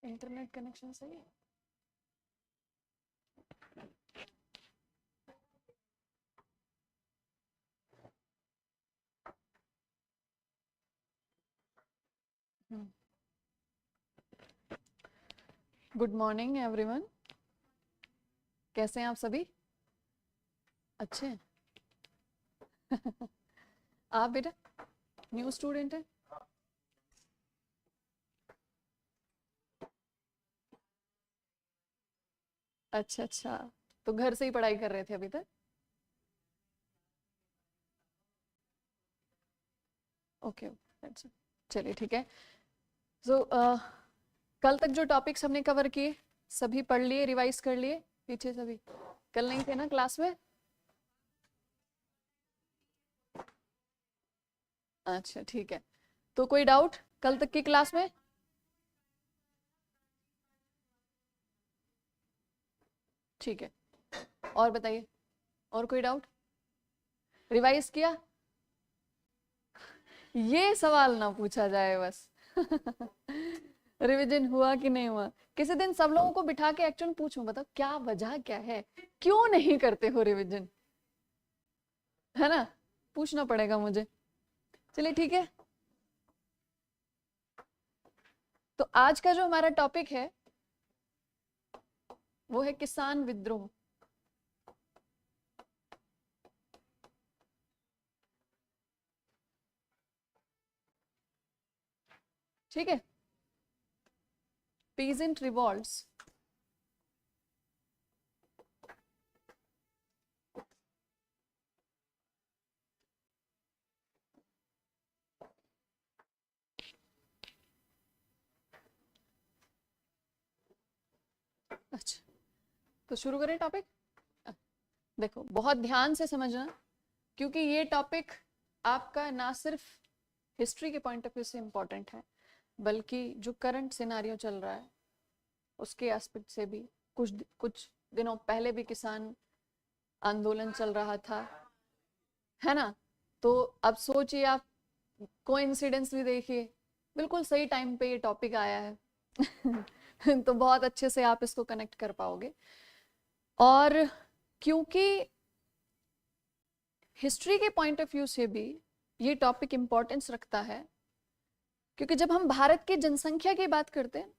Internet connection सही है? Good morning everyone, कैसे हैं आप सभी? अच्छे हैं? आप बेटा न्यू स्टूडेंट हैं? अच्छा अच्छा, तो घर से ही पढ़ाई कर रहे थे अभी तक? ओके ओके, चलिए ठीक है। सो कल तक जो टॉपिक्स हमने कवर किए सभी पढ़ लिए, रिवाइज कर लिए पीछे सभी? कल नहीं थे ना क्लास में? अच्छा ठीक है, तो कोई डाउट कल तक की क्लास में? ठीक है, और बताइए, और कोई डाउट? रिवाइज किया? ये सवाल ना पूछा जाए बस। रिवीजन हुआ कि नहीं हुआ? किसी दिन सब लोगों को बिठा के एक्चुअली पूछूं, बताओ क्या वजह क्या है, क्यों नहीं करते हो रिवीजन, है ना? पूछना पड़ेगा मुझे। चलिए ठीक है, तो आज का जो हमारा टॉपिक है वो है किसान विद्रोह। ठीक है, पीजेंट रिवॉल्ट्स। अच्छा, तो शुरू करें टॉपिक। देखो बहुत ध्यान से समझना, क्योंकि ये टॉपिक आपका ना सिर्फ हिस्ट्री के पॉइंट ऑफ व्यू से इम्पोर्टेंट है, बल्कि जो करंट सिनारियो चल रहा है उसके एस्पेक्ट से भी। कुछ दिनों पहले भी किसान आंदोलन चल रहा था, है ना? तो अब सोचिए आप, कोइंसिडेंस भी देखिए, बिल्कुल सही टाइम पे ये टॉपिक आया है। तो बहुत अच्छे से आप इसको कनेक्ट कर पाओगे। और क्योंकि हिस्ट्री के पॉइंट ऑफ व्यू से भी ये टॉपिक इंपॉर्टेंस रखता है, क्योंकि जब हम भारत की जनसंख्या की बात करते हैं,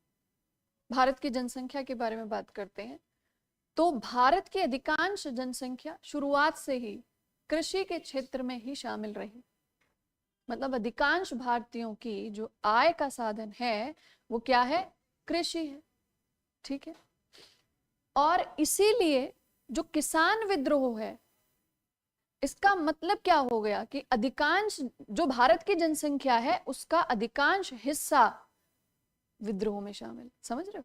भारत की जनसंख्या के बारे में बात करते हैं, तो भारत की अधिकांश जनसंख्या शुरुआत से ही कृषि के क्षेत्र में ही शामिल रही। मतलब अधिकांश भारतीयों की जो आय का साधन है वो क्या है? कृषि है। ठीक है, और इसीलिए जो किसान विद्रोह है, इसका मतलब क्या हो गया कि अधिकांश जो भारत की जनसंख्या है उसका अधिकांश हिस्सा विद्रोह में शामिल। समझ रहे हो?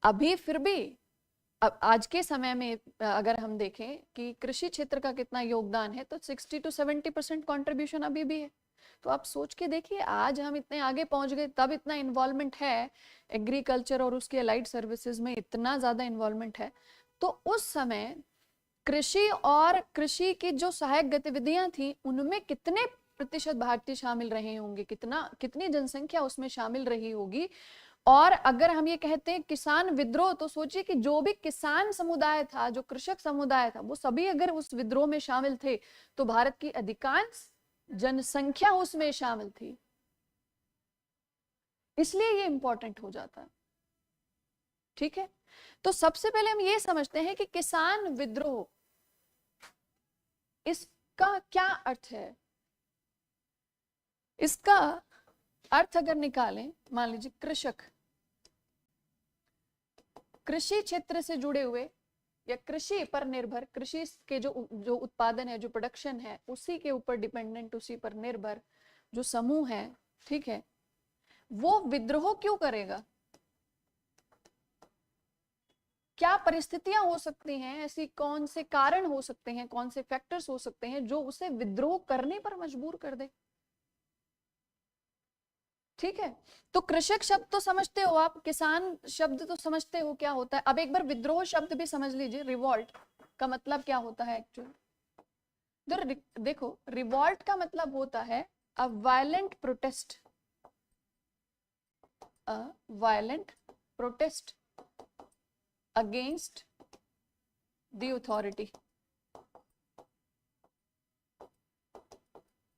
अभी फिर भी अब आज के समय में अगर हम देखें कि कृषि क्षेत्र का कितना योगदान है, तो 60 to 70% कॉन्ट्रीब्यूशन अभी भी है। तो आप सोच के देखिए, आज हम इतने आगे पहुंच गए, तब इतना इन्वॉल्वमेंट है एग्रीकल्चर और उसके अलाइड सर्विसेज में, इतना ज्यादा इन्वॉल्वमेंट है। तो उस समय कृषि और कृषि की जो सहायक गतिविधियां थी उनमें कितने प्रतिशत भारतीय शामिल रहे होंगे, कितनी जनसंख्या उसमें शामिल रही होगी। और अगर हम ये कहते हैं किसान विद्रोह, तो सोचिए कि जो भी किसान समुदाय था, जो कृषक समुदाय था, वो सभी अगर उस विद्रोह में शामिल थे तो भारत की अधिकांश जनसंख्या उसमें शामिल थी। इसलिए ये इंपॉर्टेंट हो जाता है। ठीक है, तो सबसे पहले हम ये समझते हैं कि किसान विद्रोह, इसका क्या अर्थ है। इसका अर्थ अगर निकालें, मान लीजिए कृषक, कृषि क्षेत्र से जुड़े हुए या कृषि पर निर्भर, कृषि के जो जो उत्पादन है, जो प्रोडक्शन है, उसी के ऊपर डिपेंडेंट, उसी पर निर्भर जो समूह है, ठीक है, वो विद्रोह क्यों करेगा? क्या परिस्थितियां हो सकती हैं ऐसी, कौन से कारण हो सकते हैं, कौन से फैक्टर्स हो सकते हैं जो उसे विद्रोह करने पर मजबूर कर दे? ठीक है, तो कृषक शब्द तो समझते हो आप, किसान शब्द तो समझते हो क्या होता है। अब एक बार विद्रोह शब्द भी समझ लीजिए, रिवॉल्ट का मतलब क्या होता है एक्चुअली। देखो, रिवॉल्ट का मतलब होता है अ violent protest a violent protest against the authority।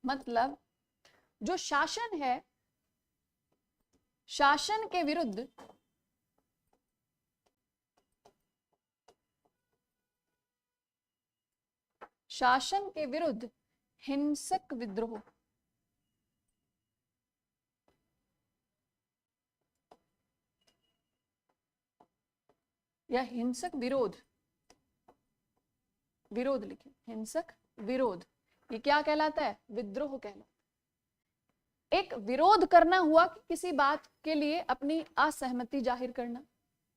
मतलब जो शासन है, शासन के विरुद्ध हिंसक विद्रोह। या हिंसक विरोध, विरोध लिखिए, हिंसक विरोध, ये क्या कहलाता है? विद्रोह कहलाता है। एक विरोध करना हुआ कि किसी बात के लिए अपनी असहमति जाहिर करना,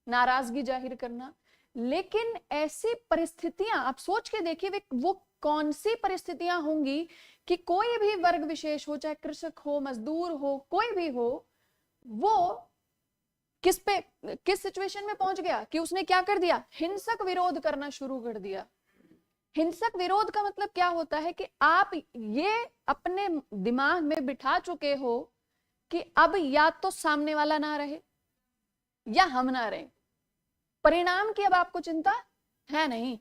नाराजगी जाहिर करना। लेकिन ऐसी परिस्थितियां आप सोच के देखिए, वो कौन सी परिस्थितियां होंगी कि कोई भी वर्ग विशेष हो, चाहे कृषक हो, मजदूर हो, कोई भी हो, वो किस सिचुएशन में पहुंच गया कि उसने क्या कर दिया? हिंसक विरोध करना शुरू कर दिया। हिंसक विरोध का मतलब क्या होता है कि आप ये अपने दिमाग में बिठा चुके हो कि अब या तो सामने वाला ना रहे या हम ना रहे, परिणाम की अब आपको चिंता है नहीं।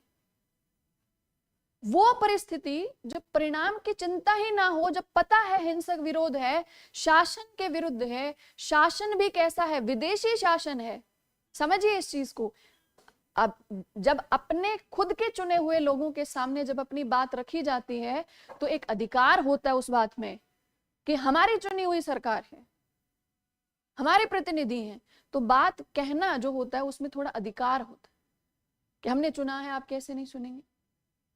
वो परिस्थिति जब परिणाम की चिंता ही ना हो, जब पता है हिंसक विरोध है, शासन के विरुद्ध है, शासन भी कैसा है? विदेशी शासन है। समझिए इस चीज को। अब जब अपने खुद के चुने हुए लोगों के सामने जब अपनी बात रखी जाती है, तो एक अधिकार होता है उस बात में कि हमारी चुनी हुई सरकार है, हमारे प्रतिनिधि हैं, तो बात कहना जो होता है उसमें थोड़ा अधिकार होता है कि हमने चुना है, आप कैसे नहीं सुनेंगे,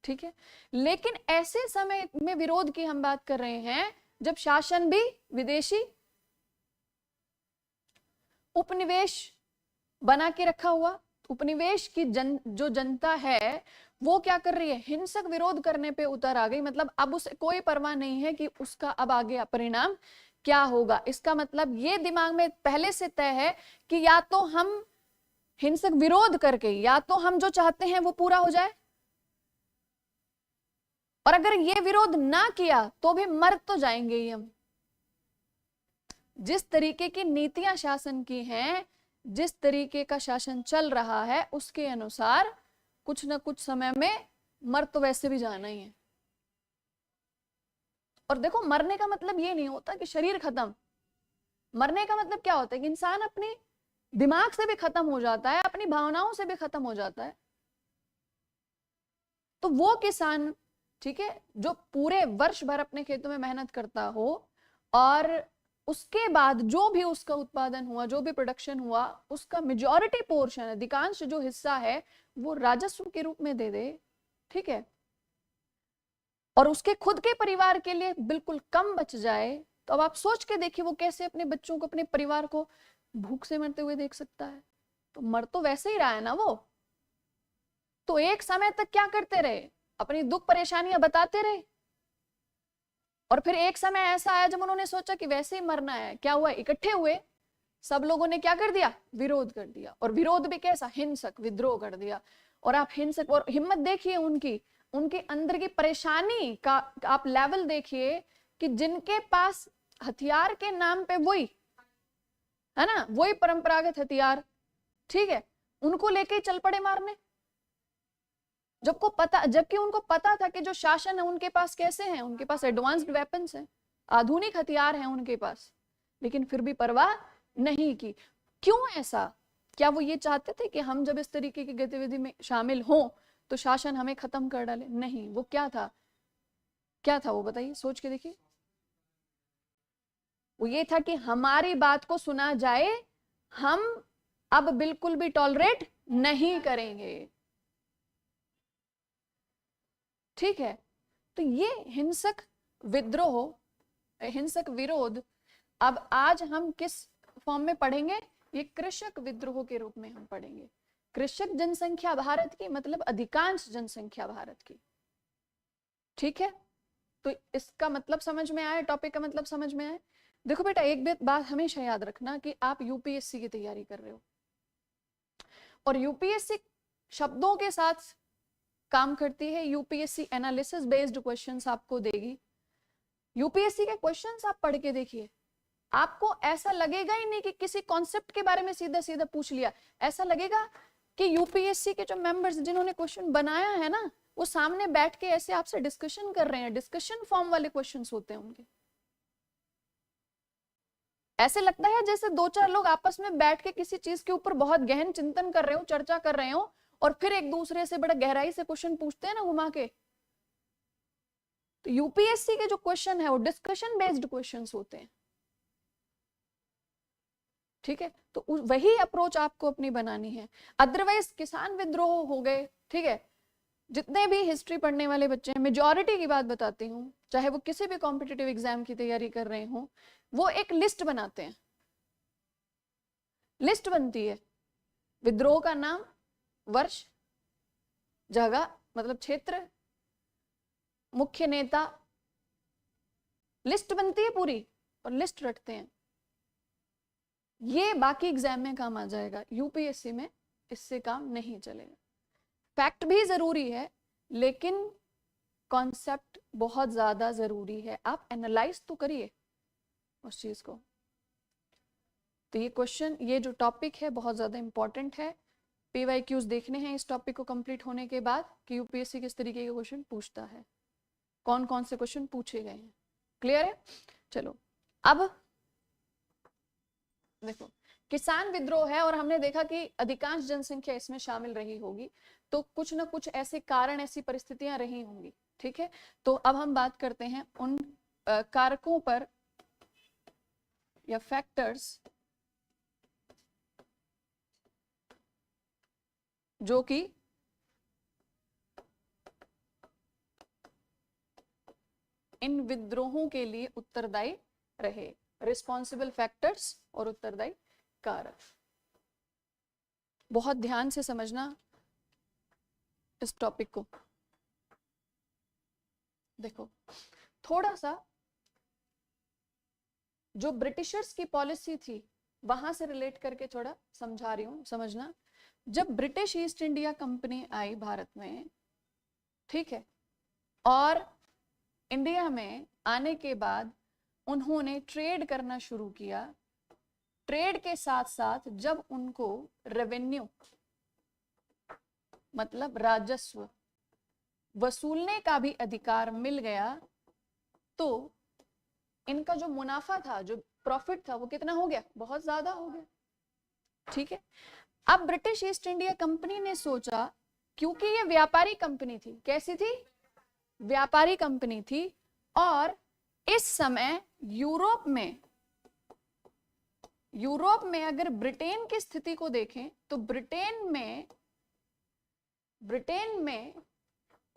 ठीक है। लेकिन ऐसे समय में विरोध की हम बात कर रहे हैं जब शासन भी विदेशी, उपनिवेश बना के रखा हुआ, उपनिवेश की जो जनता है वो क्या कर रही है? हिंसक विरोध करने पे उतर आ गई। मतलब अब उसे कोई परवाह नहीं है कि उसका अब आगे परिणाम क्या होगा। इसका मतलब ये दिमाग में पहले से तय है कि या तो हम हिंसक विरोध करके, या तो हम जो चाहते हैं वो पूरा हो जाए, और अगर ये विरोध ना किया तो भी मर तो जाएंगे ही हम। जिस तरीके की नीतियां शासन की हैं, जिस तरीके का शासन चल रहा है, उसके अनुसार कुछ ना कुछ समय में मर तो वैसे भी जाना ही है। और देखो, मरने का मतलब ये नहीं होता कि शरीर खत्म। मरने का मतलब क्या होता है कि इंसान अपने दिमाग से भी खत्म हो जाता है, अपनी भावनाओं से भी खत्म हो जाता है। तो वो किसान, ठीक है, जो पूरे वर्ष भर अपने खेतों में मेहनत करता हो और उसके बाद जो भी उसका उत्पादन हुआ, जो भी प्रोडक्शन हुआ, उसका मेजॉरिटी पोर्शन, अधिकांश जो हिस्सा है वो राजस्व के रूप में दे दे, ठीक है, और उसके खुद के परिवार के लिए बिल्कुल कम बच जाए, तो अब आप सोच के देखिए वो कैसे अपने बच्चों को, अपने परिवार को भूख से मरते हुए देख सकता है। तो मर तो वैसे ही रहा है ना वो। तो एक समय तक क्या करते रहे? अपनी दुख परेशानियां बताते रहे, और फिर एक समय ऐसा आया जब उन्होंने सोचा कि वैसे ही मरना है। क्या हुआ? इकट्ठे हुए, सब लोगों ने क्या कर दिया? विरोध कर दिया। और विरोध भी कैसा? हिंसक विद्रोह कर दिया। और आप हिंसक, और हिम्मत देखिए उनकी, उनके अंदर की परेशानी का आप लेवल देखिए कि जिनके पास हथियार के नाम पे वही है ना, वही परंपरागत हथियार, ठीक है, उनको लेके चल पड़े मारने। जबकि उनको पता था कि जो शासन है उनके पास कैसे हैं, उनके पास एडवांस्ड वेपन्स हैं, आधुनिक हथियार हैं उनके पास, लेकिन फिर भी परवाह नहीं की। क्यों ऐसा? क्या वो ये चाहते थे कि हम जब इस तरीके की गतिविधि में शामिल हों तो शासन हमें खत्म कर डाले? नहीं। वो क्या था, क्या था वो बताइए, सोच के देखिए। वो ये था कि हमारी बात को सुना जाए, हम अब बिल्कुल भी टॉलरेट नहीं करेंगे, ठीक है। तो ये हिंसक विद्रोह, हिंसक विरोध, अब आज हम किस फॉर्म में पढ़ेंगे? ये कृषक विद्रोह के रूप में हम पढ़ेंगे। कृषक जनसंख्या भारत की मतलब अधिकांश जनसंख्या भारत की, ठीक है। तो इसका मतलब समझ में आया, टॉपिक का मतलब समझ में आया। देखो बेटा, एक बात हमेशा याद रखना कि आप यूपीएससी की तैयारी कर रहे हो, और यूपीएससी शब्दों के साथ काम करती है। यूपीएससी एनालिसिस बेस्ड क्वेश्चंस आपको देगी। यूपीएससी के क्वेश्चंस आप पढ़ के देखिए, आपको ऐसा लगेगा ही नहीं कि किसी कॉन्सेप्ट के बारे में सीधा सीधा पूछ लिया, ऐसा लगेगा कि यूपीएससी के जो मेंबर्स जिन्होंने क्वेश्चन बनाया है ना, वो सामने बैठ के ऐसे आपसे डिस्कशन कर रहे हैं, डिस्कशन फॉर्म वाले क्वेश्चंस होते हैं उनके। ऐसे लगता है जैसे दो चार लोग आपस में बैठ के किसी चीज के ऊपर बहुत गहन चिंतन कर रहे हो, चर्चा कर रहे हो, और फिर एक दूसरे से बड़ा गहराई से क्वेश्चन पूछते हैं ना घुमा के। तो यूपीएससी के जो क्वेश्चन है वो डिस्कशन बेस्ड क्वेश्चंस होते हैं, ठीक है। तो वही अप्रोच आपको अपनी बनानी है। अदरवाइज किसान विद्रोह हो गए, ठीक है, जितने भी हिस्ट्री पढ़ने वाले बच्चे हैं, मेजॉरिटी की बात बताती हूँ, चाहे वो किसी भी कॉम्पिटिटिव एग्जाम की तैयारी कर रहे हो, वो एक लिस्ट बनाते हैं। लिस्ट बनती है, विद्रोह का नाम, वर्ष, जगह मतलब क्षेत्र, मुख्य नेता, लिस्ट बनती है पूरी और लिस्ट रखते हैं। ये बाकी एग्जाम में काम आ जाएगा, यूपीएससी में इससे काम नहीं चलेगा। फैक्ट भी जरूरी है लेकिन कॉन्सेप्ट बहुत ज्यादा जरूरी है। आप एनालाइज तो करिए उस चीज को। तो ये क्वेश्चन, ये जो टॉपिक है बहुत ज्यादा इंपॉर्टेंट है। पीवाईक्यूज देखने हैं इस टॉपिक को कंप्लीट होने के बाद कि यूपीएससी किस तरीके के क्वेश्चन पूछता है, कौन कौन से क्वेश्चन पूछे गए हैं। क्लियर है? चलो अब देखो, किसान विद्रोह है और हमने देखा कि अधिकांश जनसंख्या इसमें शामिल रही होगी, तो कुछ ना कुछ ऐसे कारण, ऐसी परिस्थितियां रही होंगी, ठीक है। तो अब हम बात करते हैं उन कारकों पर या फैक्टर्स जो कि इन विद्रोहों के लिए उत्तरदायी रहे। रिस्पॉन्सिबल फैक्टर्स और उत्तरदायी कारक। बहुत ध्यान से समझना इस टॉपिक को। देखो थोड़ा सा जो ब्रिटिशर्स की पॉलिसी थी वहां से रिलेट करके थोड़ा समझा रही हूं, समझना। जब ब्रिटिश ईस्ट इंडिया कंपनी आई भारत में, ठीक है, और इंडिया में आने के बाद उन्होंने ट्रेड करना शुरू किया। ट्रेड के साथ साथ जब उनको रेवेन्यू मतलब राजस्व वसूलने का भी अधिकार मिल गया, तो इनका जो मुनाफा था, जो प्रॉफिट था, वो कितना हो गया? बहुत ज्यादा हो गया, ठीक है। अब ब्रिटिश ईस्ट इंडिया कंपनी ने सोचा, क्योंकि ये व्यापारी कंपनी थी, कैसी थी? व्यापारी कंपनी थी, और इस समय यूरोप में अगर ब्रिटेन की स्थिति को देखें तो ब्रिटेन में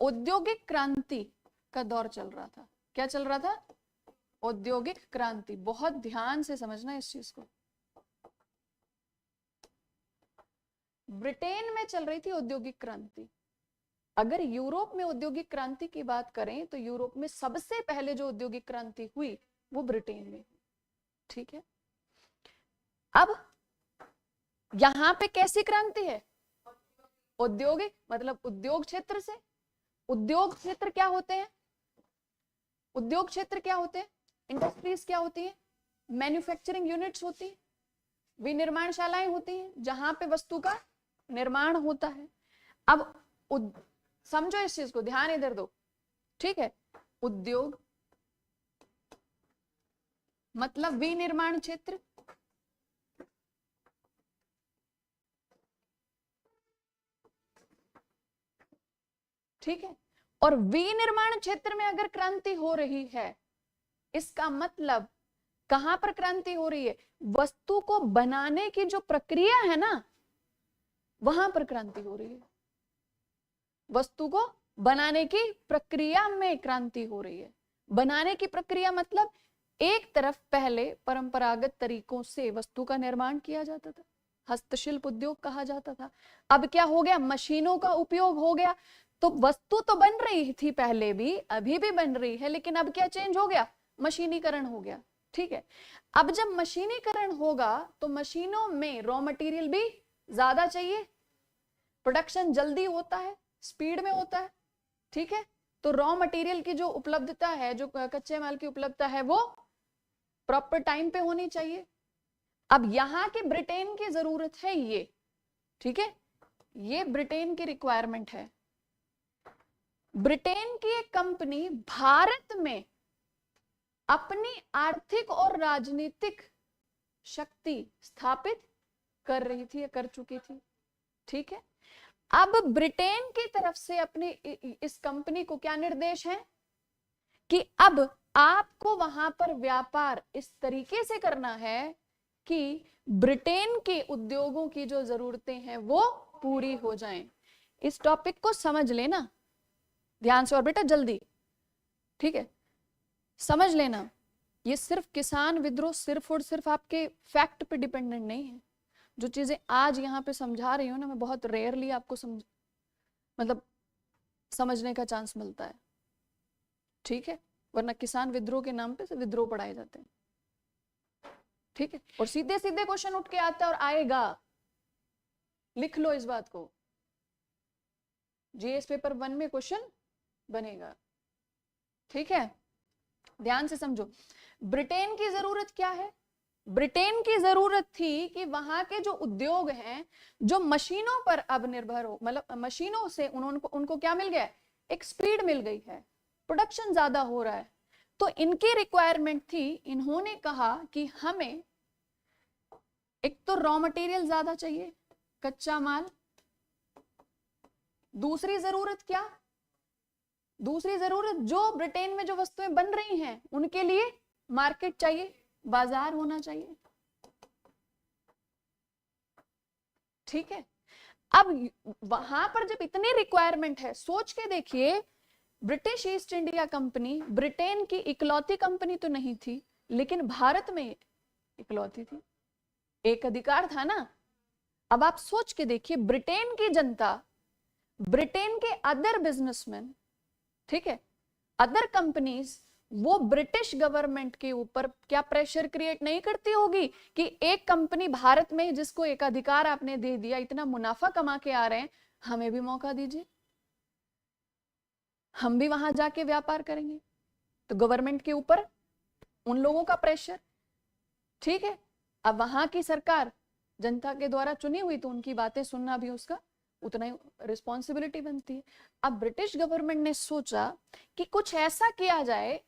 औद्योगिक क्रांति का दौर चल रहा था। क्या चल रहा था? औद्योगिक क्रांति। बहुत ध्यान से समझना इस चीज को। ब्रिटेन में चल रही थी औद्योगिक क्रांति। अगर यूरोप में औद्योगिक क्रांति की बात करें तो यूरोप में सबसे पहले जो औद्योगिक क्रांति हुई वो ब्रिटेन में, ठीक है। अब यहां पे कैसी क्रांति है? औद्योगिक, मतलब उद्योग क्षेत्र से। उद्योग क्षेत्र क्या होते हैं? उद्योग क्षेत्र क्या होते हैं? इंडस्ट्रीज क्या होती है? मैन्युफैक्चरिंग यूनिट्स होती है, विनिर्माणशालाएं होती हैं जहां पे वस्तु का निर्माण होता है। अब समझो इस चीज को, ध्यान इधर दो, ठीक है। उद्योग मतलब विनिर्माण क्षेत्र, ठीक है। और विनिर्माण क्षेत्र में अगर क्रांति हो रही है, इसका मतलब कहां पर क्रांति हो रही है? वस्तु को बनाने की जो प्रक्रिया है ना, वहां पर क्रांति हो रही है। वस्तु को बनाने की प्रक्रिया में क्रांति हो रही है। बनाने की प्रक्रिया मतलब एक तरफ पहले परंपरागत तरीकों से वस्तु का निर्माण किया जाता था, हस्तशिल्प उद्योग कहा जाता था। अब क्या हो गया? मशीनों का उपयोग हो गया। तो वस्तु तो बन रही थी पहले भी, अभी भी बन रही है, लेकिन अब क्या चेंज हो गया? मशीनीकरण हो गया, ठीक है। अब जब मशीनीकरण होगा तो मशीनों में रॉ मटेरियल भी ज्यादा चाहिए, प्रोडक्शन जल्दी होता है, स्पीड में होता है, ठीक है। तो रॉ मटेरियल की जो उपलब्धता है, जो कच्चे माल की उपलब्धता है, वो प्रॉपर टाइम पे होनी चाहिए। अब यहां के ब्रिटेन की जरूरत है ये, ठीक है, ये ब्रिटेन की रिक्वायरमेंट है। ब्रिटेन की एक कंपनी भारत में अपनी आर्थिक और राजनीतिक शक्ति स्थापित कर रही थी या कर चुकी थी, ठीक है। अब ब्रिटेन की तरफ से अपनी इस कंपनी को क्या निर्देश है कि अब आपको वहां पर व्यापार इस तरीके से करना है कि ब्रिटेन के उद्योगों की जो जरूरतें हैं वो पूरी हो जाएं। इस टॉपिक को समझ लेना ध्यान से और बेटा जल्दी, ठीक है, समझ लेना। ये सिर्फ किसान विद्रोह सिर्फ और सिर्फ आपके फैक्ट पे डिपेंडेंट नहीं है। जो चीजें आज यहाँ पे समझा रही हूँ ना, मैं बहुत रेयरली आपको समझने का चांस मिलता है, ठीक है, वरना किसान विद्रोह के नाम पे विद्रोह पढ़ाए जाते हैं, ठीक है। और सीधे सीधे क्वेश्चन उठ के आता है और आएगा, लिख लो इस बात को, जीएस पेपर 1 में क्वेश्चन बनेगा, ठीक है। ध्यान से समझो, ब्रिटेन की जरूरत क्या है? ब्रिटेन की जरूरत थी कि वहां के जो उद्योग हैं, जो मशीनों पर अब निर्भर हो, मतलब मशीनों से उनको क्या मिल गया, एक स्पीड मिल गई है, प्रोडक्शन ज्यादा हो रहा है, तो इनकी रिक्वायरमेंट थी। इन्होंने कहा कि हमें एक तो रॉ मटेरियल ज्यादा चाहिए, कच्चा माल। दूसरी जरूरत क्या? दूसरी जरूरत जो ब्रिटेन में जो वस्तुएं बन रही हैं उनके लिए मार्केट चाहिए, बाजार होना चाहिए, ठीक है। अब वहां पर जब इतनी रिक्वायरमेंट है, सोच के देखिए, British east India company Britain की इकलौती कंपनी तो नहीं थी, लेकिन भारत में इकलौती थी, एक अधिकार था ना। अब आप सोच के देखिए, ब्रिटेन की जनता, ब्रिटेन के अदर बिजनेसमैन, ठीक है, अदर कंपनीज, वो ब्रिटिश गवर्नमेंट के ऊपर क्या प्रेशर क्रिएट नहीं करती होगी कि एक कंपनी भारत में जिसको एक अधिकार आपने दे दिया, इतना मुनाफा कमा के आ रहे हैं, हमें भी मौका दीजिए, हम भी वहां जाके व्यापार करेंगे। तो गवर्नमेंट के ऊपर उन लोगों का प्रेशर, ठीक है। अब वहां की सरकार जनता के द्वारा चुनी हुई, तो उनकी बातें सुनना भी उसका उतना ही रिस्पॉन्सिबिलिटी बनती है। अब ब्रिटिश गवर्नमेंट ने सोचा कि कुछ ऐसा किया जाए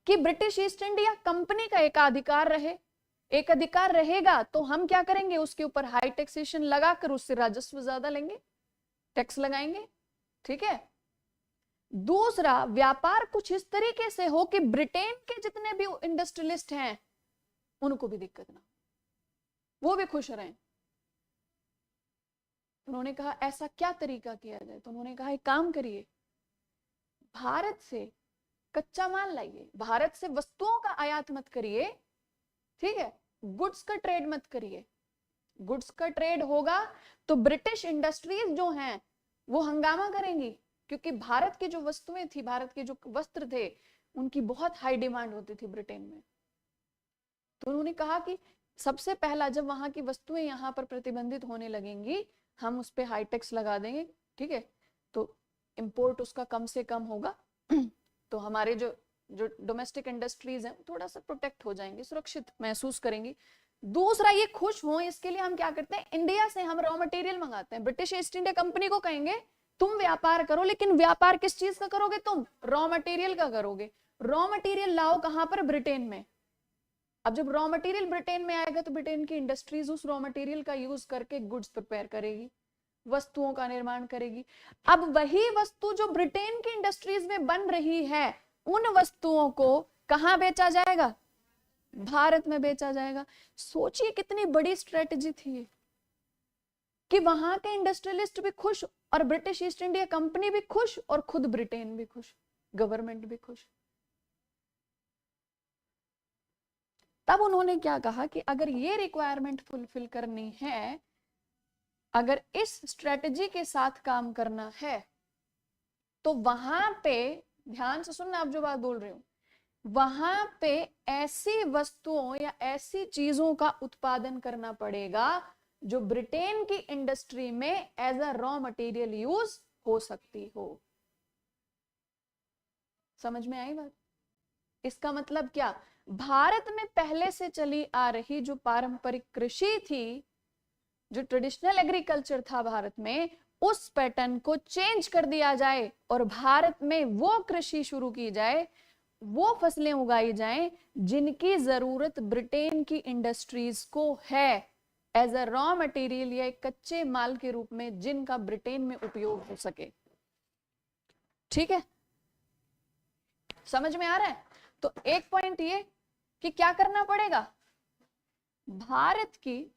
कि ब्रिटिश ईस्ट इंडिया कंपनी का एकाधिकार रहे। एक अधिकार रहेगा तो हम क्या करेंगे, उसके ऊपर हाई टैक्सेशन लगाकर उससे राजस्व ज्यादा लेंगे, टैक्स लगाएंगे, ठीक है। दूसरा, व्यापार कुछ इस तरीके से हो कि ब्रिटेन के जितने भी इंडस्ट्रियलिस्ट हैं उनको भी दिक्कत ना, वो भी खुश रहें। उन्होंने कहा ऐसा क्या तरीका किया जाए, तो उन्होंने कहा एक काम करिए, भारत से कच्चा माल लाइए, भारत से वस्तुओं का आयात मत करिए, ठीक है, गुड्स का ट्रेड मत करिए। गुड्स का ट्रेड होगा तो ब्रिटिश इंडस्ट्रीज जो हैं वो हंगामा करेंगी, क्योंकि भारत की जो वस्तुएं थी, भारत के जो वस्त्र थे, उनकी बहुत हाई डिमांड होती थी ब्रिटेन में। तो उन्होंने कहा कि सबसे पहला, जब वहां की वस्तुएं यहाँ पर प्रतिबंधित होने लगेंगी, हम उस पर हाई टैक्स लगा देंगे, ठीक है, तो इंपोर्ट उसका कम से कम होगा, तो हमारे जो डोमेस्टिक इंडस्ट्रीज हैं थोड़ा सा प्रोटेक्ट हो जाएंगे, सुरक्षित महसूस करेंगी। दूसरा, ये खुश हो इसके लिए हम क्या करते हैं, इंडिया से हम रॉ मटेरियल मंगाते हैं। ब्रिटिश ईस्ट इंडिया कंपनी को कहेंगे तुम व्यापार करो, लेकिन व्यापार किस चीज का करोगे, तुम रॉ मटेरियल का करोगे। रॉ मटेरियल लाओ कहां पर, ब्रिटेन में। अब जब रॉ मटेरियल ब्रिटेन में आएगा तो ब्रिटेन की इंडस्ट्रीज उस रॉ मटेरियल का यूज करके गुड्स प्रिपेयर करेगी, वस्तुओं का निर्माण करेगी। अब वही वस्तु जो ब्रिटेन की इंडस्ट्रीज में बन रही है, उन वस्तुओं को कहां बेचा जाएगा, भारत में बेचा जाएगा। सोचिए कितनी बड़ी स्ट्रेटजी थी कि वहां के इंडस्ट्रियलिस्ट भी खुश और ब्रिटिश ईस्ट इंडिया कंपनी भी खुश और खुद ब्रिटेन भी खुश, गवर्नमेंट भी खुश। तब उन्होंने क्या कहा कि अगर ये रिक्वायरमेंट फुलफिल करनी है, अगर इस स्ट्रेटजी के साथ काम करना है, तो वहां पे ध्यान से सुनना, आप जो बात बोल रही हूं, वहां पे ऐसी वस्तुओं या ऐसी चीजों का उत्पादन करना पड़ेगा जो ब्रिटेन की इंडस्ट्री में as a raw material use हो सकती हो। समझ में आई बात? इसका मतलब क्या, भारत में पहले से चली आ रही जो पारंपरिक कृषि थी, जो ट्रेडिशनल एग्रीकल्चर था भारत में, उस पैटर्न को चेंज कर दिया जाए और भारत में वो कृषि शुरू की जाए, वो फसलें उगाई जाएं जिनकी जरूरत ब्रिटेन की इंडस्ट्रीज को है, एज अ रॉ मटेरियल या एक कच्चे माल के रूप में, जिनका ब्रिटेन में उपयोग हो सके। ठीक है, समझ में आ रहा है? तो एक पॉइंट ये कि क्या करना पड़ेगा, भारत की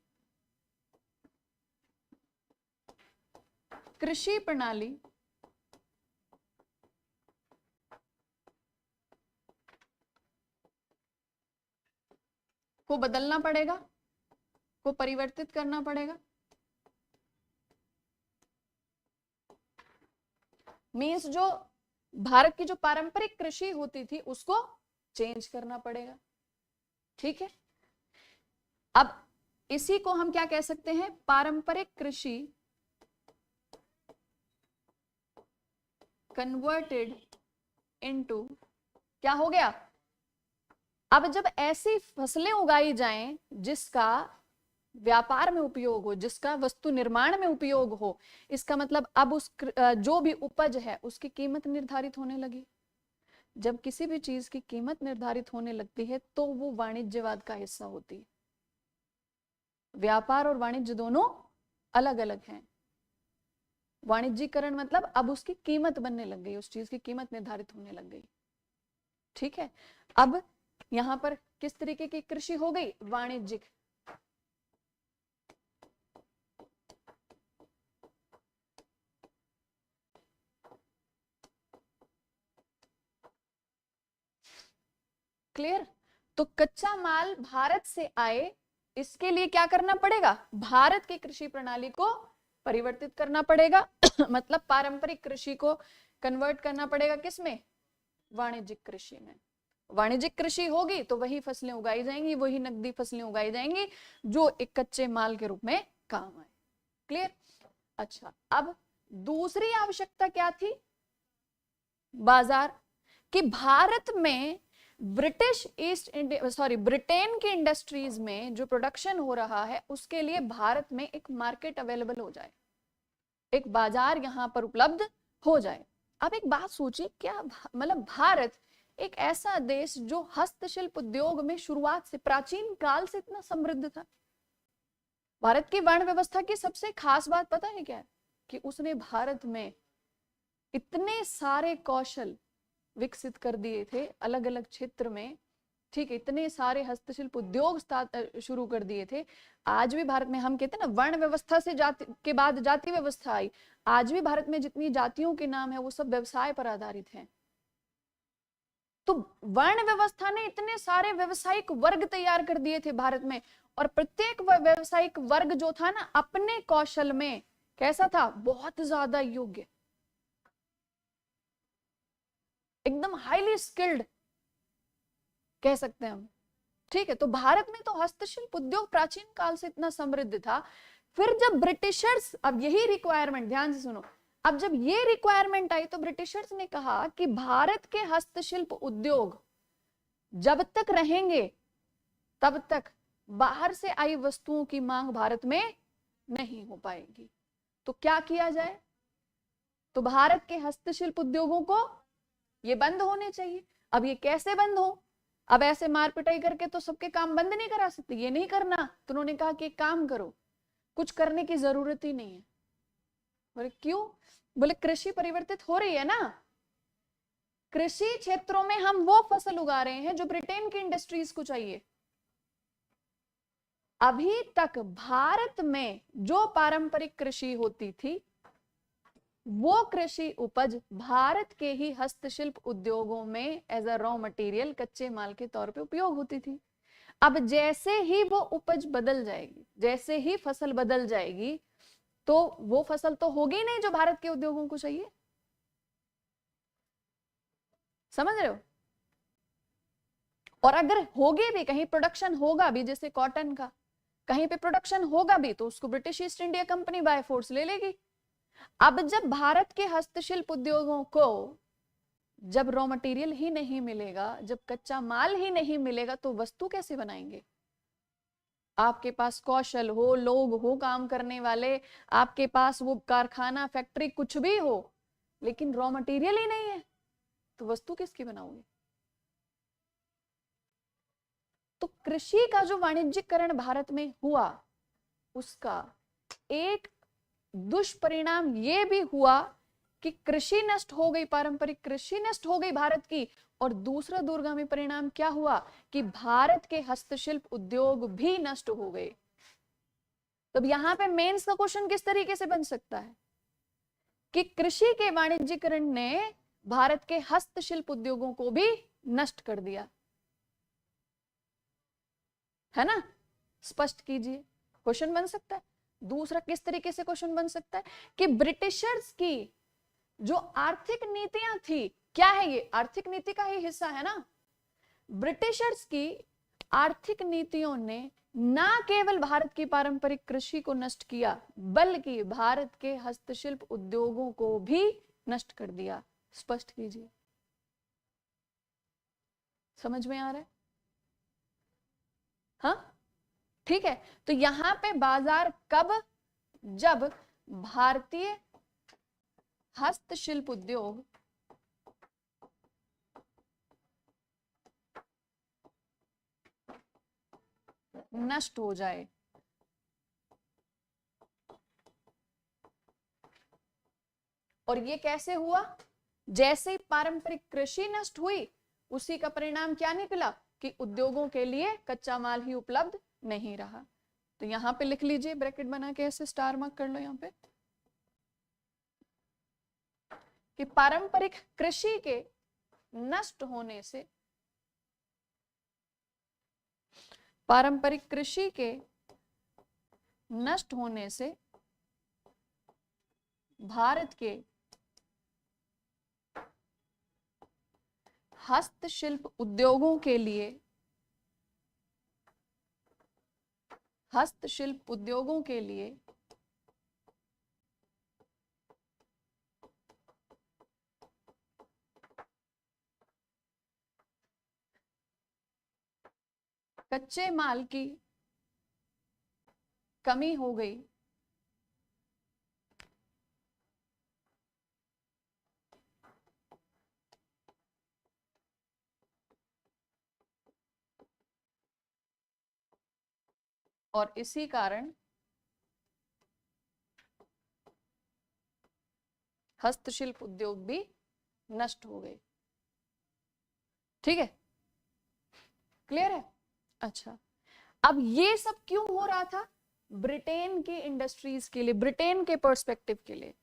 कृषि प्रणाली को बदलना पड़ेगा, को परिवर्तित करना पड़ेगा। मींस जो भारत की जो पारंपरिक कृषि होती थी उसको चेंज करना पड़ेगा। ठीक है, अब इसी को हम क्या कह सकते हैं, पारंपरिक कृषि कन्वर्टेड इनटू, क्या हो गया, अब जब ऐसी फसलें उगाई जाएं जिसका व्यापार में उपयोग हो, जिसका वस्तु निर्माण में उपयोग हो, इसका मतलब अब उस जो भी उपज है उसकी कीमत निर्धारित होने लगी। जब किसी भी चीज की कीमत निर्धारित होने लगती है तो वो वाणिज्यवाद का हिस्सा होती है। व्यापार और वाणिज्य दोनों अलग अलग हैं। वाणिज्यीकरण मतलब अब उसकी कीमत बनने लग गई, उस चीज की कीमत निर्धारित होने लग गई। ठीक है, अब यहां पर किस तरीके की कृषि हो गई, वाणिज्यिक। क्लियर? तो कच्चा माल भारत से आए, इसके लिए क्या करना पड़ेगा, भारत की कृषि प्रणाली को परिवर्तित करना पड़ेगा मतलब पारंपरिक कृषि को कन्वर्ट करना पड़ेगा किसमें, वाणिज्यिक कृषि में। वाणिज्यिक कृषि होगी तो वही फसलें उगाई जाएंगी, वही नकदी फसलें उगाई जाएंगी जो एक कच्चे माल के रूप में काम आए। क्लियर? अच्छा, अब दूसरी आवश्यकता क्या थी, बाजार, कि भारत में ब्रिटेन की इंडस्ट्रीज में जो प्रोडक्शन हो रहा है उसके लिए भारत में एक मार्केट अवेलेबल हो जाए, एक बाजार यहां पर उपलब्ध हो जाए। अब एक बात सोचिए, क्या मतलब भारत एक ऐसा देश जो हस्तशिल्प उद्योग में शुरुआत से, प्राचीन काल से इतना समृद्ध था। भारत की वर्ण व्यवस्था की सबसे खास बात पता है क्या है, कि उसने भारत में इतने सारे कौशल विकसित कर दिए थे अलग अलग क्षेत्र में। ठीक है, इतने सारे हस्तशिल्प उद्योग शुरू कर दिए थे। आज भी भारत में, हम कहते हैं ना वर्ण व्यवस्था से जाति के बाद जाति व्यवस्था आई, आज भी भारत में जितनी जातियों के नाम है वो सब व्यवसाय पर आधारित हैं। तो वर्ण व्यवस्था ने इतने सारे व्यवसायिक वर्ग तैयार कर दिए थे भारत में, और प्रत्येक व्यवसायिक वर्ग जो था ना अपने कौशल में कैसा था, बहुत ज्यादा योग्य, एकदम हाईली स्किल्ड कह सकते हैं हम। ठीक है, तो भारत में तो हस्तशिल्प उद्योग प्राचीन काल से इतना समृद्ध था। फिर जब ब्रिटिशर्स, अब यही रिक्वायरमेंट, ध्यान से सुनो, अब जब ये रिक्वायरमेंट आई तो ब्रिटिशर्स ने कहा कि भारत के हस्तशिल्प उद्योग जब तक रहेंगे तब तक बाहर से आई वस्तुओं की मांग भारत में नहीं हो पाएगी। तो क्या किया जाए, तो भारत के हस्तशिल्प उद्योगों को ये बंद होने चाहिए। अब ये कैसे बंद हो, अब ऐसे मार पिटाई करके तो सबके काम बंद नहीं करा सकते, ये नहीं करना। तो उन्होंने कहा कि एक काम करो, कुछ करने की जरूरत ही नहीं है। बोले क्यों, बोले कृषि परिवर्तित हो रही है ना, कृषि क्षेत्रों में हम वो फसल उगा रहे हैं जो ब्रिटेन की इंडस्ट्रीज को चाहिए। अभी तक भारत में जो पारंपरिक कृषि होती थी वो कृषि उपज भारत के ही हस्तशिल्प उद्योगों में एज अ रॉ मटेरियल, कच्चे माल के तौर पे उपयोग होती थी। अब जैसे ही वो उपज बदल जाएगी, जैसे ही फसल बदल जाएगी, तो वो फसल तो होगी नहीं जो भारत के उद्योगों को चाहिए। समझ रहे हो? और अगर होगी भी, कहीं प्रोडक्शन होगा भी, जैसे कॉटन का कहीं पे प्रोडक्शन होगा भी, तो उसको British east India company by force ले लेगी। अब जब भारत के हस्तशिल्प उद्योगों को जब रॉ मटेरियल ही नहीं मिलेगा, जब कच्चा माल ही नहीं मिलेगा, तो वस्तु कैसे बनाएंगे? आपके पास कौशल हो, लोग हो काम करने वाले, आपके पास वो कारखाना फैक्ट्री कुछ भी हो, लेकिन रॉ मटेरियल ही नहीं है, तो वस्तु किसकी बनाओगे? तो कृषि का जो वाणिज्यिकरण भारत में हुआ, उसका एक दुष्परिणाम ये भी हुआ कि कृषि नष्ट हो गई, पारंपरिक कृषि नष्ट हो गई भारत की। और दूसरा दूरगामी परिणाम क्या हुआ कि भारत के हस्तशिल्प उद्योग भी नष्ट हो गए। तो यहां पे मेंस का क्वेश्चन किस तरीके से बन सकता है कि कृषि के वाणिज्यिकरण ने भारत के हस्तशिल्प उद्योगों को भी नष्ट कर दिया, है ना? स्पष्ट कीजिए, क्वेश्चन बन सकता है। दूसरा किस तरीके से क्वेश्चन बन सकता है कि ब्रिटिशर्स की जो आर्थिक नीतियां थी, क्या है ये? आर्थिक नीति का ही हिस्सा है ना। ब्रिटिशर्स की आर्थिक नीतियों ने ना केवल भारत की पारंपरिक कृषि को नष्ट किया, बल्कि भारत के हस्तशिल्प उद्योगों को भी नष्ट कर दिया। स्पष्ट कीजिए, समझ में आ रहा है? हाँ, ठीक है। तो यहां पे बाजार कब? जब भारतीय हस्तशिल्प उद्योग नष्ट हो जाए। और ये कैसे हुआ? जैसे ही पारंपरिक कृषि नष्ट हुई, उसी का परिणाम क्या निकला कि उद्योगों के लिए कच्चा माल ही उपलब्ध नहीं रहा। तो यहां पे लिख लीजिए, ब्रैकेट बना के ऐसे स्टार मार्क कर लो यहां पे, कि पारंपरिक कृषि के नष्ट होने से, पारंपरिक कृषि के नष्ट होने से भारत के हस्तशिल्प उद्योगों के लिए, हस्तशिल्प उद्योगों के लिए कच्चे माल की कमी हो गई। और इसी कारण हस्तशिल्प उद्योग भी नष्ट हो गए। ठीक है, क्लियर है? अच्छा, अब ये सब क्यों हो रहा था? ब्रिटेन की इंडस्ट्रीज के लिए, ब्रिटेन के पर्सपेक्टिव के लिए,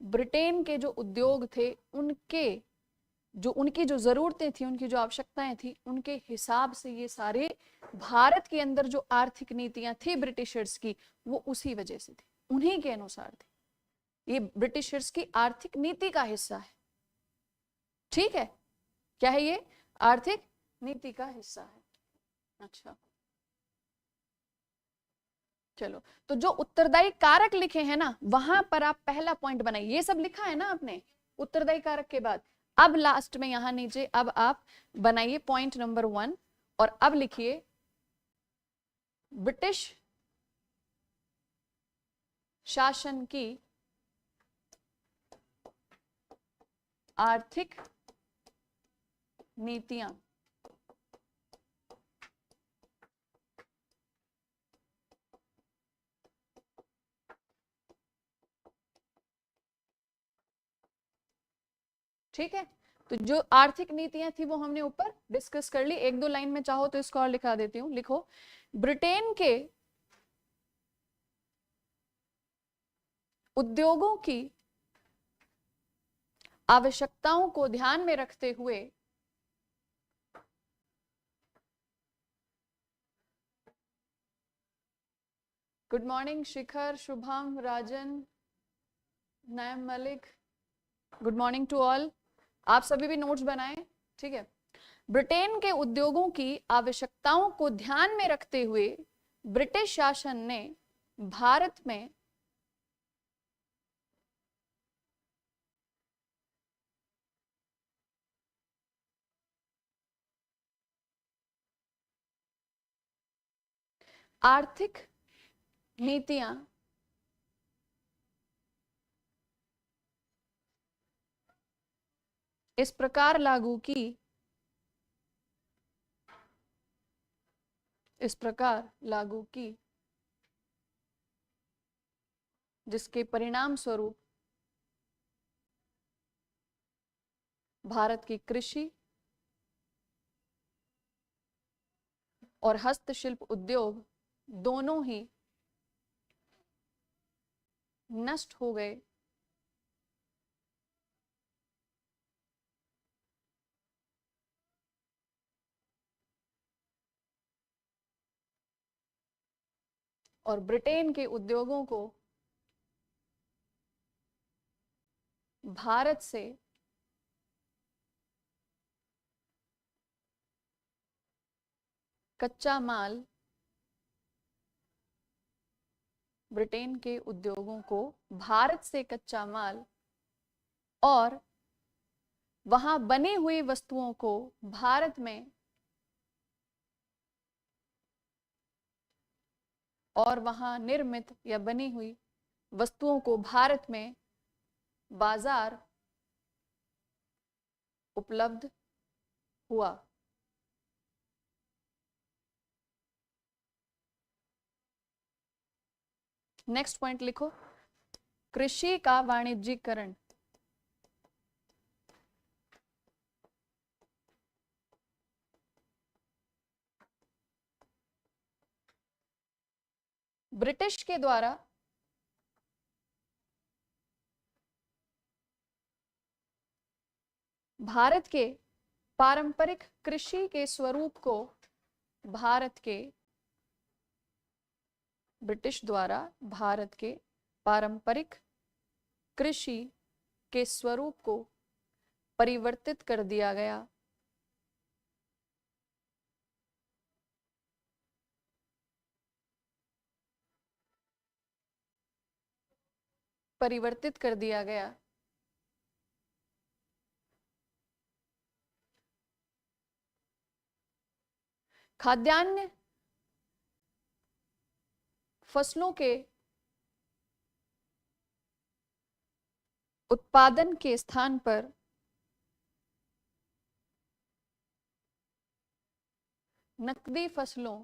ब्रिटेन के जो उद्योग थे, उनकी जो जरूरतें थी, उनकी जो आवश्यकताएं थी, उनके हिसाब से ये सारे भारत के अंदर जो आर्थिक नीतियां थी ब्रिटिशर्स की, वो उसी वजह से थी, उन्हीं के अनुसार थी। ये ब्रिटिशर्स की आर्थिक नीति का हिस्सा है। ठीक है, क्या है ये? आर्थिक नीति का हिस्सा है। अच्छा, चलो, तो जो उत्तरदायी कारक लिखे हैं ना, वहां पर आप पहला पॉइंट बनाइए। ये सब लिखा है ना आपने उत्तरदायी कारक के बाद। अब लास्ट में यहां नीचे अब आप बनाइए पॉइंट नंबर 1, और अब लिखिए ब्रिटिश शासन की आर्थिक नीतियां ठीक है। तो जो आर्थिक नीतियां थी वो हमने ऊपर डिस्कस कर ली। एक दो लाइन में चाहो तो इसको और लिखा देती हूं, लिखो, ब्रिटेन के उद्योगों की आवश्यकताओं को ध्यान में रखते हुए good morning Shikhar, Shubham, Rajan, Naim, Malik, good morning to all. आप सभी भी नोट्स बनाएं, ठीक है। ब्रिटेन के उद्योगों की आवश्यकताओं को ध्यान में रखते हुए ब्रिटिश शासन ने भारत में आर्थिक नीतियां इस प्रकार लागू की जिसके परिणाम स्वरूप भारत की कृषि और हस्तशिल्प उद्योग दोनों ही नष्ट हो गए। और ब्रिटेन के उद्योगों को भारत से कच्चा माल ब्रिटेन के उद्योगों को भारत से कच्चा माल और वहां बनी हुई वस्तुओं को भारत में और वहां निर्मित या बनी हुई वस्तुओं को भारत में बाजार उपलब्ध हुआ। नेक्स्ट पॉइंट लिखो, कृषि का वाणिज्यीकरण। ब्रिटिश के द्वारा भारत के पारंपरिक कृषि के स्वरूप को ब्रिटिश द्वारा भारत के पारंपरिक कृषि के स्वरूप को परिवर्तित कर दिया गया। खाद्यान्न फसलों के उत्पादन के स्थान पर नकदी फसलों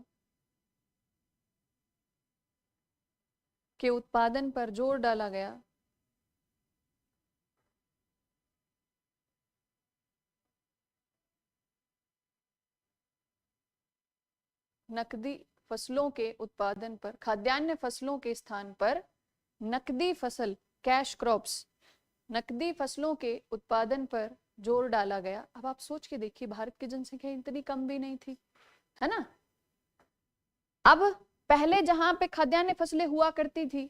के उत्पादन पर जोर डाला गया। नकदी फसलों के उत्पादन पर, खाद्यान्न फसलों के स्थान पर नकदी फसल, कैश क्रॉप्स, नकदी फसलों के उत्पादन पर जोर डाला गया। अब आप सोच के देखिए, भारत की जनसंख्या इतनी कम भी नहीं थी, है ना। अब पहले जहां पे खाद्यान्न फसलें हुआ करती थी,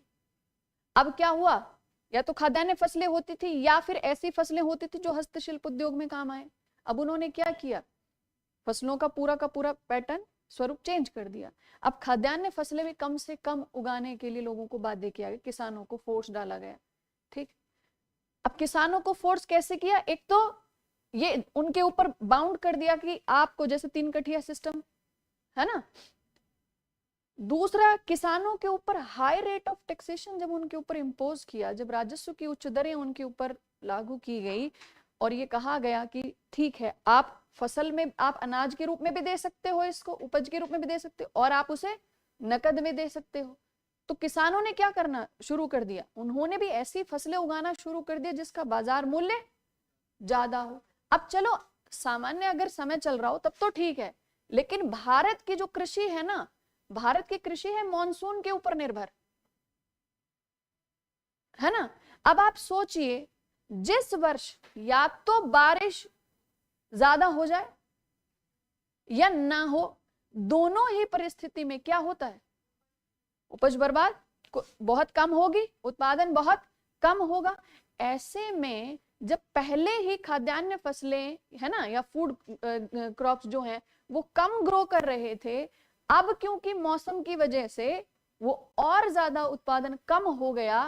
अब क्या हुआ, या तो खाद्यान्न फसलें होती थी या फिर ऐसी फसलें होती थी जो हस्तशिल्प उद्योग में काम आए। अब उन्होंने क्या किया, फसलों का पूरा पैटर्न, स्वरूप चेंज कर दिया। अब खाद्यान्न फसलें भी कम से कम उगाने के लिए लोगों को बाध्य किया गया, किसानों को फोर्स डाला गया। ठीक, अब किसानों को फोर्स कैसे किया, एक तो ये उनके ऊपर बाउंड कर दिया कि आपको, जैसे 3 कठिया सिस्टम है ना। दूसरा, किसानों के ऊपर हाई रेट ऑफ टैक्सेशन जब उनके ऊपर इम्पोज किया, जब राजस्व की उच्च दरें उनके ऊपर लागू की गई और ये कहा गया कि ठीक है, आप फसल में, आप अनाज के रूप में भी दे सकते हो, इसको उपज के रूप में भी दे सकते हो और आप उसे नकद में दे सकते हो। तो किसानों ने क्या करना शुरू कर दिया, उन्होंने भी ऐसी फसलें उगाना शुरू कर दिया जिसका बाजार मूल्य ज्यादा हो। अब चलो सामान्य अगर समय चल रहा हो तब तो ठीक है, लेकिन भारत की जो कृषि है ना, भारत की कृषि है मॉनसून के ऊपर निर्भर, है ना। अब आप सोचिए, जिस वर्ष या तो बारिश ज्यादा हो जाए या ना हो, दोनों ही परिस्थिति में क्या होता है, उपज बर्बाद बहुत कम होगी, उत्पादन बहुत कम होगा। ऐसे में जब पहले ही खाद्यान्न फसलें है ना, या फूड क्रॉप्स जो हैं वो कम ग्रो कर रहे थे, अब क्योंकि मौसम की वजह से वो और ज्यादा उत्पादन कम हो गया।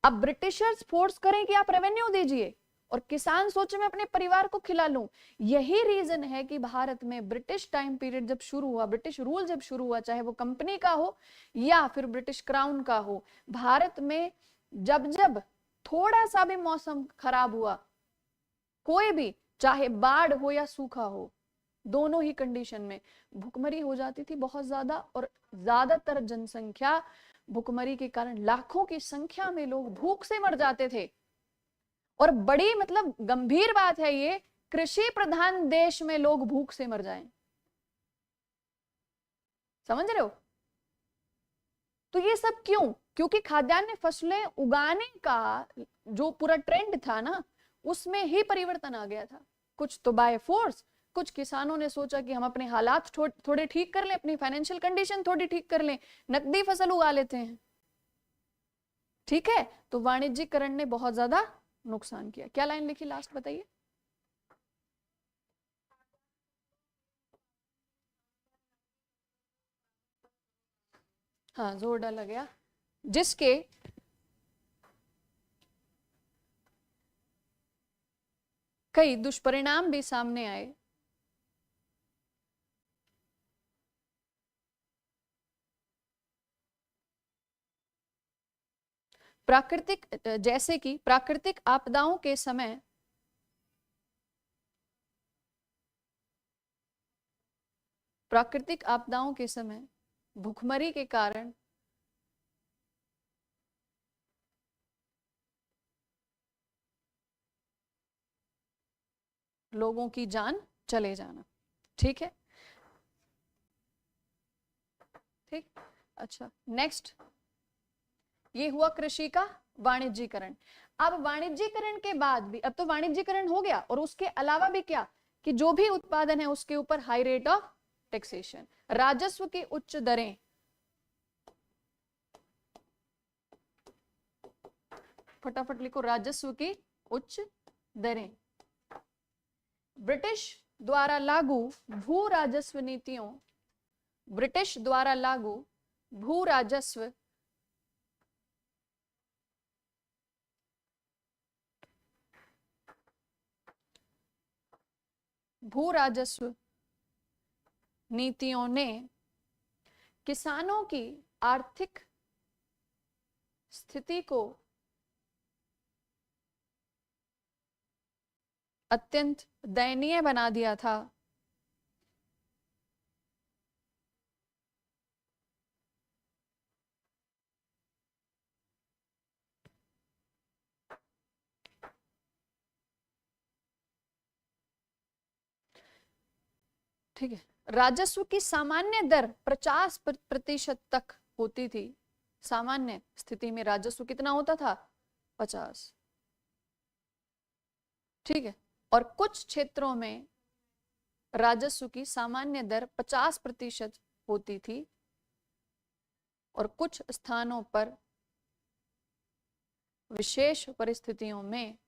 अब ब्रिटिशर्स फोर्स करें कि आप रेवेन्यू दीजिए, और किसान सोचे मैं अपने परिवार को खिला लूं। यही रीजन है कि भारत में ब्रिटिश टाइम पीरियड जब शुरू हुआ, ब्रिटिश रूल जब शुरू हुआ, चाहे वो कंपनी का हो या फिर ब्रिटिश क्राउन का हो, भारत में जब जब थोड़ा सा भी मौसम खराब हुआ, कोई भी, चाहे बाढ़ हो या सूखा हो, दोनों ही कंडीशन में भुखमरी हो जाती थी बहुत ज्यादा, और ज्यादातर जनसंख्या भुखमरी के कारण लाखों की संख्या में लोग भूख से मर जाते थे। और बड़ी मतलब गंभीर बात है ये, कृषि प्रधान देश में लोग भूख से मर जाएं। समझ रहे हो? तो ये सब क्यों? क्योंकि खाद्यान्न फसलें उगाने का जो पूरा ट्रेंड था ना, उसमें ही परिवर्तन आ गया था। कुछ तो बाय फोर्स, कुछ किसानों ने सोचा कि हम अपने हालात थोड़े ठीक कर लें, अपनी फाइनेंशियल कंडीशन थोड़ी ठीक कर लें, नकदी फसल उगा लेते हैं। ठीक है, तो वाणिज्यिकरण ने बहुत ज्यादा नुकसान किया। क्या लाइन लिखी लास्ट बताइए? हाँ, जोर डाला गया, जिसके कई दुष्परिणाम भी सामने आए। प्राकृतिक, जैसे कि प्राकृतिक आपदाओं के समय भुखमरी के कारण लोगों की जान चले जाना। ठीक है, ठीक। अच्छा, नेक्स्ट, ये हुआ कृषि का वाणिज्यीकरण। अब वाणिज्यीकरण के बाद भी, अब तो वाणिज्यीकरण हो गया, और उसके अलावा भी क्या, कि जो भी उत्पादन है उसके ऊपर हाई रेट ऑफ टैक्सेशन, राजस्व की उच्च दरें। फटाफट लिखो, राजस्व की उच्च दरें। ब्रिटिश द्वारा लागू भू राजस्व नीतियों, ब्रिटिश द्वारा लागू भू राजस्व भू राजस्व नीतियों ने किसानों की आर्थिक स्थिति को अत्यंत दयनीय बना दिया था। ठीक है, राजस्व की सामान्य दर 50% तक होती थी। सामान्य स्थिति में राजस्व कितना होता था? 50। ठीक है, और कुछ क्षेत्रों में राजस्व की सामान्य दर 50% होती थी, और कुछ स्थानों पर विशेष परिस्थितियों में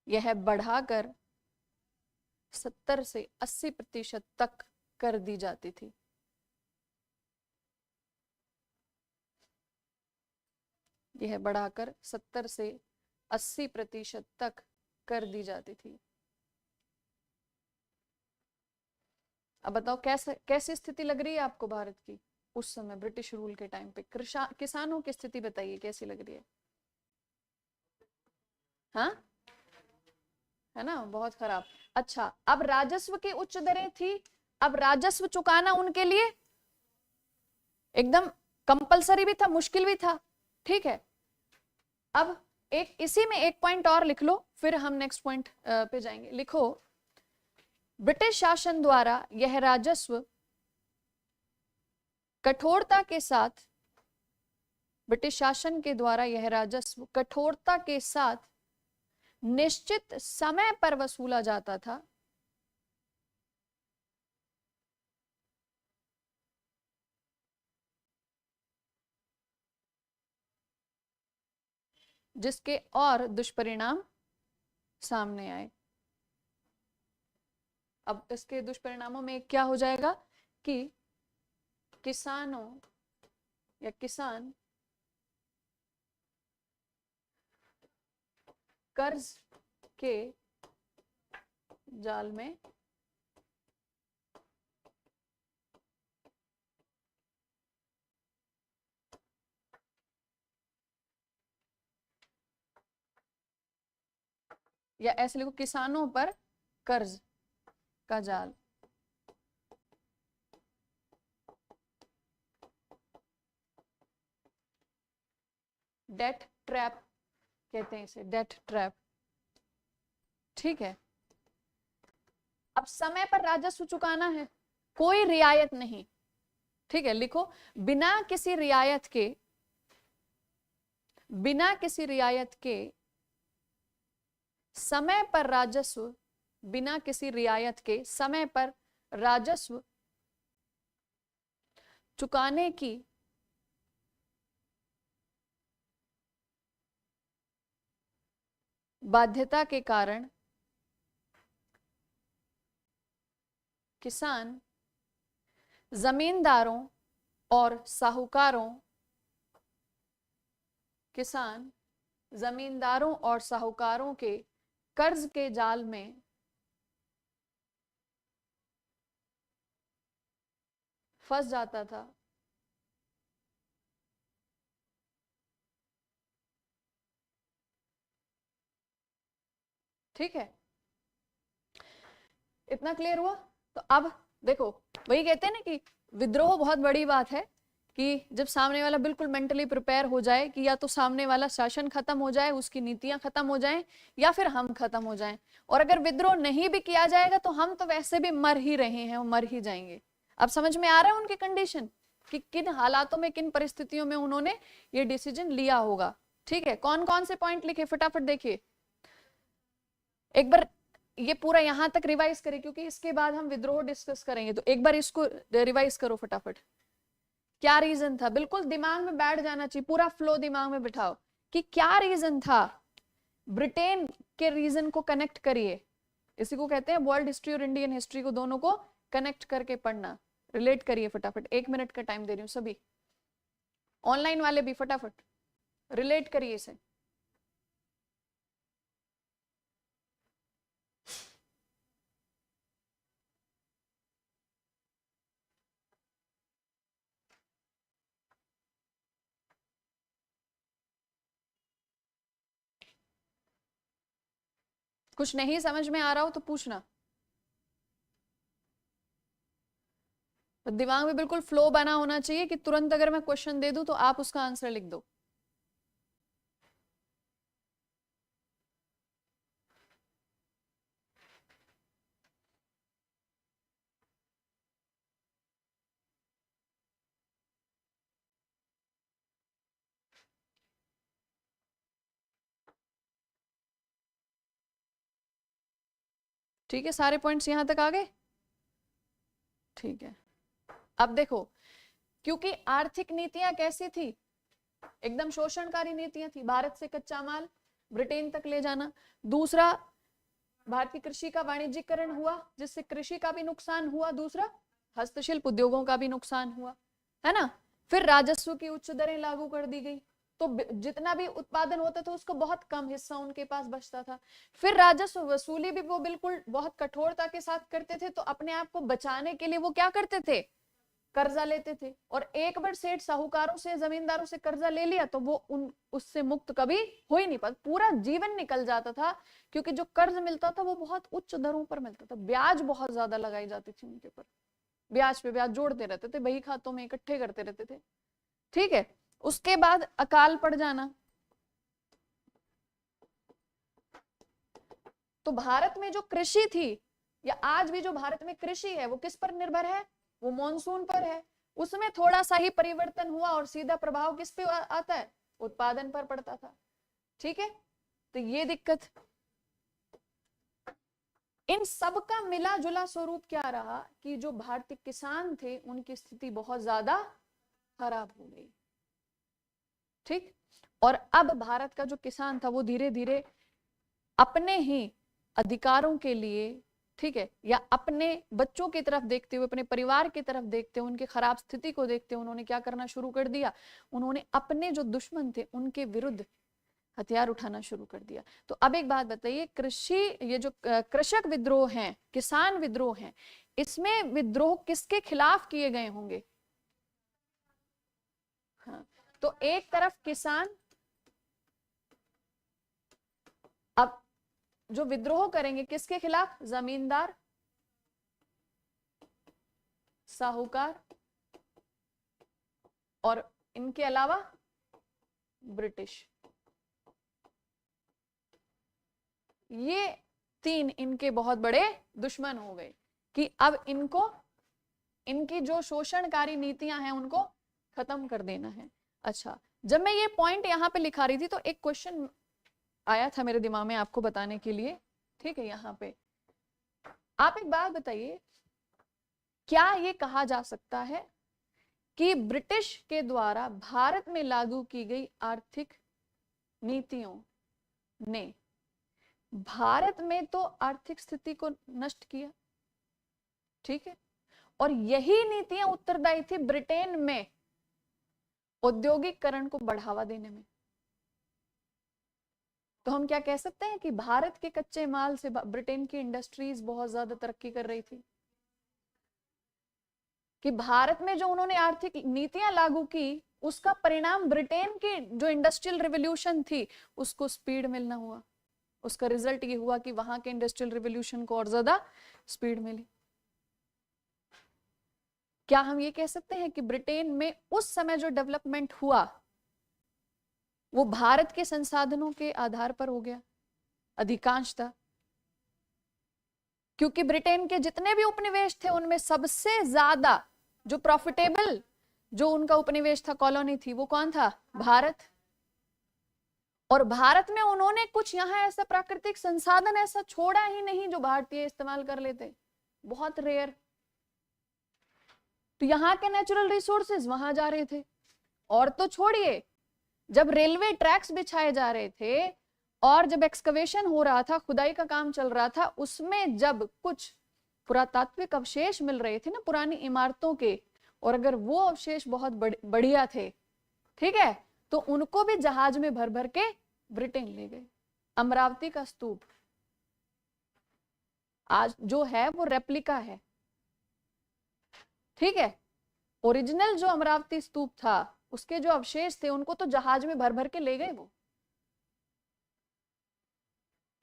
यह बढ़ाकर 70 से 80% तक कर दी जाती थी। यह बढ़ाकर 70 से 80% तक कर दी जाती थी। अब बताओ कैसी स्थिति लग रही है आपको भारत की उस समय ब्रिटिश रूल के टाइम पे? किसानों की स्थिति बताइए कैसी लग रही है? हाँ, है ना, बहुत खराब। अच्छा, अब राजस्व की उच्च दरें थी, अब राजस्व चुकाना उनके लिए एकदम कंपलसरी भी था, मुश्किल भी था। ठीक है, अब एक इसी में एक पॉइंट और लिख लो, फिर हम नेक्स्ट पॉइंट पे जाएंगे। लिखो, ब्रिटिश शासन द्वारा यह राजस्व कठोरता के साथ, ब्रिटिश शासन के द्वारा यह राजस्व कठोरता के साथ निश्चित समय पर वसूला जाता था, जिसके और दुष्परिणाम सामने आए। अब इसके दुष्परिणामों में क्या हो जाएगा कि किसानों या किसान कर्ज के जाल में या ऐसे लिखो, किसानों पर कर्ज का जाल। डेट ट्रैप कहते हैं इसे, डेट ट्रैप। ठीक है, अब समय पर राजस्व चुकाना है, कोई रियायत नहीं। ठीक है, लिखो, बिना किसी रियायत के, बिना किसी रियायत के समय पर राजस्व, बिना किसी रियायत के समय पर राजस्व चुकाने की बाध्यता के कारण किसान जमींदारों और साहूकारों, किसान जमींदारों और साहूकारों के कर्ज के जाल में फंस जाता था। ठीक है, इतना क्लियर हुआ? तो अब देखो, वही कहते हैं ना कि विद्रोह बहुत बड़ी बात है, कि जब सामने वाला बिल्कुल मेंटली प्रिपेयर हो जाए कि या तो सामने वाला शासन खत्म हो जाए, उसकी नीतियां खत्म हो जाएं, या फिर हम खत्म हो जाएं। और अगर विद्रोह नहीं भी किया जाएगा तो हम तो वैसे भी मर ही रहे हैं, मर ही जाएंगे। अब समझ में आ रहा है उनकी कंडीशन, कि किन हालातों में, किन परिस्थितियों में उन्होंने ये डिसीजन लिया होगा। ठीक है, कौन कौन से पॉइंट लिखे फटाफट देखिए, एक बार ये पूरा यहां तक रिवाइज करें, क्योंकि इसके बाद हम विद्रोह डिस्कस करेंगे। तो एक बार इसको रिवाइज करो फटाफट। क्या रीजन था, बिल्कुल दिमाग में बैठ जाना चाहिए, पूरा फ्लो दिमाग में बिठाओ कि क्या रीजन था। ब्रिटेन के रीजन को कनेक्ट करिए, इसी को कहते हैं वर्ल्ड हिस्ट्री और इंडियन हिस्ट्री को, दोनों को कनेक्ट करके पढ़ना। रिलेट करिए फटाफट, 1 मिनट का टाइम दे रही हूँ सभी, ऑनलाइन वाले भी फटाफट रिलेट करिए इसे। कुछ नहीं समझ में आ रहा हो तो पूछना, दिमाग में बिल्कुल फ्लो बना होना चाहिए कि तुरंत अगर मैं क्वेश्चन दे दूं तो आप उसका आंसर लिख दो। ठीक है, सारे पॉइंट्स यहां तक आ गए? ठीक है, अब देखो, क्योंकि आर्थिक नीतियां कैसी थी, एकदम शोषणकारी नीतियां थी। भारत से कच्चा माल ब्रिटेन तक ले जाना। दूसरा, भारतीय कृषि का वाणिज्यीकरण हुआ, जिससे कृषि का भी नुकसान हुआ। दूसरा, हस्तशिल्प उद्योगों का भी नुकसान हुआ, है ना। फिर राजस्व की उच्च दरें लागू कर दी गई, तो जितना भी उत्पादन होता था उसका बहुत कम हिस्सा उनके पास बचता था। फिर राजस्व वसूली भी वो बिल्कुल बहुत कठोरता के साथ करते थे, तो अपने आप को बचाने के लिए वो क्या करते थे, कर्जा लेते थे। और एक बार सेठ साहूकारों से, जमींदारों से कर्जा ले लिया तो वो उससे मुक्त कभी हो ही नहीं पाता, पूरा जीवन निकल जाता था। क्योंकि जो कर्ज मिलता था वो बहुत उच्च दरों पर मिलता था, ब्याज बहुत ज्यादा लगाई जाती थी उनके ऊपर, ब्याज पे ब्याज जोड़ते रहते थे, बही खातों में इकट्ठे करते रहते थे। ठीक है, उसके बाद अकाल पड़ जाना। तो भारत में जो कृषि थी, या आज भी जो भारत में कृषि है, वो किस पर निर्भर है, वो मॉनसून पर है। उसमें थोड़ा सा ही परिवर्तन हुआ और सीधा प्रभाव किस पे आता है, उत्पादन पर पड़ता था। ठीक है, तो ये दिक्कत, इन सब का मिला जुला स्वरूप क्या रहा कि जो भारतीय किसान थे उनकी स्थिति बहुत ज्यादा खराब हो गई। ठीक, और अब भारत का जो किसान था वो धीरे धीरे अपने ही अधिकारों के लिए, ठीक है, या अपने बच्चों की तरफ देखते हुए, अपने परिवार की तरफ देखते हुए, उनकी खराब स्थिति को देखते हुए उन्होंने क्या करना शुरू कर दिया, उन्होंने अपने जो दुश्मन थे उनके विरुद्ध हथियार उठाना शुरू कर दिया। तो अब एक बात बताइए, ये जो कृषक विद्रोह हैं, किसान विद्रोह हैं, इसमें विद्रोह किसके खिलाफ किए गए होंगे? हाँ, तो एक तरफ किसान, अब जो विद्रोह करेंगे किसके खिलाफ? जमींदार, साहूकार, और इनके अलावा ब्रिटिश। ये तीन इनके बहुत बड़े दुश्मन हो गए कि अब इनको, इनकी जो शोषणकारी नीतियां हैं उनको खत्म कर देना है। अच्छा, जब मैं ये पॉइंट यहाँ पे लिखा रही थी तो एक क्वेश्चन आया था मेरे दिमाग में आपको बताने के लिए, ठीक है? यहाँ पे आप एक बात बताइए, क्या ये कहा जा सकता है कि ब्रिटिश के द्वारा भारत में लागू की गई आर्थिक नीतियों ने भारत में तो आर्थिक स्थिति को नष्ट किया, ठीक है, और यही नीतियां उत्तरदायी थी ब्रिटेन में औद्योगिकरण को बढ़ावा देने में? तो हम क्या कह सकते हैं कि भारत के कच्चे माल से ब्रिटेन की इंडस्ट्रीज बहुत ज्यादा तरक्की कर रही थी, कि भारत में जो उन्होंने आर्थिक नीतियां लागू की उसका परिणाम ब्रिटेन की जो इंडस्ट्रियल रिवॉल्यूशन थी उसको स्पीड मिलना हुआ। उसका रिजल्ट ये हुआ कि वहां के इंडस्ट्रियल रिवॉल्यूशन को और ज्यादा स्पीड मिली। क्या हम ये कह सकते हैं कि ब्रिटेन में उस समय जो डेवलपमेंट हुआ वो भारत के संसाधनों के आधार पर हो गया अधिकांशतः? क्योंकि ब्रिटेन के जितने भी उपनिवेश थे उनमें सबसे ज्यादा जो प्रॉफिटेबल जो उनका उपनिवेश था, कॉलोनी थी, वो कौन था? भारत। और भारत में उन्होंने कुछ यहाँ ऐसा प्राकृतिक संसाधन ऐसा छोड़ा ही नहीं जो भारतीय इस्तेमाल कर लेते, बहुत रेयर। तो यहाँ के नेचुरल रिसोर्सेज वहां जा रहे थे। और तो छोड़िए, जब रेलवे ट्रैक्स बिछाए जा रहे थे और जब एक्सकवेशन हो रहा था, खुदाई का काम चल रहा था, उसमें जब कुछ पुरातात्विक अवशेष मिल रहे थे ना पुरानी इमारतों के, और अगर वो अवशेष बहुत बढ़िया थे, ठीक है, तो उनको भी जहाज में भर भर के ब्रिटेन ले गए। अमरावती का स्तूप आज जो है वो रेप्लिका है, ठीक है, ओरिजिनल जो अमरावती स्तूप था उसके जो अवशेष थे उनको तो जहाज में भर भर के ले गए वो।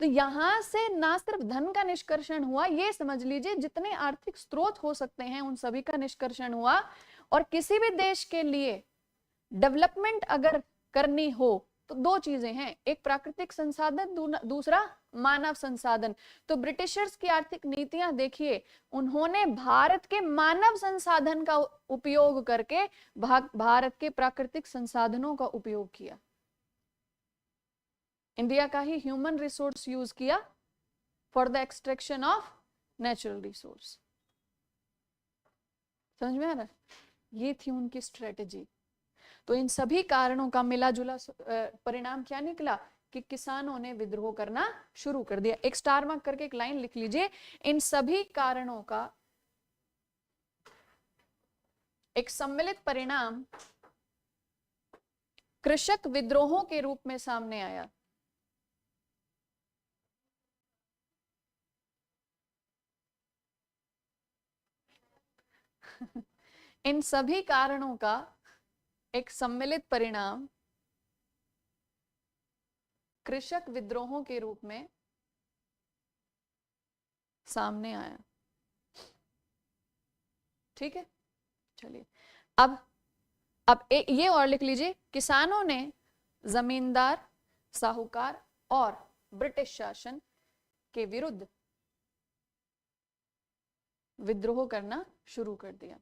तो यहां से ना सिर्फ धन का निष्कर्षण हुआ, ये समझ लीजिए जितने आर्थिक स्रोत हो सकते हैं उन सभी का निष्कर्षण हुआ। और किसी भी देश के लिए डेवलपमेंट अगर करनी हो तो दो चीजें हैं, एक प्राकृतिक संसाधन, दूसरा मानव संसाधन। तो ब्रिटिशर्स की आर्थिक नीतियां देखिए, उन्होंने भारत के मानव संसाधन का उपयोग करके भारत के प्राकृतिक संसाधनों का उपयोग किया। इंडिया का ही ह्यूमन रिसोर्स यूज किया for the extraction of natural resource. समझ में आ रहा है? ये थी उनकी स्ट्रेटेजी। तो इन सभी कारणों का मिला जुला परिणाम क्या निकला कि किसानों ने विद्रोह करना शुरू कर दिया। एक स्टार मार्क करके एक लाइन लिख लीजिए, इन सभी कारणों का एक सम्मिलित परिणाम कृषक विद्रोहों के रूप में सामने आया। इन सभी कारणों का एक सम्मिलित परिणाम कृषक विद्रोहों के रूप में सामने आया। ठीक है, चलिए अब ये और लिख लीजिए, किसानों ने जमींदार, साहूकार और ब्रिटिश शासन के विरुद्ध विद्रोह करना शुरू कर दिया।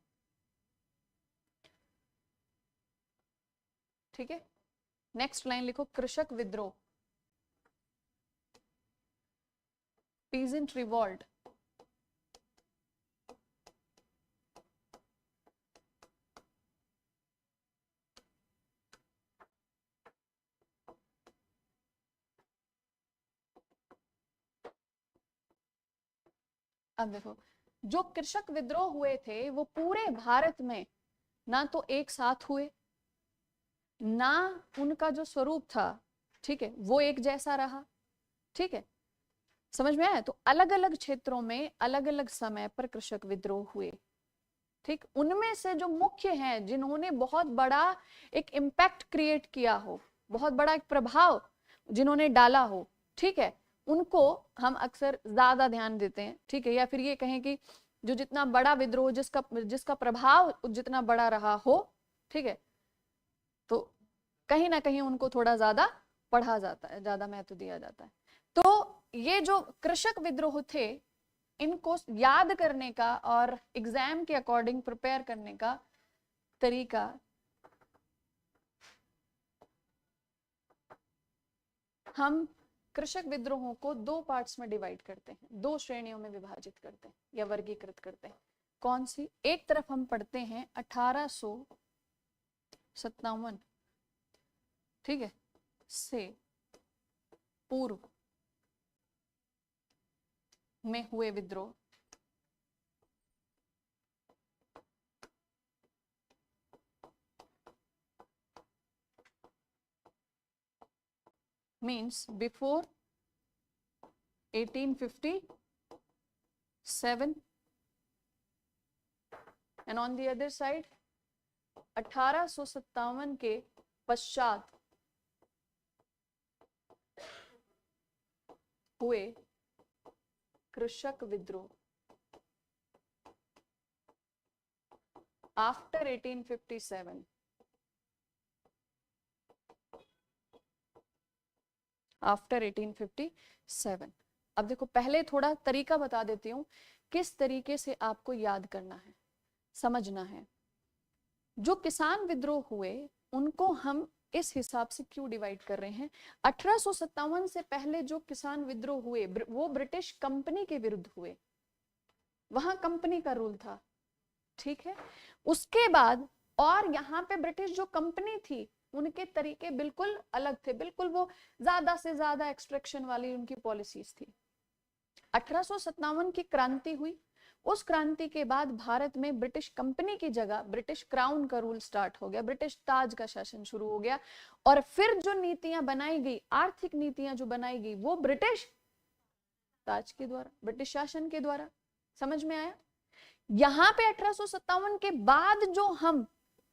ठीक है, नेक्स्ट लाइन लिखो, कृषक विद्रोह, पीजेंट रिवॉल्ट। अब देखो, जो कृषक विद्रोह हुए थे वो पूरे भारत में ना तो एक साथ हुए, ना उनका जो स्वरूप था ठीक है, वो एक जैसा रहा। ठीक है, समझ में आया? तो अलग अलग क्षेत्रों में अलग अलग समय पर कृषक विद्रोह हुए। ठीक, उनमें से जो मुख्य हैं, जिन्होंने बहुत बड़ा एक इम्पैक्ट क्रिएट किया हो, बहुत बड़ा एक प्रभाव जिन्होंने डाला हो, ठीक है, उनको हम अक्सर ज्यादा ध्यान देते हैं। ठीक है, या फिर ये कहें कि जो जितना बड़ा विद्रोह, जिसका प्रभाव जितना बड़ा रहा हो, ठीक है, तो कहीं ना कहीं उनको थोड़ा ज्यादा पढ़ा जाता है, ज्यादा महत्व दिया जाता है। तो ये जो कृषक विद्रोह थे, इनको याद करने का और एग्जाम के अकॉर्डिंग प्रिपेयर करने का तरीका हम कृषक विद्रोहों को दो पार्ट्स में डिवाइड करते हैं, दो श्रेणियों में विभाजित करते हैं या वर्गीकृत करते हैं। कौन सी? एक तरफ हम पढ़ते हैं 1857, ठीक है, से पूर्व में हुए विद्रोह, means before 1857 and on the other side 1857 के पश्चात हुए कृषक विद्रोह। After 1857, after 1857। अब देखो, पहले थोड़ा तरीका बता देती हूं किस तरीके से आपको याद करना है, समझना है। जो किसान विद्रोह हुए उनको हम इस हिसाब से क्यों डिवाइड कर रहे हैं? 1857 से पहले जो किसान विद्रोह हुए वो ब्रिटिश कंपनी के विरुद्ध हुए, वहां कंपनी का रूल था। ठीक है, उसके बाद और यहाँ पे ब्रिटिश जो कंपनी थी उनके तरीके बिल्कुल अलग थे, बिल्कुल वो ज्यादा से ज्यादा एक्सट्रैक्शन वाली उनकी पॉलिसीज थी। 1857 की क्रांति हुई, उस क्रांति के बाद भारत में ब्रिटिश कंपनी की जगह ब्रिटिश क्राउन का रूल स्टार्ट हो गया, ब्रिटिश ताज का शासन शुरू हो गया। और फिर जो नीतियां बनाई गई, आर्थिक नीतियां जो बनाई गई, वो ब्रिटिश ताज के द्वारा, ब्रिटिश शासन के द्वारा। समझ में आया? यहाँ पे 1857 के बाद जो हम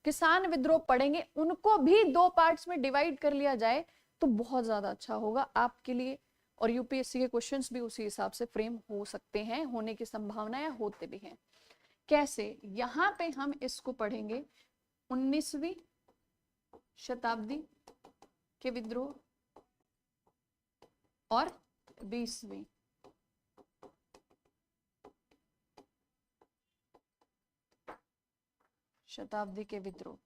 किसान विद्रोह पढ़ेंगे उनको भी दो पार्ट्स में डिवाइड कर लिया जाए तो बहुत ज्यादा अच्छा होगा आपके लिए, और यूपीएससी के क्वेश्चंस भी उसी हिसाब से फ्रेम हो सकते हैं, होने की संभावनाएं होते भी हैं। कैसे? यहाँ पे हम इसको पढ़ेंगे 19वीं शताब्दी के विद्रोह और 20वीं शताब्दी के विद्रोह।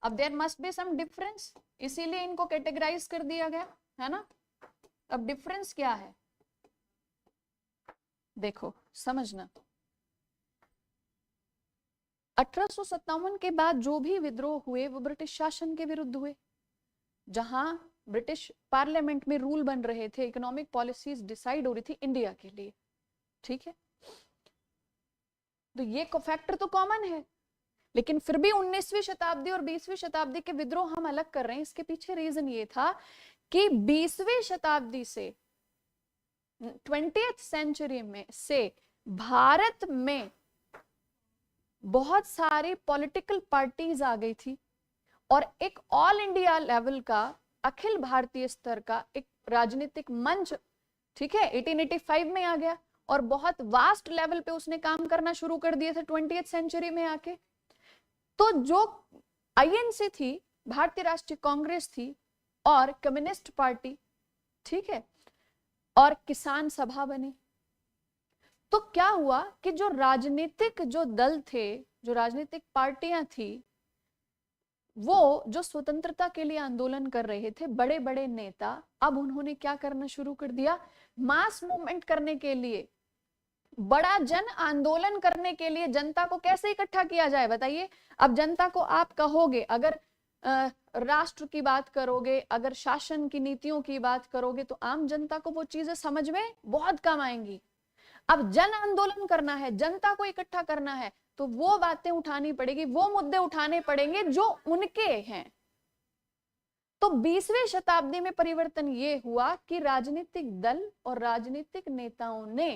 अब there must be some difference, इसीलिए इनको कैटेगराइज कर दिया गया है ना। अब डिफरेंस क्या है देखो, समझना। 1857 के बाद जो भी विद्रोह हुए वो ब्रिटिश शासन के विरुद्ध हुए, जहां ब्रिटिश पार्लियामेंट में रूल बन रहे थे, इकोनॉमिक पॉलिसीज डिसाइड हो रही थी इंडिया के लिए। ठीक है, तो ये फैक्टर तो कॉमन है, लेकिन फिर भी 19वीं शताब्दी और 20वीं शताब्दी के विद्रोह हम अलग कर रहे हैं। इसके पीछे रीजन ये था कि 20वीं शताब्दी से 20th सेंचुरी में से भारत में बहुत सारी पॉलिटिकल पार्टीज आ गई थी और एक ऑल इंडिया लेवल का, अखिल भारतीय स्तर का एक राजनीतिक मंच, ठीक है, 1885 में आ गया और बहुत वास्ट लेवल पे उसने काम करना शुरू कर दिए थे 20th सेंचुरी में आके। तो जो आईएनसी थी, भारतीय राष्ट्रीय कांग्रेस थी, और कम्युनिस्ट पार्टी, ठीक है, और किसान सभा बनी। तो क्या हुआ कि जो राजनीतिक जो दल थे, जो राजनीतिक पार्टियां थी, वो जो स्वतंत्रता के लिए आंदोलन कर रहे थे, बड़े बड़े नेता, अब उन्होंने क्या करना शुरू कर दिया? मास मूवमेंट करने के लिए, बड़ा जन आंदोलन करने के लिए जनता को कैसे इकट्ठा किया जाए बताइए। अब जनता को आप कहोगे, अगर राष्ट्र की बात करोगे, अगर शासन की नीतियों की बात करोगे, तो आम जनता को वो चीजें समझ में बहुत कम आएंगी। अब जन आंदोलन करना है, जनता को इकट्ठा करना है, तो वो बातें उठानी पड़ेगी, वो मुद्दे उठाने पड़ेंगे जो उनके हैं। तो 20वीं शताब्दी में परिवर्तन ये हुआ कि राजनीतिक दल और राजनीतिक नेताओं ने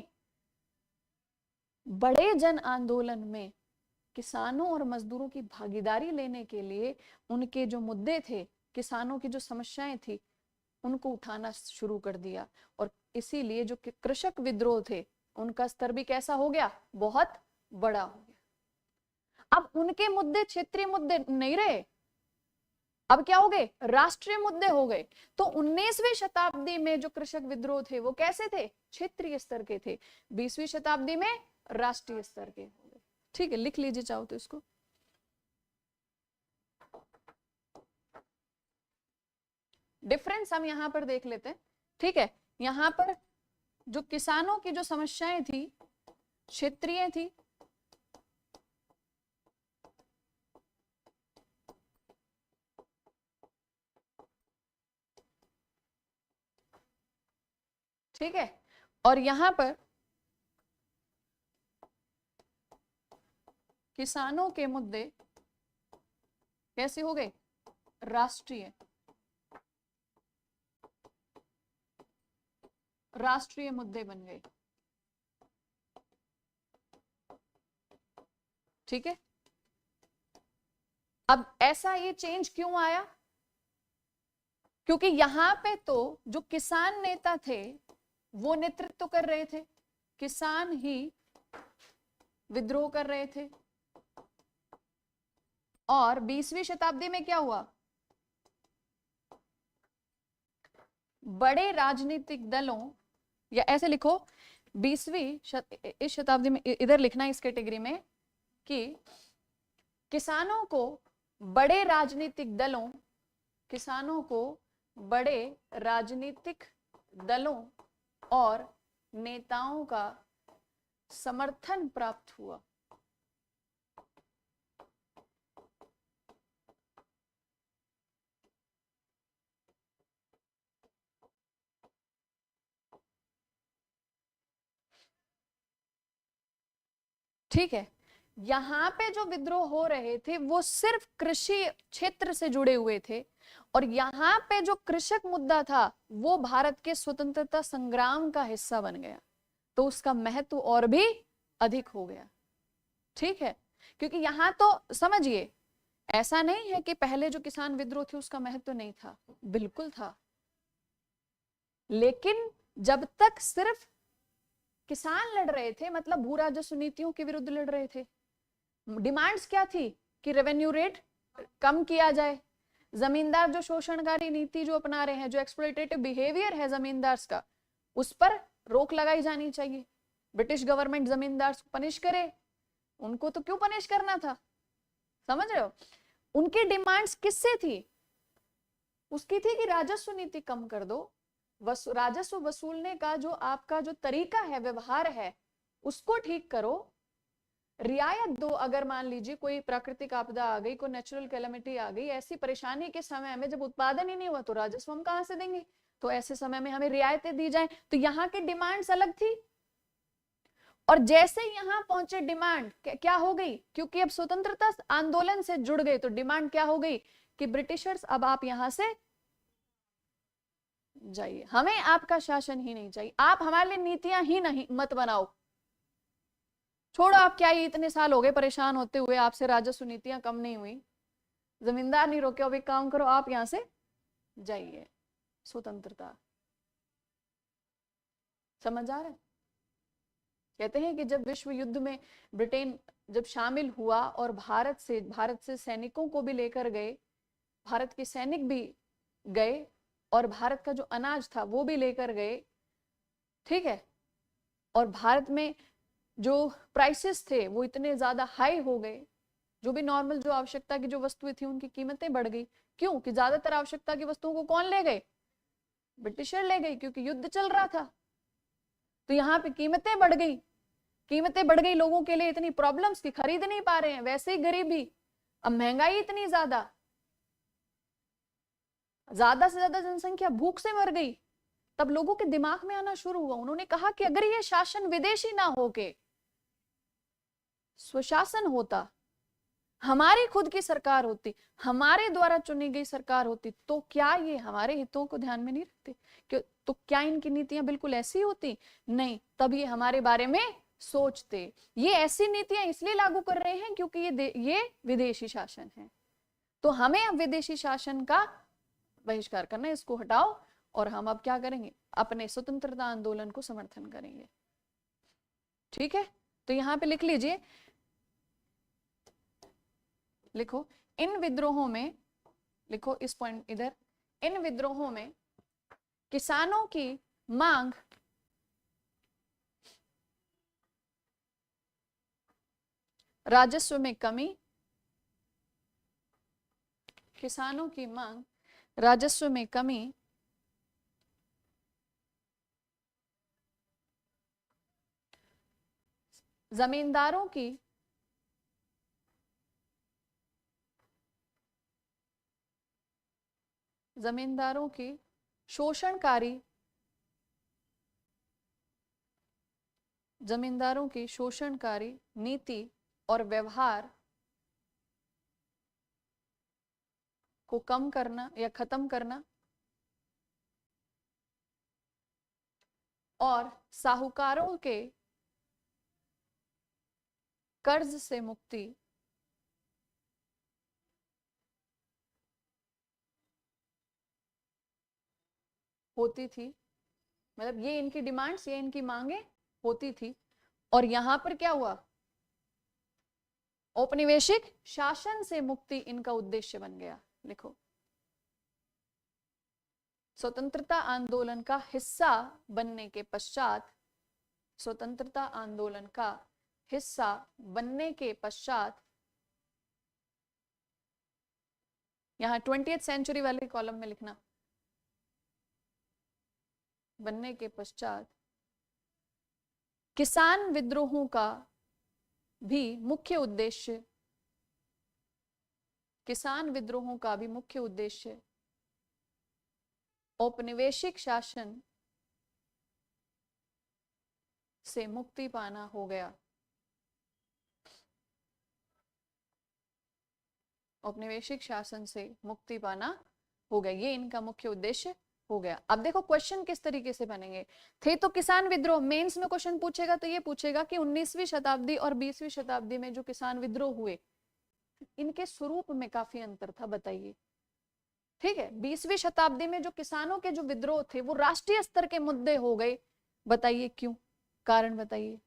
बड़े जन आंदोलन में किसानों और मजदूरों की भागीदारी लेने के लिए उनके जो मुद्दे थे, किसानों की जो समस्याएं थी, उनको उठाना शुरू कर दिया। और इसीलिए जो कृषक विद्रोह थे उनका स्तर भी कैसा हो गया, बहुत बड़ा हो गया। अब उनके मुद्दे क्षेत्रीय मुद्दे नहीं रहे, अब क्या हो गए, राष्ट्रीय मुद्दे हो गए। तो 19वीं शताब्दी में जो कृषक विद्रोह थे वो कैसे थे, क्षेत्रीय स्तर के थे। 20वीं शताब्दी में राष्ट्रीय स्तर के हो गए। ठीक है, लिख लीजिए चाहो तो इसको। डिफरेंस हम यहां पर देख लेते हैं। ठीक है, यहां पर जो किसानों की जो समस्याएं थी क्षेत्रीय थी, ठीक है, और यहां पर किसानों के मुद्दे कैसे हो गए, राष्ट्रीय मुद्दे बन गए। ठीक है, अब ऐसा ये चेंज क्यों आया, क्योंकि यहां पे तो जो किसान नेता थे वो नेतृत्व कर रहे थे, किसान ही विद्रोह कर रहे थे। और 20वीं शताब्दी में क्या हुआ, बड़े राजनीतिक दलों, या ऐसे लिखो इस शताब्दी में इधर लिखना इस कैटेगरी में कि किसानों को बड़े राजनीतिक दलों, किसानों को बड़े राजनीतिक दलों और नेताओं का समर्थन प्राप्त हुआ। ठीक है, यहां पे जो विद्रोह हो रहे थे वो सिर्फ कृषि क्षेत्र से जुड़े हुए थे, और यहां पे जो कृषक मुद्दा था वो भारत के स्वतंत्रता संग्राम का हिस्सा बन गया, तो उसका महत्व और भी अधिक हो गया। ठीक है, क्योंकि यहां तो समझिए ऐसा नहीं है कि पहले जो किसान विद्रोह थे उसका महत्व नहीं था, बिल्कुल था, लेकिन जब तक सिर्फ किसान लड़ रहे थे, मतलब भू राजस्व नीतियों के विरुद्ध लड़ रहे थे, डिमांड्स क्या थी कि रेवेन्यू रेट कम किया जाए, जमींदार जो शोषणकारी नीति जो अपना रहे हैं, जो एक्सप्लॉयटेटिव बिहेवियर है जमींदार्स का, उस पर रोक लगाई जानी चाहिए। ब्रिटिश गवर्नमेंट जमींदार को पनिश करे, उनको तो क्यों पनिश करना था, समझ रहे हो। उनकी डिमांड्स किससे थी, उसकी थी कि राजस्व नीति कम कर दो, राजस्व वसूलने का जो आपका जो तरीका है, व्यवहार है, उसको ठीक करो, रियायत दो। अगर मान लीजिए कोई प्राकृतिक आपदा आ गई, कोई नेचुरल कैलेमिटी आ गई, ऐसी परेशानी के समय में जब उत्पादन ही नहीं हुआ तो राजस्व हम कहां से देंगे, तो ऐसे समय में हमें रियायतें दी जाएं। तो यहाँ की डिमांड्स अलग थी, और जैसे यहाँ पहुंचे डिमांड क्या हो गई, क्योंकि अब स्वतंत्रता आंदोलन से जुड़ गए, तो डिमांड क्या हो गई कि ब्रिटिशर्स अब आप यहां से जाइए, हमें आपका शासन ही नहीं चाहिए, आप हमारे लिए नीतियां ही नहीं मत बनाओ, छोड़ो आप, क्या ये इतने साल हो गए परेशान होते हुए, आपसे राजस्व नीतियां कम नहीं हुई, जमींदार नहीं रोके, अब एक काम करो आप यहां से जाइए, स्वतंत्रता। समझ आ रहा है। कहते हैं कि जब विश्व युद्ध में ब्रिटेन जब शामिल हुआ और भारत से सैनिकों को भी लेकर गए, भारत के सैनिक भी गए और भारत का जो अनाज था वो भी लेकर गए, ठीक है, और भारत में जो प्राइसेस थे वो इतने ज्यादा हाई हो गए, जो भी नॉर्मल जो आवश्यकता की जो वस्तुएं थी उनकी कीमतें बढ़ गई। क्यों कि ज्यादातर आवश्यकता की वस्तुओं को कौन ले गए, ब्रिटिशर ले गए, क्योंकि युद्ध चल रहा था। तो यहाँ पे कीमतें बढ़ गई, लोगों के लिए इतनी प्रॉब्लम्स की खरीद नहीं पा रहे हैं, वैसे ही गरीबी, अब महंगाई इतनी ज्यादा से ज्यादा जनसंख्या भूख से मर गई। तब लोगों के दिमाग में आना शुरू हुआ, उन्होंने कहा कि अगर ये शासन विदेशी ना होके स्वशासन होता हमारी खुद की सरकार होती, हमारे द्वारा चुनी गई सरकार होती, तो क्या ये हमारे हितों को ध्यान में नहीं रखते? क्यों? तो क्या इनकी नीतियां बिल्कुल ऐसी होती? नहीं, तब ये हमारे बारे में सोचते। ये ऐसी नीतियां इसलिए लागू कर रहे हैं क्योंकि ये विदेशी शासन है। तो हमें अब विदेशी शासन का बहिष्कार करना है, इसको हटाओ। और हम अब क्या करेंगे? अपने स्वतंत्रता आंदोलन को समर्थन करेंगे। ठीक है, तो यहां पे लिख लीजिए, लिखो इन विद्रोहों में, लिखो इस पॉइंट इधर, इन विद्रोहों में किसानों की मांग राजस्व में कमी, किसानों की मांग राजस्व में कमी, जमींदारों की शोषणकारी जमींदारों की शोषणकारी नीति और व्यवहार को कम करना या खत्म करना, और साहूकारों के कर्ज से मुक्ति होती थी। मतलब ये इनकी डिमांड्स, ये इनकी मांगे होती थी। और यहां पर क्या हुआ? औपनिवेशिक शासन से मुक्ति इनका उद्देश्य बन गया। लिखो, स्वतंत्रता आंदोलन का हिस्सा बनने के पश्चात, स्वतंत्रता आंदोलन का हिस्सा बनने के पश्चात, यहां 20th सेंचुरी वाले कॉलम में लिखना, बनने के पश्चात किसान विद्रोहों का भी मुख्य उद्देश्य, किसान विद्रोहों का भी मुख्य उद्देश्य औपनिवेशिक शासन से मुक्ति पाना हो गया। औपनिवेशिक शासन से मुक्ति पाना हो गया, ये इनका मुख्य उद्देश्य हो गया। अब देखो क्वेश्चन किस तरीके से बनेंगे। थे तो किसान विद्रोह, मेंस में क्वेश्चन पूछेगा तो ये पूछेगा कि 19वीं शताब्दी और 20वीं शताब्दी में जो किसान विद्रोह हुए, इनके स्वरूप में काफी अंतर था, बताइए। ठीक है, 20वीं शताब्दी में जो किसानों के जो विद्रोह थे वो राष्ट्रीय स्तर के मुद्दे हो गए, बताइए क्यों, कारण बताइए।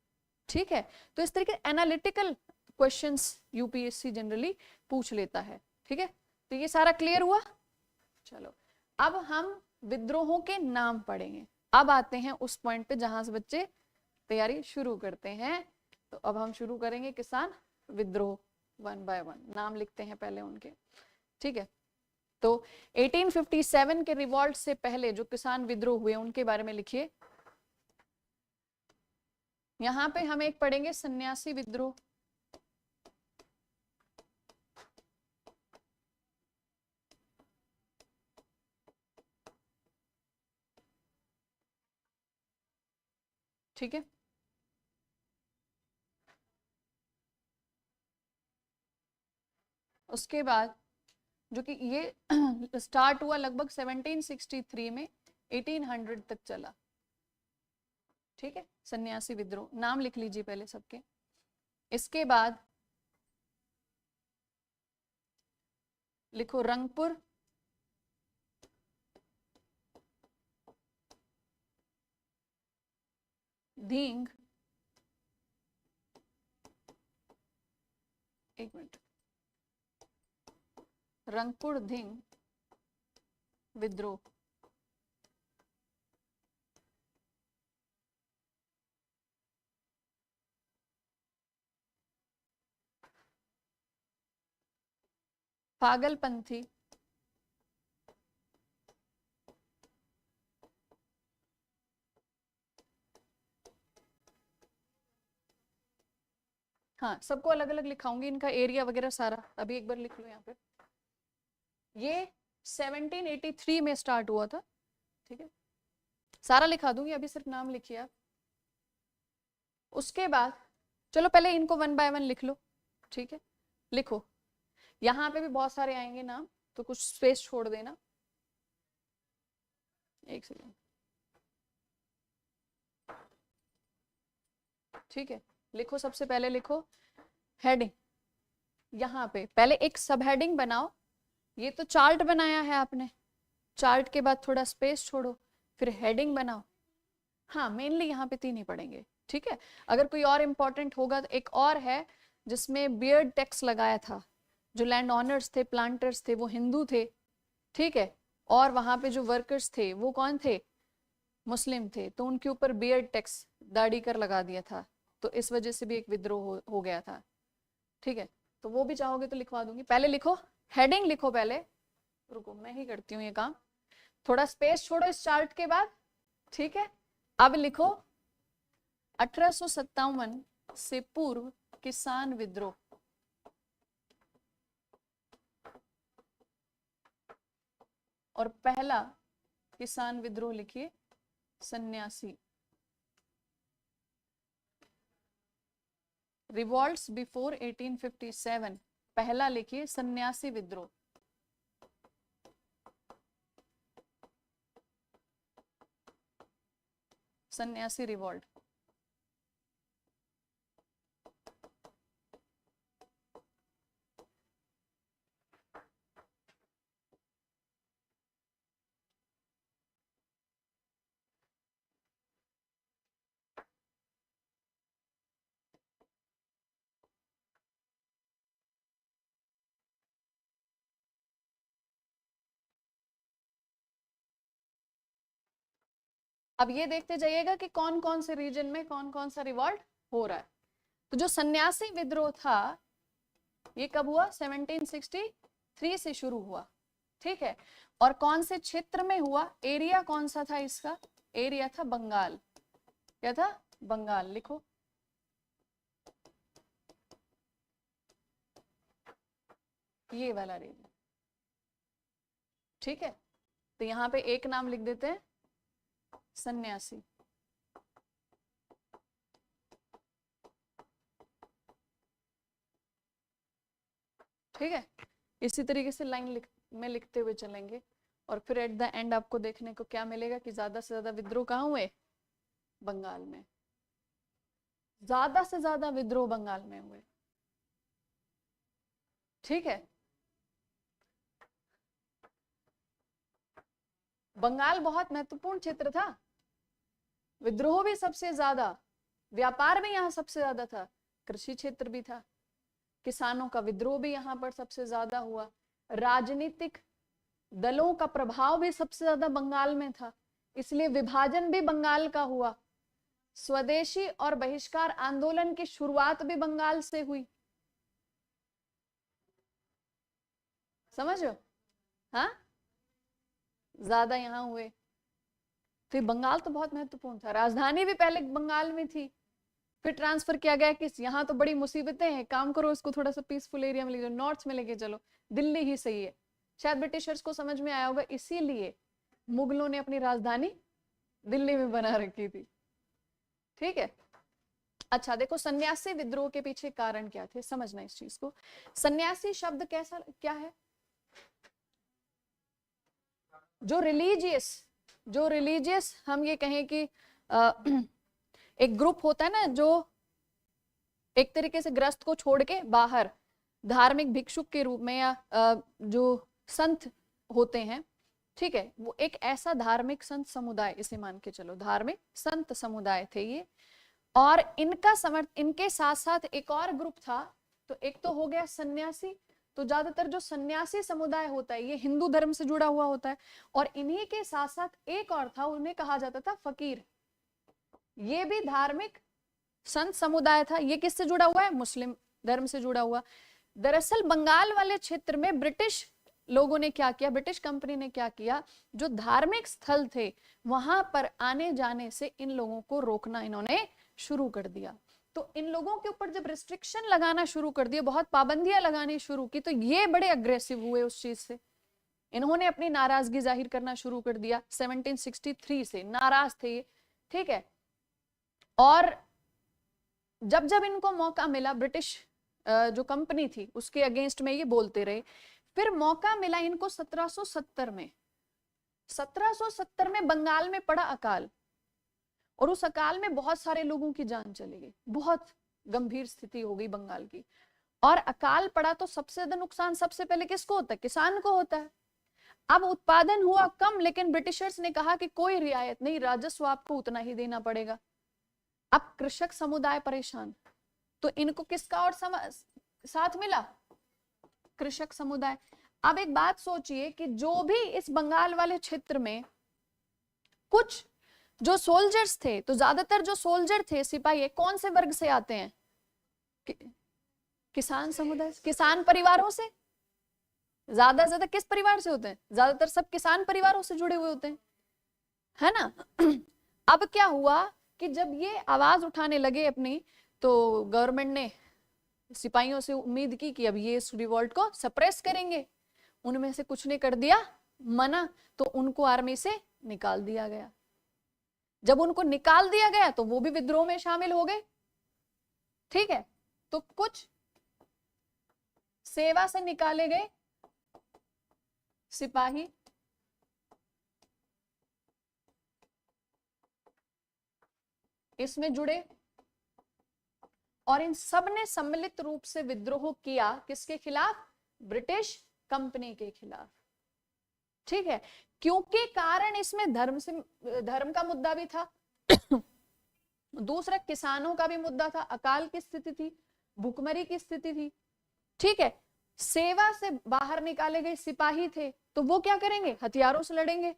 ठीक है, तो इस तरीके एनालिटिकल क्वेश्चंस यूपीएससी जनरली पूछ लेता है। ठीक है, तो ये सारा क्लियर हुआ। चलो अब हम विद्रोहों के नाम पढ़ेंगे। अब आते हैं उस पॉइंट पे जहां से बच्चे तैयारी शुरू करते हैं। तो अब हम शुरू करेंगे किसान विद्रोह, 1 बाय 1 नाम लिखते हैं पहले उनके। ठीक है, तो 1857 के रिवॉल्ट से पहले जो किसान विद्रोह हुए उनके बारे में लिखिए। यहां पे हम एक पढ़ेंगे सन्यासी विद्रोह, ठीक है। उसके बाद जो कि ये स्टार्ट हुआ लगभग 1763 में, 1800 तक चला। ठीक है, सन्यासी विद्रोह नाम लिख लीजिए पहले सबके। इसके बाद लिखो रंगपुर धींग, एक मिनट, रंगपुर धींग विद्रोह। पागलपंथी हाँ, सबको अलग अलग लिखाऊंगी, इनका एरिया वगैरह सारा अभी एक बार लिख लो यहाँ पे। ये 1783 में स्टार्ट हुआ था। ठीक है, सारा लिखा दूंगी, अभी सिर्फ नाम लिखिए आप। उसके बाद चलो पहले इनको 1 बाय 1 लिख लो। ठीक है, लिखो यहाँ पे भी बहुत सारे आएंगे नाम, तो कुछ स्पेस छोड़ देना। एक सेकेंड, ठीक है। लिखो, सबसे पहले लिखो हेडिंग। यहाँ पे पहले एक सब हेडिंग बनाओ। ये तो चार्ट बनाया है आपने, चार्ट के बाद थोड़ा स्पेस छोड़ो, फिर हेडिंग बनाओ। हाँ, मेनली यहाँ पे 3 ही पढ़ेंगे, ठीक है। अगर कोई और इंपॉर्टेंट होगा तो एक और है जिसमें बियर्ड टैक्स लगाया था। जो लैंड ऑनर्स थे, प्लांटर्स थे, वो हिंदू थे, ठीक है, और वहां पे जो वर्कर्स थे वो कौन थे, मुस्लिम थे, तो उनके ऊपर बियर्ड टैक्स, दाढ़ी कर लगा दिया था, तो इस वजह से भी एक विद्रोह हो गया था, ठीक है। तो वो भी चाहोगे तो लिखवा दूंगी। पहले लिखो हेडिंग, लिखो पहले, रुको मैं ही करती हूँ ये काम, थोड़ा स्पेस छोड़ो इस चार्ट के बाद, ठीक है। अब लिखो 1857 से पूर्व किसान विद्रोह। और पहला किसान विद्रोह लिखिए सन्यासी, रिवॉल्ट्स बिफोर 1857, पहला लिखिए सन्यासी विद्रोह। सन्यासी रिवॉल्ट। अब ये देखते जाइएगा कि कौन कौन से रीजन में कौन कौन सा रिवॉल्ट हो रहा है। तो जो सन्यासी विद्रोह था ये कब हुआ, 1763 से शुरू हुआ, ठीक है। और कौन से क्षेत्र में हुआ, एरिया कौन सा था इसका, एरिया था बंगाल। क्या था, बंगाल। लिखो ये वाला रीजन, ठीक है। तो यहाँ पे एक नाम लिख देते हैं सन्यासी, ठीक है। इसी तरीके से लाइन में लिखते हुए चलेंगे और फिर एट द एंड आपको देखने को क्या मिलेगा कि ज्यादा से ज्यादा विद्रोह कहाँ हुए, बंगाल में। ज्यादा से ज्यादा विद्रोह बंगाल में हुए, ठीक है। बंगाल बहुत महत्वपूर्ण क्षेत्र था, विद्रोह भी सबसे ज्यादा, व्यापार भी यहाँ सबसे ज्यादा था, कृषि क्षेत्र भी था, किसानों का विद्रोह भी यहाँ पर सबसे ज्यादा हुआ, राजनीतिक दलों का प्रभाव भी सबसे ज्यादा बंगाल में था, इसलिए विभाजन भी बंगाल का हुआ। स्वदेशी और बहिष्कार आंदोलन की शुरुआत भी बंगाल से हुई, समझ लो, हाँ, ज्यादा यहाँ हुए। तो बंगाल तो बहुत महत्वपूर्ण था, राजधानी भी पहले बंगाल में थी, फिर ट्रांसफर किया गया कि यहाँ तो बड़ी मुसीबतें हैं, काम करो इसको थोड़ा सा पीसफुल एरिया में ले जाओ, नॉर्थ में लेके चलो, दिल्ली ही सही है। शायद ब्रिटिशर्स को समझ में आया होगा, इसीलिए मुगलों ने अपनी राजधानी दिल्ली में बना रखी थी, ठीक है। अच्छा देखो, सन्यासी विद्रोह के पीछे कारण क्या थे, समझना इस चीज को। सन्यासी शब्द कैसा क्या है, जो रिलीजियस हम ये कहें कि एक ग्रुप होता है ना, जो एक तरीके से ग्रस्त को छोड़ के बाहर धार्मिक भिक्षुक के रूप में या जो संत होते हैं, ठीक है, वो एक ऐसा धार्मिक संत समुदाय, इसे मान के चलो धार्मिक संत समुदाय थे ये। और इनके साथ साथ एक और ग्रुप था, तो एक तो हो गया सन्यासी, तो ज्यादातर जो सन्यासी समुदाय होता है ये हिंदू धर्म से जुड़ा हुआ होता है, और इन्हीं के साथ साथ एक और था, उन्हें कहा जाता था फकीर, ये भी धार्मिक संत समुदाय था। ये किससे जुड़ा हुआ है, मुस्लिम धर्म से जुड़ा हुआ। दरअसल बंगाल वाले क्षेत्र में ब्रिटिश लोगों ने क्या किया, ब्रिटिश कंपनी ने क्या किया, जो धार्मिक स्थल थे वहां पर आने जाने से इन लोगों को रोकना इन्होंने शुरू कर दिया। तो इन लोगों के ऊपर जब रिस्ट्रिक्शन लगाना शुरू कर दिया, बहुत पाबंदियां लगानी शुरू की, तो ये बड़े अग्रेसिव हुए उस चीज से, इन्होंने अपनी नाराजगी जाहिर करना शुरू कर दिया। 1763 से नाराज थे, ठीक है। और जब जब इनको मौका मिला, ब्रिटिश जो कंपनी थी उसके अगेंस्ट में ये बोलते रहे। फिर मौका मिला इनको 1770 में। 1770 में बंगाल में पड़ा अकाल, और उस अकाल में बहुत सारे लोगों की जान चली गई, बहुत गंभीर स्थिति हो गई बंगाल की। और अकाल पड़ा तो सबसे ज्यादा नुकसान सबसे पहले किसको होता है? किसान को होता है। अब उत्पादन हुआ कम, लेकिन ब्रिटिशर्स ने कहा कि कोई रियायत नहीं, राजस्व आपको उतना ही देना पड़ेगा। अब कृषक समुदाय परेशान, तो इनको किसका और साथ मिला? कृषक समुदाय। अब एक बात सोचिए कि जो भी इस बंगाल वाले क्षेत्र में कुछ जो सोल्जर्स थे, तो ज्यादातर जो सोल्जर थे, सिपाही, कौन से वर्ग से आते हैं? किसान समुदाय, किसान परिवारों से। ज्यादा किस परिवार से होते हैं? ज्यादातर सब किसान परिवारों से जुड़े हुए होते हैं, है ना। अब क्या हुआ कि जब ये आवाज उठाने लगे अपनी, तो गवर्नमेंट ने सिपाहियों से उम्मीद की कि अब ये इस रिवॉल्ट को सप्रेस करेंगे। उनमें से कुछ ने कर दिया मना, तो उनको आर्मी से निकाल दिया गया। जब उनको निकाल दिया गया तो वो भी विद्रोह में शामिल हो गए। ठीक है, तो कुछ सेवा से निकाले गए सिपाही इसमें जुड़े, और इन सब ने सम्मिलित रूप से विद्रोह किया। किसके खिलाफ? ब्रिटिश कंपनी के खिलाफ। ठीक है, क्योंकि कारण इसमें धर्म का मुद्दा भी था। दूसरा, किसानों का भी मुद्दा था, अकाल की स्थिति थी, भूखमरी की स्थिति थी। ठीक है, सेवा से बाहर निकाले गए सिपाही थे, तो वो क्या करेंगे? हथियारों से लड़ेंगे।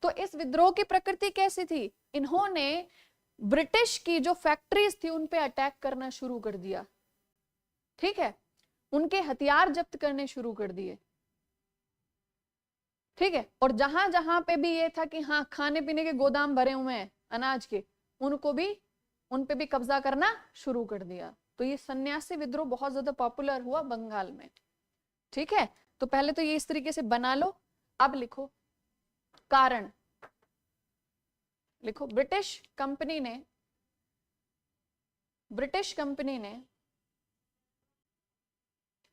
तो इस विद्रोह की प्रकृति कैसी थी? इन्होंने ब्रिटिश की जो फैक्ट्रीज थी उन पे अटैक करना शुरू कर दिया। ठीक है, उनके हथियार जब्त करने शुरू कर दिए। ठीक है, और जहां जहां पे भी ये था कि हाँ खाने पीने के गोदाम भरे हुए हैं अनाज के, उनको भी, उन पे भी कब्जा करना शुरू कर दिया। तो ये सन्यासी विद्रोह बहुत ज्यादा पॉपुलर हुआ बंगाल में। ठीक है, तो पहले तो ये इस तरीके से बना लो। अब लिखो कारण। लिखो ब्रिटिश कंपनी ने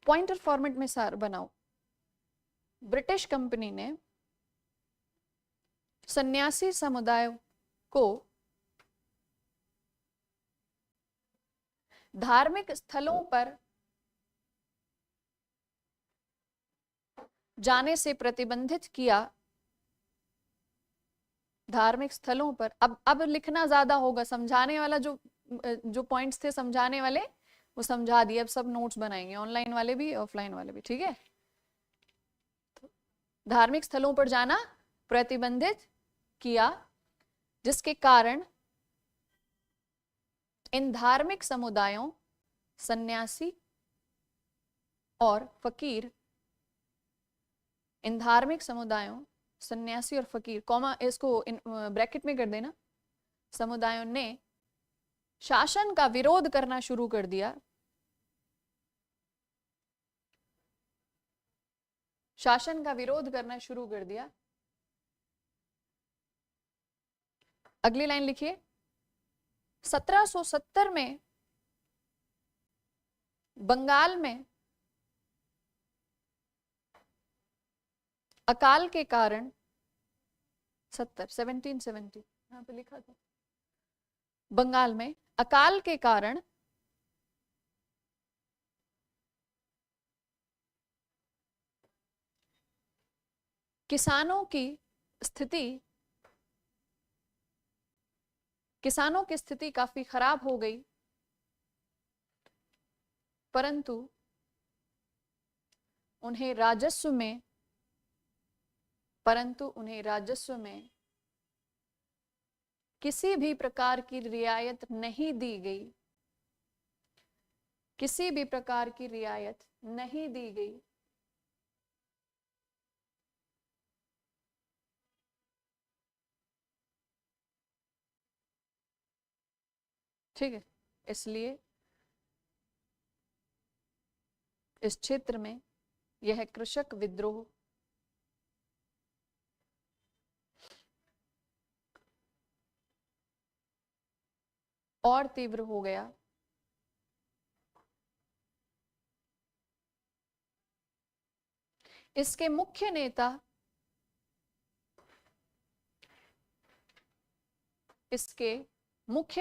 पॉइंटर फॉर्मेट में सार बनाओ। ब्रिटिश कंपनी ने सन्यासी समुदाय को धार्मिक स्थलों पर जाने से प्रतिबंधित किया। धार्मिक स्थलों पर, अब लिखना ज्यादा होगा, समझाने वाला जो पॉइंट्स थे समझाने वाले वो समझा दिए। अब सब नोट्स बनाएंगे, ऑनलाइन वाले भी ऑफलाइन वाले भी। ठीक है, धार्मिक स्थलों पर जाना प्रतिबंधित किया, जिसके कारण इन धार्मिक समुदायों, सन्यासी और फकीर, इन धार्मिक समुदायों, सन्यासी और फकीर, कॉमा इसको ब्रैकेट में कर देना, समुदायों ने शासन का विरोध करना शुरू कर दिया। शासन का विरोध करना शुरू कर दिया। अगली लाइन लिखिए। 1770 में बंगाल में अकाल के कारण 1770 यहां पे लिखा था, बंगाल में अकाल के कारण किसानों की स्थिति काफी खराब हो गई, परंतु उन्हें राजस्व में किसी भी प्रकार की रियायत नहीं दी गई। किसी भी प्रकार की रियायत नहीं दी गई। ठीक है, इसलिए इस क्षेत्र में यह कृषक विद्रोह और तीव्र हो गया। इसके मुख्य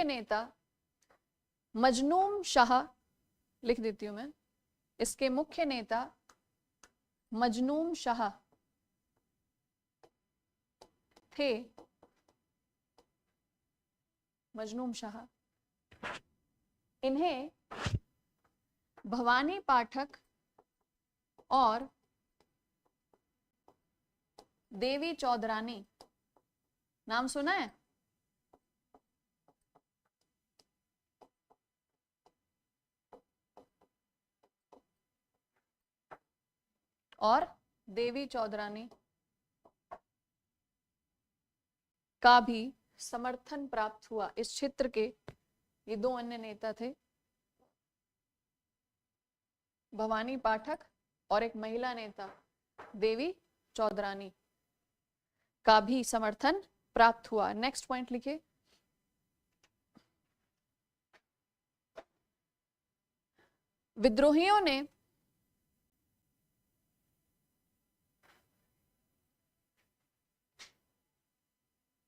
नेता मजनून शाह, लिख देती हूं मैं, इसके मुख्य नेता मजनून शाह थे। मजनून शाह, इन्हें भवानी पाठक और देवी चौधरानी, नाम सुना है? और देवी चौधरानी का भी समर्थन प्राप्त हुआ। इस क्षेत्र के ये दो अन्य नेता थे, भवानी पाठक और एक महिला नेता देवी चौधरानी, का भी समर्थन प्राप्त हुआ। नेक्स्ट पॉइंट लिखिए। विद्रोहियों ने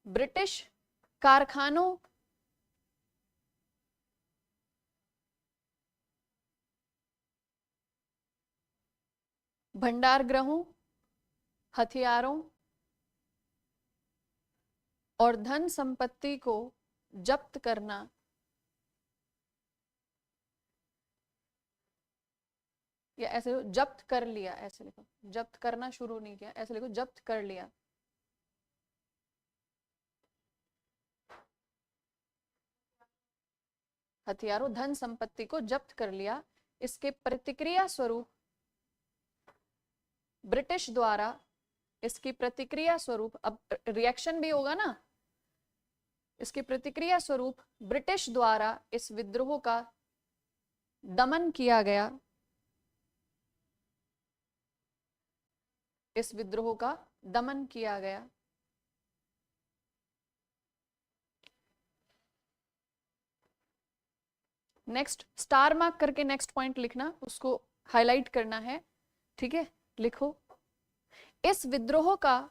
ब्रिटिश कारखानों भंडारगृहों, हथियारों और धन संपत्ति को जब्त करना या ऐसे लिखो जब्त कर लिया, ऐसे लिखो, जब्त करना शुरू नहीं किया, ऐसे लिखो जब्त कर लिया। हथियारों धन संपत्ति को जब्त कर लिया। इसके प्रतिक्रिया स्वरूप ब्रिटिश द्वारा, इसकी प्रतिक्रिया स्वरूप, अब रिएक्शन भी होगा ना, इसकी प्रतिक्रिया स्वरूप ब्रिटिश द्वारा इस विद्रोह का दमन किया गया। इस विद्रोह का दमन किया गया। नेक्स्ट स्टार मार्क करके नेक्स्ट पॉइंट लिखना, उसको हाईलाइट करना है, ठीक है? लिखो, इस विद्रोह का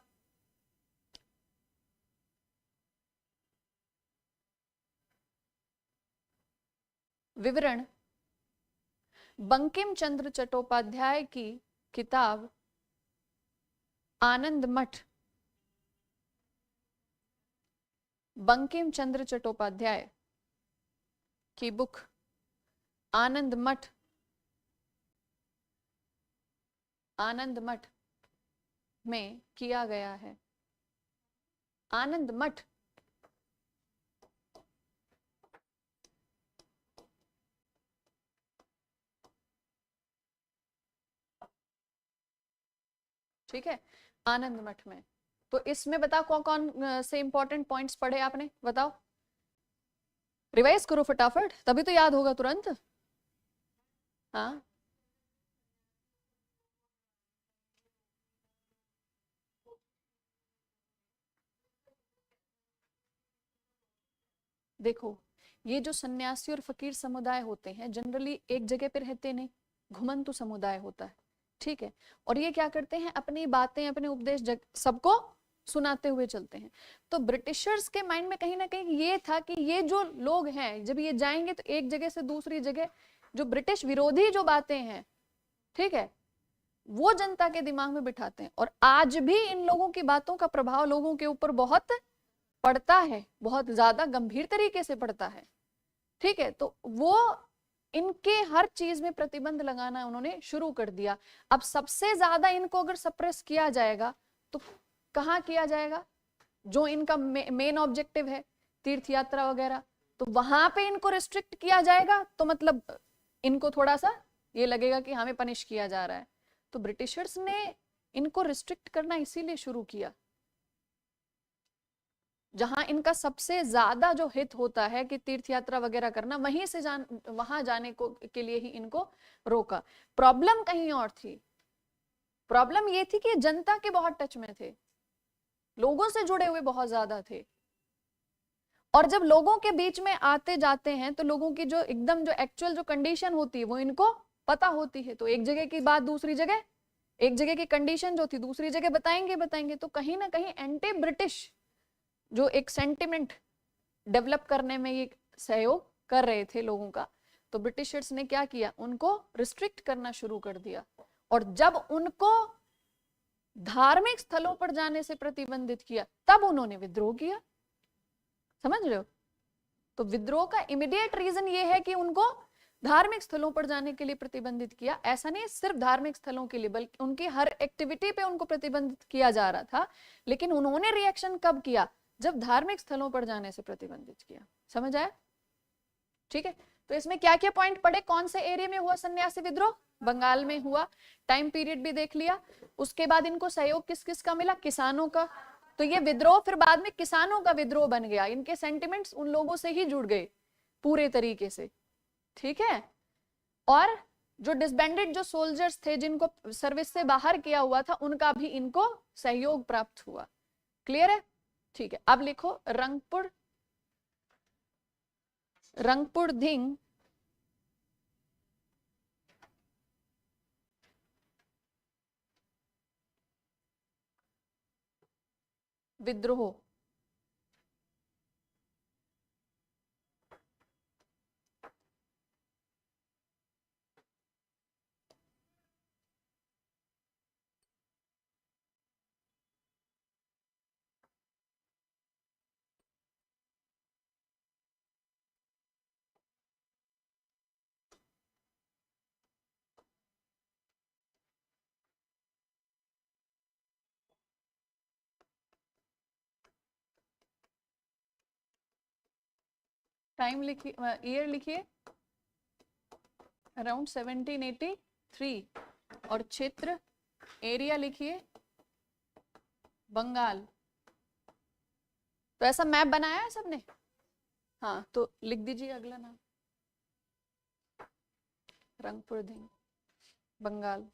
विवरण बंकिम चंद्र चट्टोपाध्याय की किताब आनंद मठ, बंकिम चंद्र चट्टोपाध्याय की बुक आनंद मठ, आनंद मठ में किया गया है। आनंद मठ ठीक है, आनंद मठ में। तो इसमें बताओ कौन कौन से इंपॉर्टेंट पॉइंट्स पढ़े आपने, बताओ, रिवाइज करो फटाफट, तभी तो याद होगा तुरंत। हाँ, देखो, ये जो सन्यासी और फकीर समुदाय होते हैं जनरली एक जगह पे रहते नहीं, घुमंतु समुदाय होता है, ठीक है? और ये क्या करते हैं, अपनी बातें, अपने उपदेश सबको सुनाते हुए चलते हैं। तो ब्रिटिशर्स के माइंड में कहीं ना कहीं ये था कि ये जो लोग हैं जब ये जाएंगे तो एक जगह से दूसरी जगह जो ब्रिटिश विरोधी जो बातें हैं, ठीक है, वो जनता के दिमाग में बिठाते हैं। और आज भी इन लोगों की बातों का प्रभाव लोगों के ऊपर बहुत पड़ता है, बहुत ज्यादा गंभीर तरीके से पड़ता है, ठीक है? तो वो इनके हर चीज में प्रतिबंध लगाना उन्होंने शुरू कर दिया। अब सबसे ज्यादा इनको अगर सप्रेस किया जाएगा तो कहाँ किया जाएगा? जो इनका मेन ऑब्जेक्टिव है तीर्थ यात्रा वगैरह, तो वहां पे इनको रिस्ट्रिक्ट किया जाएगा, तो मतलब इनको थोड़ा सा ये लगेगा कि हमें पनिश किया जा रहा है। तो ब्रिटिशर्स ने इनको रिस्ट्रिक्ट करना इसीलिए शुरू किया, जहां इनका सबसे ज्यादा जो हित होता है कि तीर्थ यात्रा वगैरह करना, वहीं से वहां जाने को के लिए ही इनको रोका। प्रॉब्लम कहीं और थी। प्रॉब्लम ये थी कि जनता के बहुत टच में थे, लोगों से जुड़े हुए बहुत ज्यादा थे, और जब लोगों के बीच में आते जाते हैं तो लोगों की जो एकदम जो एक्चुअल जो कंडीशन होती है वो इनको पता होती है। तो एक जगह की बात दूसरी जगह एक जगह की कंडीशन जो थी दूसरी जगह बताएंगे। तो कहीं ना कहीं एंटी ब्रिटिश जो एक सेंटिमेंट डेवलप करने में ये सहयोग कर रहे थे लोगों का, तो ब्रिटिशर्स ने क्या किया, उनको रिस्ट्रिक्ट करना शुरू कर दिया। और जब उनको धार्मिक स्थलों पर जाने से प्रतिबंधित किया तब उन्होंने विद्रोह किया। समझ रहे हो? तो विद्रोह का इमीडिएट रीजन ये है कि उनको धार्मिक स्थलों पर जाने के लिए प्रतिबंधित किया। ऐसा नहीं सिर्फ धार्मिक स्थलों के लिए, बल्कि उनकी हर एक्टिविटी पे उनको प्रतिबंधित किया जा रहा था। लेकिन उन्होंने रिएक्शन कब किया, जब धार्मिक स्थलों पर जाने से प्रतिबंधित किया। समझ आया? ठीक है, तो इसमें क्या क्या पॉइंट पढ़े, कौन से एरिया में हुआ सन्यासी विद्रोह, बंगाल में हुआ, टाइम पीरियड भी देख लिया। उसके बाद इनको सहयोग किस किस का मिला, किसानों का। तो ये विद्रोह फिर बाद में किसानों का विद्रोह बन गया, इनके सेंटिमेंट्स उन लोगों से ही जुड़ गए पूरे तरीके से। ठीक है, और जो डिसबैंडेड जो सोल्जर्स थे जिनको सर्विस से बाहर किया हुआ था, उनका भी इनको सहयोग प्राप्त हुआ। क्लियर है? ठीक है, अब लिखो रंगपुर धिंग विद्रोह। टाइम लिखिए, ईयर लिखिए अराउंड 1783, और क्षेत्र एरिया लिखिए बंगाल। तो ऐसा मैप बनाया है सबने? हाँ, तो लिख दीजिए अगला नाम, रंगपुर धिंग बंगाल।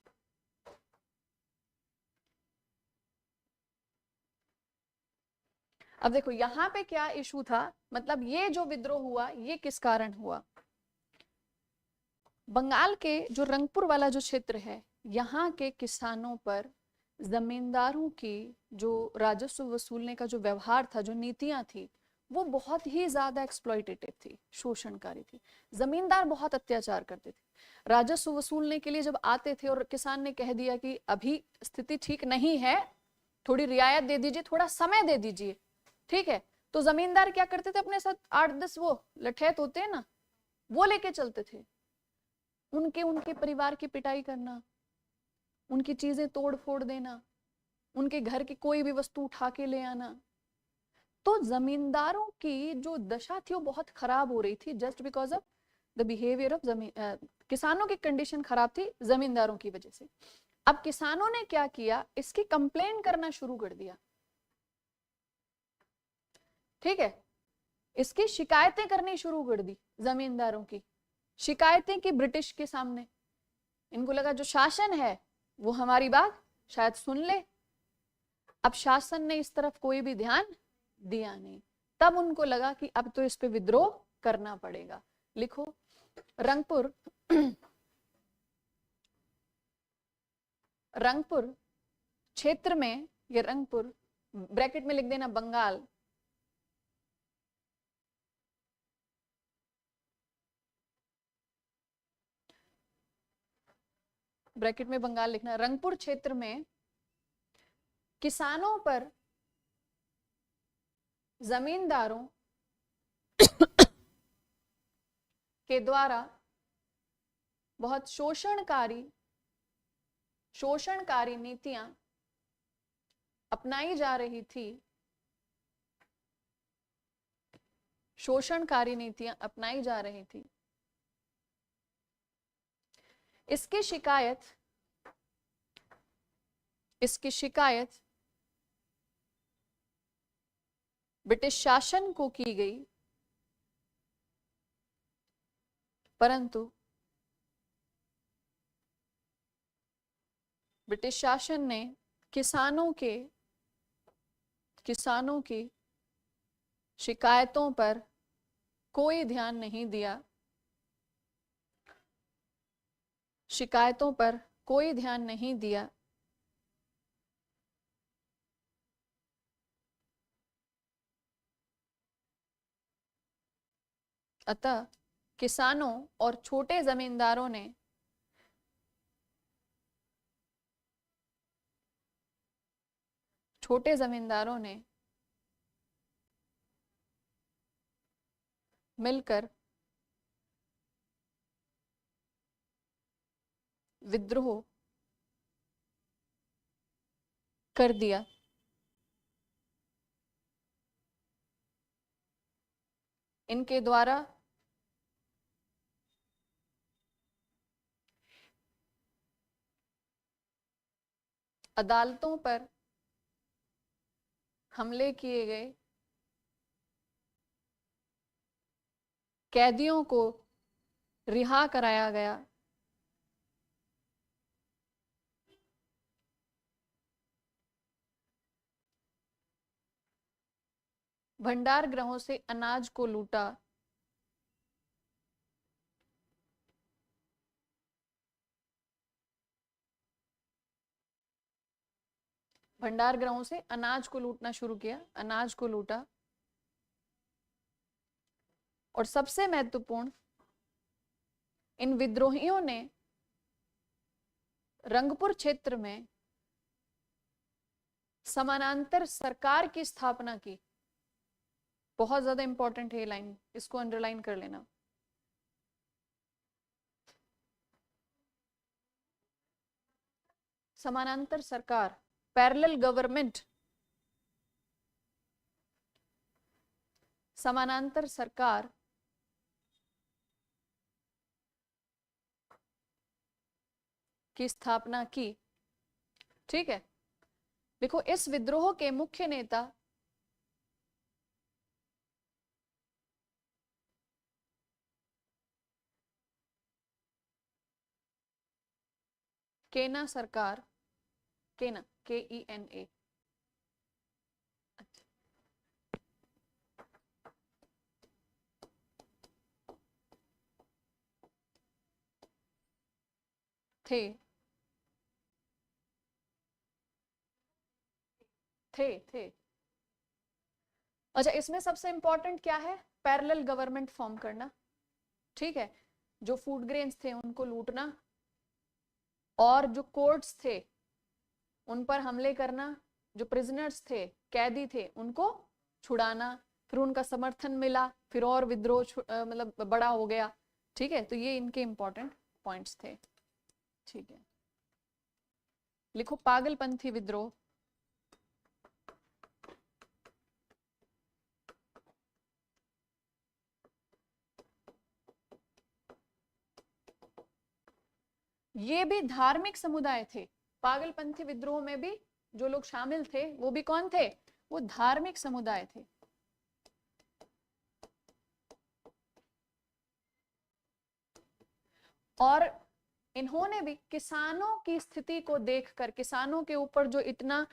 अब देखो यहाँ पे क्या इशू था, मतलब ये जो विद्रोह हुआ ये किस कारण हुआ। बंगाल के जो रंगपुर वाला जो क्षेत्र है, यहाँ के किसानों पर जमींदारों की जो राजस्व वसूलने का जो व्यवहार था, जो नीतियां थी, वो बहुत ही ज्यादा एक्सप्लॉइटेटिव थी, शोषणकारी थी। जमींदार बहुत अत्याचार करते थे। राजस्व वसूलने के लिए जब आते थे और किसान ने कह दिया कि अभी स्थिति ठीक नहीं है, थोड़ी रियायत दे दीजिए, थोड़ा समय दे दीजिए, ठीक है, तो जमींदार क्या करते थे, अपने साथ 8-10 वो लठैत होते हैं ना, वो लेके चलते थे। उनके परिवार की पिटाई करना, उनकी चीजें तोड़ फोड़ देना, उनके घर की कोई भी वस्तु उठा के ले आना। तो जमींदारों की जो दशा थी वो बहुत खराब हो रही थी, just because of the behaviour of किसानों की कंडीशन खराब थी जमींदारों की वजह से। अब किसानों ने क्या किया, इसकी कंप्लेन करना शुरू कर दिया। ठीक है, इसकी शिकायतें करनी शुरू कर दी, जमींदारों की शिकायतें की ब्रिटिश के सामने। इनको लगा जो शासन है वो हमारी बात शायद सुन ले। अब शासन ने इस तरफ कोई भी ध्यान दिया नहीं, तब उनको लगा कि अब तो इस पे विद्रोह करना पड़ेगा। लिखो रंगपुर रंगपुर क्षेत्र में, ये रंगपुर ब्रैकेट में लिख देना बंगाल, ब्रैकेट में बंगाल लिखना। रंगपुर क्षेत्र में किसानों पर जमींदारों के द्वारा बहुत शोषणकारी नीतियां अपनाई जा रही थी, शोषणकारी नीतियां अपनाई जा रही थी। इसकी शिकायत ब्रिटिश शासन को की गई, परंतु ब्रिटिश शासन ने किसानों की शिकायतों पर कोई ध्यान नहीं दिया, शिकायतों पर कोई ध्यान नहीं दिया। अतः किसानों और छोटे जमींदारों ने मिलकर विद्रोह कर दिया। इनके द्वारा अदालतों पर हमले किए गए कैदियों को रिहा कराया गया। भंडार गृहों से अनाज को लूटा। भंडार गृहों से अनाज को लूटना शुरू किया, अनाज को लूटा। और सबसे महत्वपूर्ण, इन विद्रोहियों ने रंगपुर क्षेत्र में समानांतर सरकार की स्थापना की। बहुत ज्यादा इंपॉर्टेंट है ये लाइन, इसको अंडरलाइन कर लेना। समानांतर सरकार, पैरेलल गवर्नमेंट, समानांतर सरकार की स्थापना की। ठीक है, देखो इस विद्रोह के मुख्य नेता केना सरकार, केना, KENA, थे थे थे अच्छा, इसमें सबसे इंपॉर्टेंट क्या है? पैरेलल गवर्नमेंट फॉर्म करना। ठीक है, जो फूड ग्रेन्स थे उनको लूटना, और जो कोर्ट्स थे उन पर हमले करना, जो प्रिजनर्स थे, कैदी थे, उनको छुड़ाना। फिर उनका समर्थन मिला, फिर और विद्रोह मतलब बड़ा हो गया। ठीक है, तो ये इनके इंपॉर्टेंट पॉइंट्स थे। ठीक है, लिखो पागलपंथी विद्रोह। ये भी धार्मिक समुदाय थे। पागलपंथी विद्रोह में भी जो लोग शामिल थे वो भी कौन थे? वो धार्मिक समुदाय थे। और इन्होंने भी किसानों की स्थिति को देखकर, किसानों के ऊपर जो इतना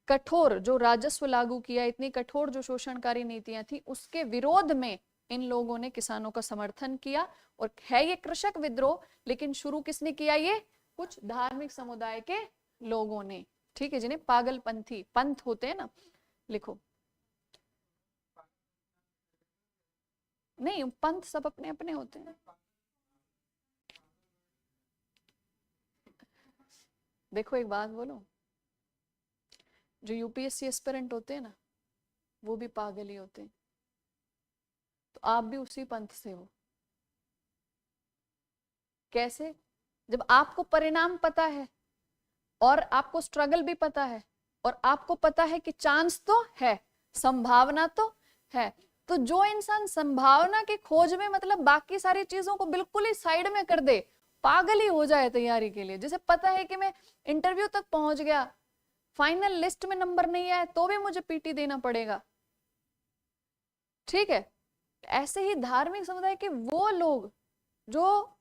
कठोर जो राजस्व लागू किया, इतनी कठोर जो शोषणकारी नीतियां थी, उसके विरोध में इन लोगों ने किसानों का समर्थन किया। और है ये कृषक विद्रोह, लेकिन शुरू किसने किया? ये कुछ धार्मिक समुदाय के लोगों ने। ठीक है, जिन्हें पागलपंथी, पंथ होते हैं ना, लिखो। नहीं, पंथ सब अपने अपने होते हैं। देखो एक बात बोलो, जो UPSC एस्पिरेंट होते हैं ना, वो भी पागल ही होते हैं। तो आप भी उसी पंथ से हो। कैसे? जब आपको परिणाम पता है और आपको स्ट्रगल भी पता है और आपको पता है कि चांस तो है, संभावना तो है, तो जो इंसान संभावना की खोज में मतलब बाकी सारी चीजों को बिल्कुल ही साइड में कर दे, पागल ही हो जाए तैयारी के लिए। जैसे पता है कि मैं इंटरव्यू तक पहुंच गया, फाइनल लिस्ट में नंबर नहीं आया तो भी मुझे PT देना पड़ेगा। ठीक है, ऐसे ही धार्मिक समुदाय के वो लोग जो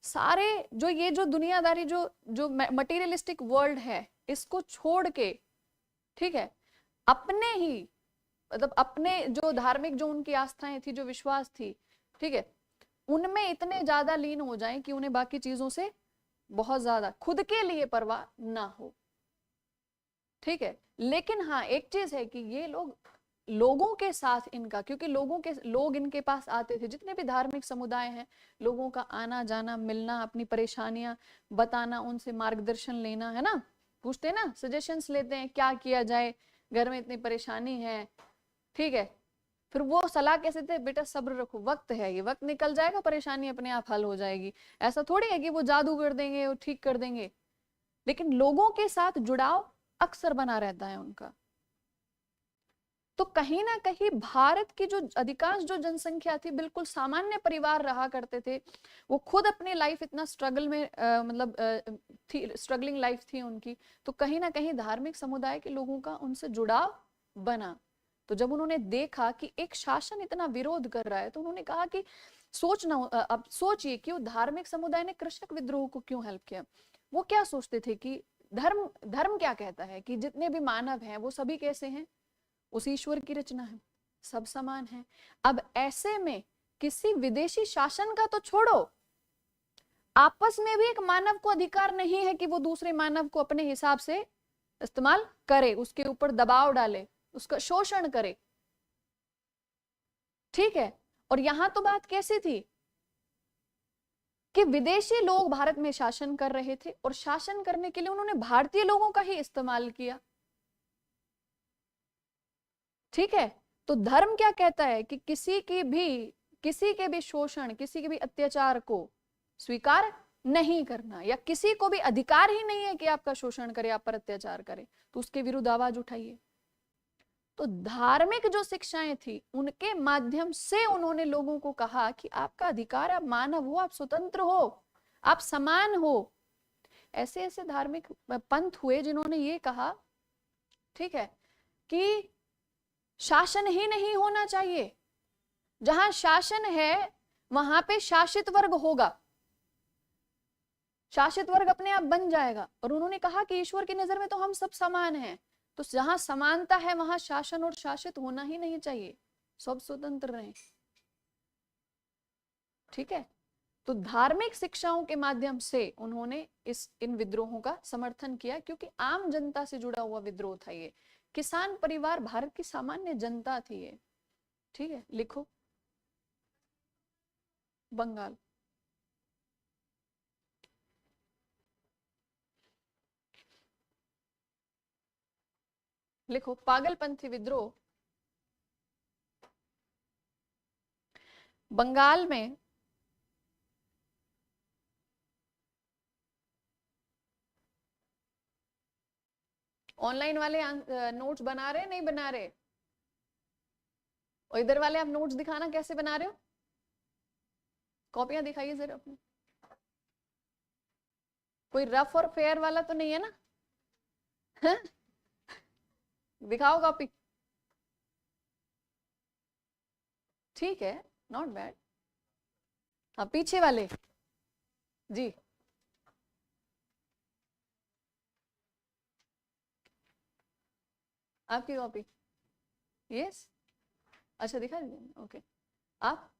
सारे, जो ये जो दुनियादारी, जो जो मटेरियलिस्टिक वर्ल्ड है, इसको छोड़ के, ठीक है, अपने ही मतलब अपने जो धार्मिक, जो उनकी आस्थाएं थी, जो विश्वास थी, ठीक है, उनमें इतने ज्यादा लीन हो जाएं कि उन्हें बाकी चीजों से बहुत ज्यादा खुद के लिए परवाह ना हो। ठीक है, लेकिन हाँ एक चीज है कि ये लोग लोगों के साथ इनका, क्योंकि लोग इनके पास आते थे, जितने भी धार्मिक समुदाय हैं, लोगों का आना जाना, मिलना, अपनी परेशानियां बताना, उनसे मार्गदर्शन लेना, है ना, पूछते हैं ना, सजेशंस लेते हैं क्या किया जाए, घर में इतनी परेशानी है, ठीक है, फिर वो सलाह कैसे थे, बेटा सब्र रखो, वक्त है, ये वक्त निकल जाएगा, परेशानी अपने आप हल हो जाएगी। ऐसा थोड़ी है कि वो जादू कर देंगे, वो ठीक कर देंगे, लेकिन लोगों के साथ जुड़ाव अक्सर बना रहता है उनका। तो कहीं ना कहीं भारत की जो अधिकांश जो जनसंख्या थी, बिल्कुल सामान्य परिवार रहा करते थे, वो खुद अपनी लाइफ इतना स्ट्रगल में मतलब थी, स्ट्रगलिंग लाइफ थी उनकी, तो कहीं ना कहीं धार्मिक समुदाय के लोगों का उनसे जुड़ाव बना। तो जब उन्होंने देखा कि एक शासन इतना विरोध कर रहा है, तो उन्होंने कहा कि अब सोचिए कि वो धार्मिक समुदाय ने कृषक विद्रोह को क्यों हेल्प किया। वो क्या सोचते थे कि धर्म धर्म क्या कहता है कि जितने भी मानव हैं वो सभी कैसे हैं, उस ईश्वर की रचना है, सब समान है। अब ऐसे में किसी विदेशी शासन का तो छोड़ो, आपस में भी एक मानव को अधिकार नहीं है कि वो दूसरे मानव को अपने हिसाब से इस्तेमाल करे, उसके ऊपर दबाव डाले, उसका शोषण करे, ठीक है। और यहां तो बात कैसी थी कि विदेशी लोग भारत में शासन कर रहे थे, और शासन करने के लिए उन्होंने भारतीय लोगों का ही इस्तेमाल किया, ठीक है। तो धर्म क्या कहता है कि किसी के भी शोषण, किसी के भी अत्याचार को स्वीकार नहीं करना, या किसी को भी अधिकार ही नहीं है कि आपका शोषण करे, आप पर अत्याचार करे, तो उसके विरुद्ध आवाज उठाइए। तो धार्मिक जो शिक्षाएं थी, उनके माध्यम से उन्होंने लोगों को कहा कि आपका अधिकार, आप मानव हो, आप स्वतंत्र हो, आप समान हो। ऐसे ऐसे धार्मिक पंथ हुए जिन्होंने ये कहा, ठीक है, कि शासन ही नहीं होना चाहिए, जहां शासन है वहां पे शासित वर्ग होगा, शासित वर्ग अपने आप बन जाएगा। और उन्होंने कहा कि ईश्वर की नजर में तो हम सब समान हैं, तो जहां समानता है वहां शासन और शासित होना ही नहीं चाहिए, सब स्वतंत्र रहें, ठीक है। तो धार्मिक शिक्षाओं के माध्यम से उन्होंने इन विद्रोहों का समर्थन किया, क्योंकि आम जनता से जुड़ा हुआ विद्रोह था ये, किसान परिवार, भारत की सामान्य जनता थी ये, ठीक है। लिखो, बंगाल। लिखो, पागलपंथी विद्रोह बंगाल में ऑनलाइन वाले नोट्स बना रहे, नहीं बना रहे, और इधर वाले आप नोट्स दिखाना कैसे बना रहे हो, कॉपियां दिखाइए जरा अपनी। कोई रफ और फेयर वाला तो नहीं है ना? है? दिखाओ कॉपी, ठीक है, नॉट बैड। हाँ, पीछे वाले जी, आपकी कॉपी, यस, अच्छा दिखा दीजिए, ओके। आप,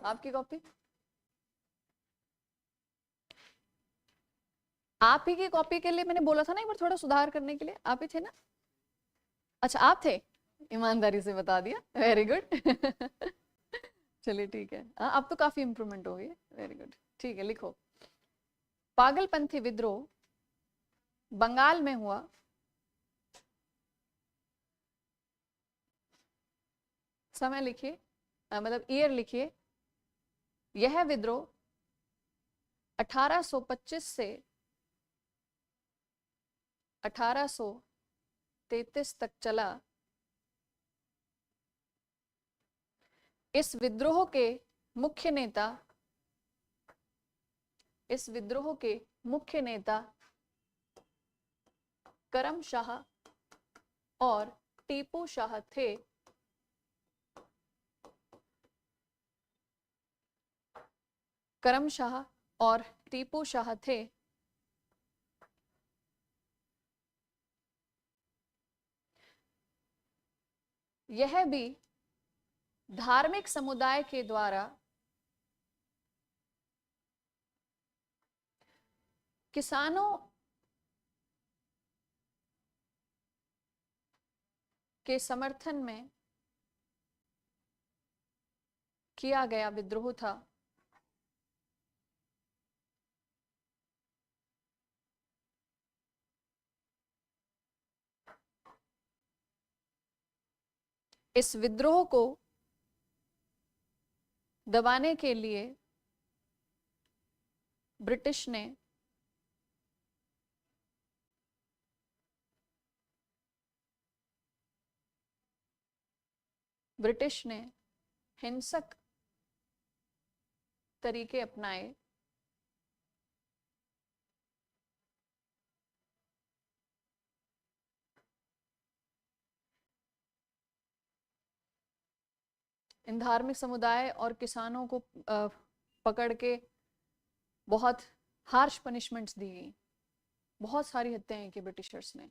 आपकी कॉपी, आप ही की कॉपी के लिए मैंने बोला था ना एक बार थोड़ा सुधार करने के लिए, आप ही थे ना? अच्छा, आप थे, ईमानदारी से बता दिया, वेरी गुड। चलिए ठीक है, हाँ अब तो काफी इंप्रूवमेंट हो गई है, वेरी गुड, ठीक है। लिखो, पागलपंथी विद्रोह बंगाल में हुआ समय लिखिए, मतलब ईयर लिखिए। यह विद्रोह 1825 से 1833 तक चला। इस विद्रोह के मुख्य नेता करम शाह और टीपू शाह थे। करम शाह और टीपू शाह थे। यह भी धार्मिक समुदाय के द्वारा किसानों के समर्थन में किया गया विद्रोह था। इस विद्रोह को दबाने के लिए ब्रिटिश ने हिंसक तरीके अपनाए। इन धार्मिक समुदाय और किसानों को पकड़ के बहुत हार्श पनिशमेंट्स दी गई। बहुत सारी हत्याएं की ब्रिटिशर्स ने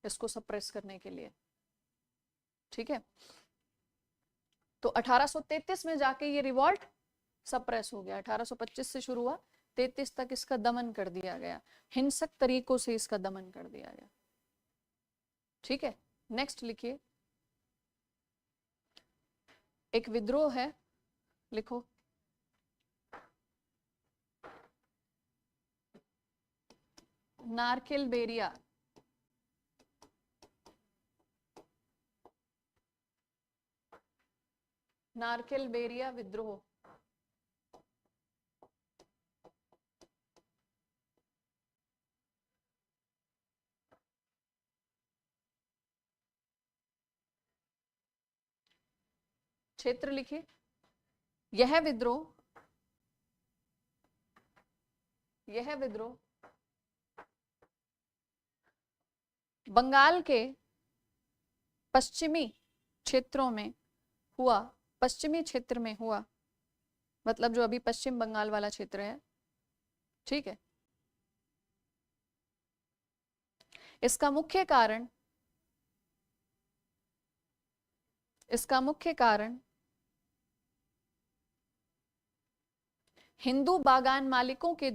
इसको सप्रेस करने के लिए। ठीक है, तो 1833 में जाके ये रिवॉल्ट सप्रेस हो गया। 1825 से शुरू हुआ, 33 तक इसका दमन कर दिया गया, हिंसक तरीकों से इसका दमन कर दिया गया। ठीक है, नेक्स्ट लिखिए। एक विद्रोह है, लिखो नारकेल बेरिया। नारकेल बेरिया विद्रोह। क्षेत्र लिखिए। यह विद्रोह बंगाल के पश्चिमी क्षेत्रों में हुआ। पश्चिमी क्षेत्र में हुआ, मतलब जो अभी पश्चिम बंगाल वाला क्षेत्र है। ठीक है, इसका मुख्य कारण हिंदू बागान मालिकों के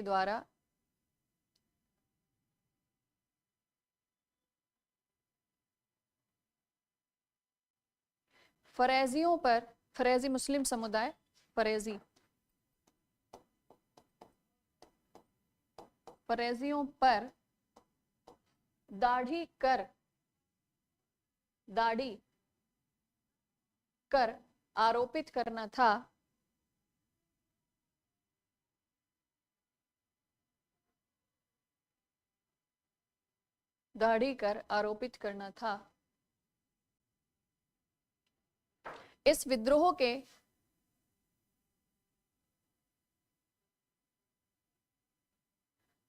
द्वारा फरेजियों पर, फरेजी मुस्लिम समुदाय, फरेजियों पर दाढ़ी कर आरोपित करना था। दाढ़ी कर आरोपित करना था। इस विद्रोह के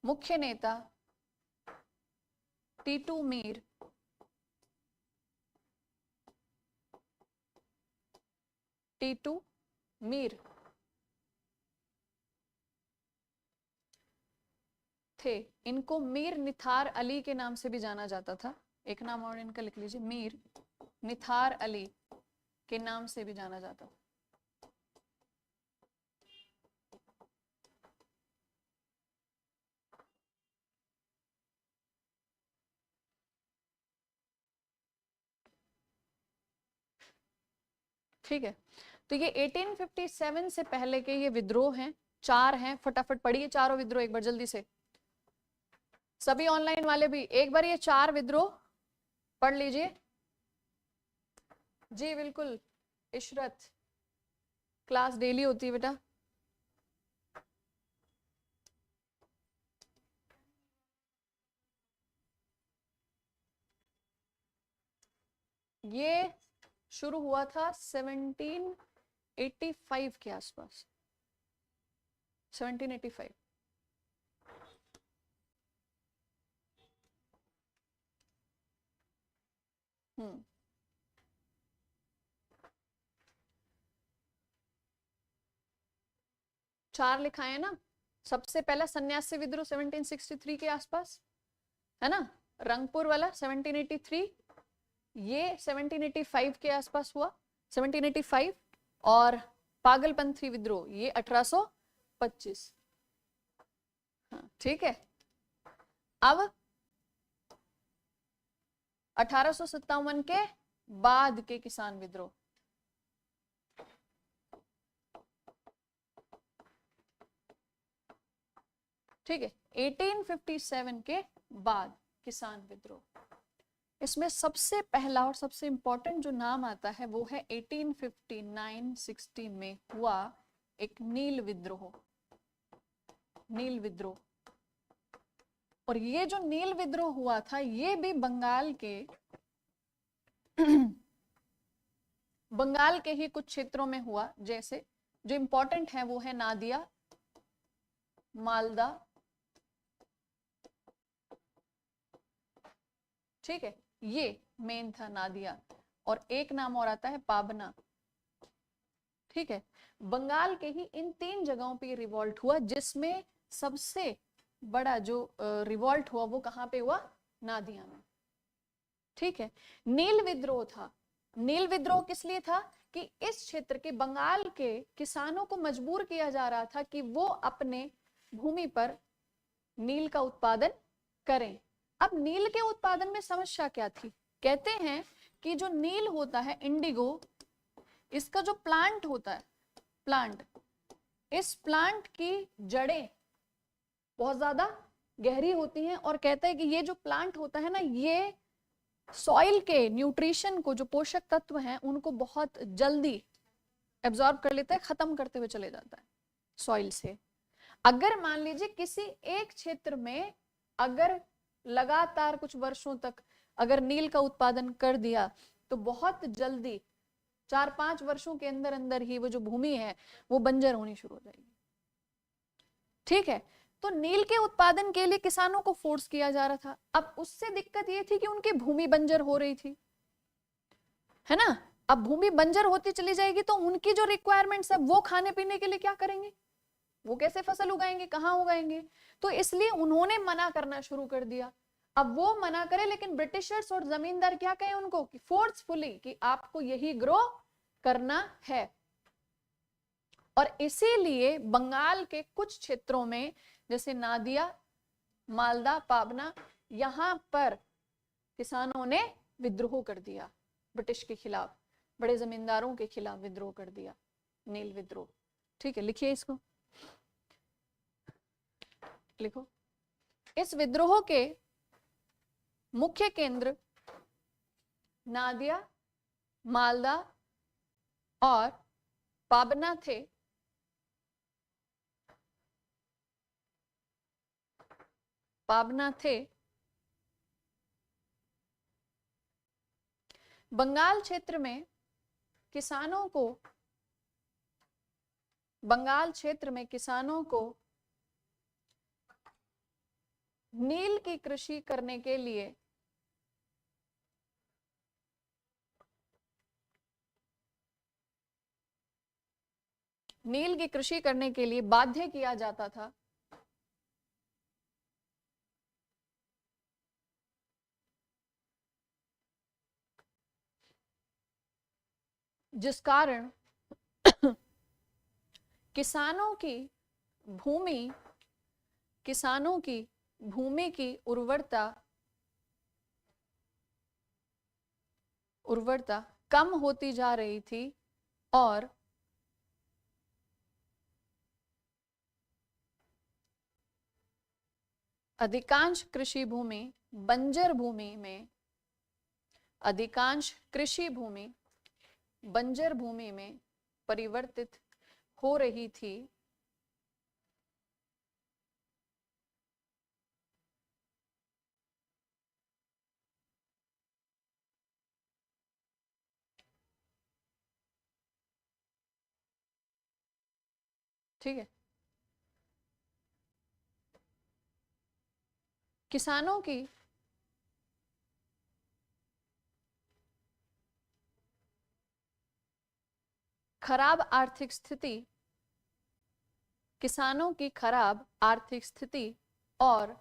मुख्य नेता टीटू मीर थे। इनको मीर निथार अली के नाम से भी जाना जाता था। एक नाम और इनका लिख लीजिए, मीर निथार अली के नाम से भी जाना जाता था। ठीक है, तो ये 1857 से पहले के ये विद्रोह हैं, 4 हैं। फटाफट पढ़िए चारों विद्रोह एक बार जल्दी से, सभी ऑनलाइन वाले भी एक बार ये 4 विद्रोह पढ़ लीजिए। जी बिल्कुल इशरत, क्लास डेली होती है बेटा। ये शुरू हुआ था 1785 के आसपास, 1785। चार लिखा है ना। सबसे पहला सन्यासी विद्रोह 1763 के आसपास है ना, रंगपुर वाला 1783, ये 1785 के आसपास हुआ, 1785। और पागलपंथी विद्रोह ये 1825। हाँ ठीक है, अब 1857 के बाद के किसान विद्रोह। ठीक है, 1857 के बाद किसान विद्रोह। इसमें सबसे पहला और सबसे इंपॉर्टेंट जो नाम आता है वो है 1859-60 में हुआ एक नील विद्रोह। नील विद्रोह, और ये जो नील विद्रोह हुआ था ये भी बंगाल के बंगाल के ही कुछ क्षेत्रों में हुआ। जैसे जो इंपॉर्टेंट है वो है नादिया, मालदा, ठीक है, ये मेन था नादिया, और एक नाम और आता है पाबना। ठीक है, बंगाल के ही इन 3 जगहों पे रिवॉल्ट हुआ, जिसमें सबसे बड़ा जो रिवॉल्ट हुआ वो कहाँ पे हुआ? नादिया में। ठीक है, नील विद्रोह था। नील विद्रोह किस लिए था? कि इस क्षेत्र के बंगाल के किसानों को मजबूर किया जा रहा था कि वो अपने भूमि पर नील का उत्पादन करें। अब नील के उत्पादन में समस्या क्या थी? कहते हैं कि जो नील होता है, इंडिगो, इसका जो प्लांट होता है, प्लांट, इस प्लांट की जड़ें बहुत ज्यादा गहरी होती हैं, और कहते हैं कि ये जो प्लांट होता है ना, ये सॉइल के न्यूट्रिशन को, जो पोषक तत्व हैं, उनको बहुत जल्दी एब्जॉर्ब कर लेता है, खत्म करते हुए चले जाता है सॉइल से। अगर मान लीजिए किसी एक क्षेत्र में अगर लगातार कुछ वर्षों तक अगर नील का उत्पादन कर दिया तो बहुत जल्दी 4-5 वर्षों के अंदर अंदर ही वो जो भूमि है वो बंजर होनी शुरू हो जाएगी। ठीक है, तो नील के उत्पादन के लिए किसानों को फोर्स किया जा रहा था। अब उससे दिक्कत ये थी कि उनकी भूमि बंजर हो रही थी, है ना। अब भूमि बंजर होती चली जाएगी तो उनकी जो रिक्वायरमेंट्स है वो खाने पीने के लिए क्या करेंगे? वो कैसे फसल उगाएंगे, कहाँ उगाएंगे? तो इसलिए उन्होंने मना करना शुरू कर दिया। अब वो मना करे, लेकिन ब्रिटिशर्स और जमींदार क्या कहें उनको कि फोर्सफुली कि आपको यही ग्रो करना है। और इसीलिए बंगाल के कुछ क्षेत्रों में जैसे नादिया, मालदा, पाबना, यहां पर किसानों ने विद्रोह कर दिया ब्रिटिश के खिलाफ, बड़े जमींदारों के खिलाफ विद्रोह कर दिया, नील विद्रोह। ठीक है, लिखिए इसको, लिखो। इस विद्रोह के मुख्य केंद्र नादिया, मालदा और पाबना थे। पाबना थे। बंगाल क्षेत्र में किसानों को, बंगाल क्षेत्र में किसानों को नील की कृषि करने के लिए बाध्य किया जाता था। जिस कारण किसानों की भूमि की उर्वरता कम होती जा रही थी और अधिकांश कृषि भूमि बंजर भूमि में परिवर्तित हो रही थी। ठीक है, किसानों की खराब आर्थिक स्थिति और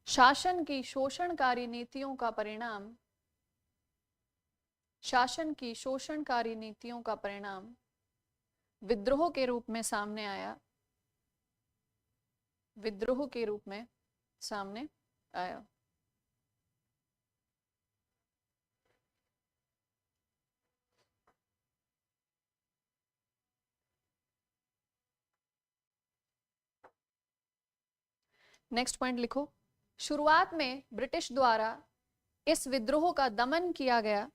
शासन की शोषणकारी नीतियों का परिणाम विद्रोह के रूप में सामने आया। नेक्स्ट पॉइंट लिखो, शुरुआत में ब्रिटिश द्वारा इस विद्रोह का दमन किया गया।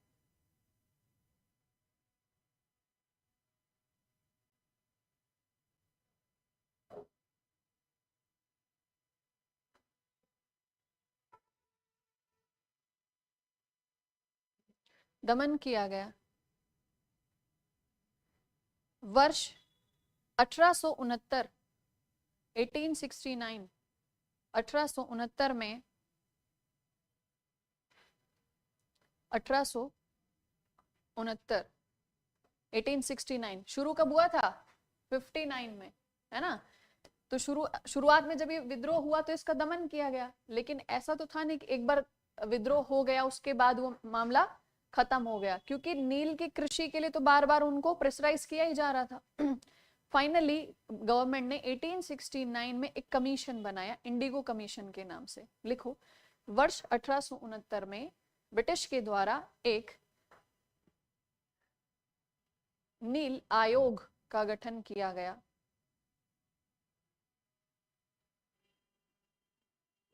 दमन किया गया वर्ष 1869 1869 1869 में 1869 शुरू कब हुआ था? 59 में, है ना। तो शुरुआत में जब ये विद्रोह हुआ तो इसका दमन किया गया, लेकिन ऐसा तो था नहीं कि एक बार विद्रोह हो गया उसके बाद वो मामला खत्म हो गया, क्योंकि नील की कृषि के लिए तो बार बार उनको प्रेशराइज किया ही जा रहा था। फाइनली गवर्नमेंट ने 1869 में एक कमीशन बनाया, इंडिगो कमीशन के नाम से। लिखो, वर्ष 1869 में ब्रिटिश के द्वारा एक नील आयोग का गठन किया गया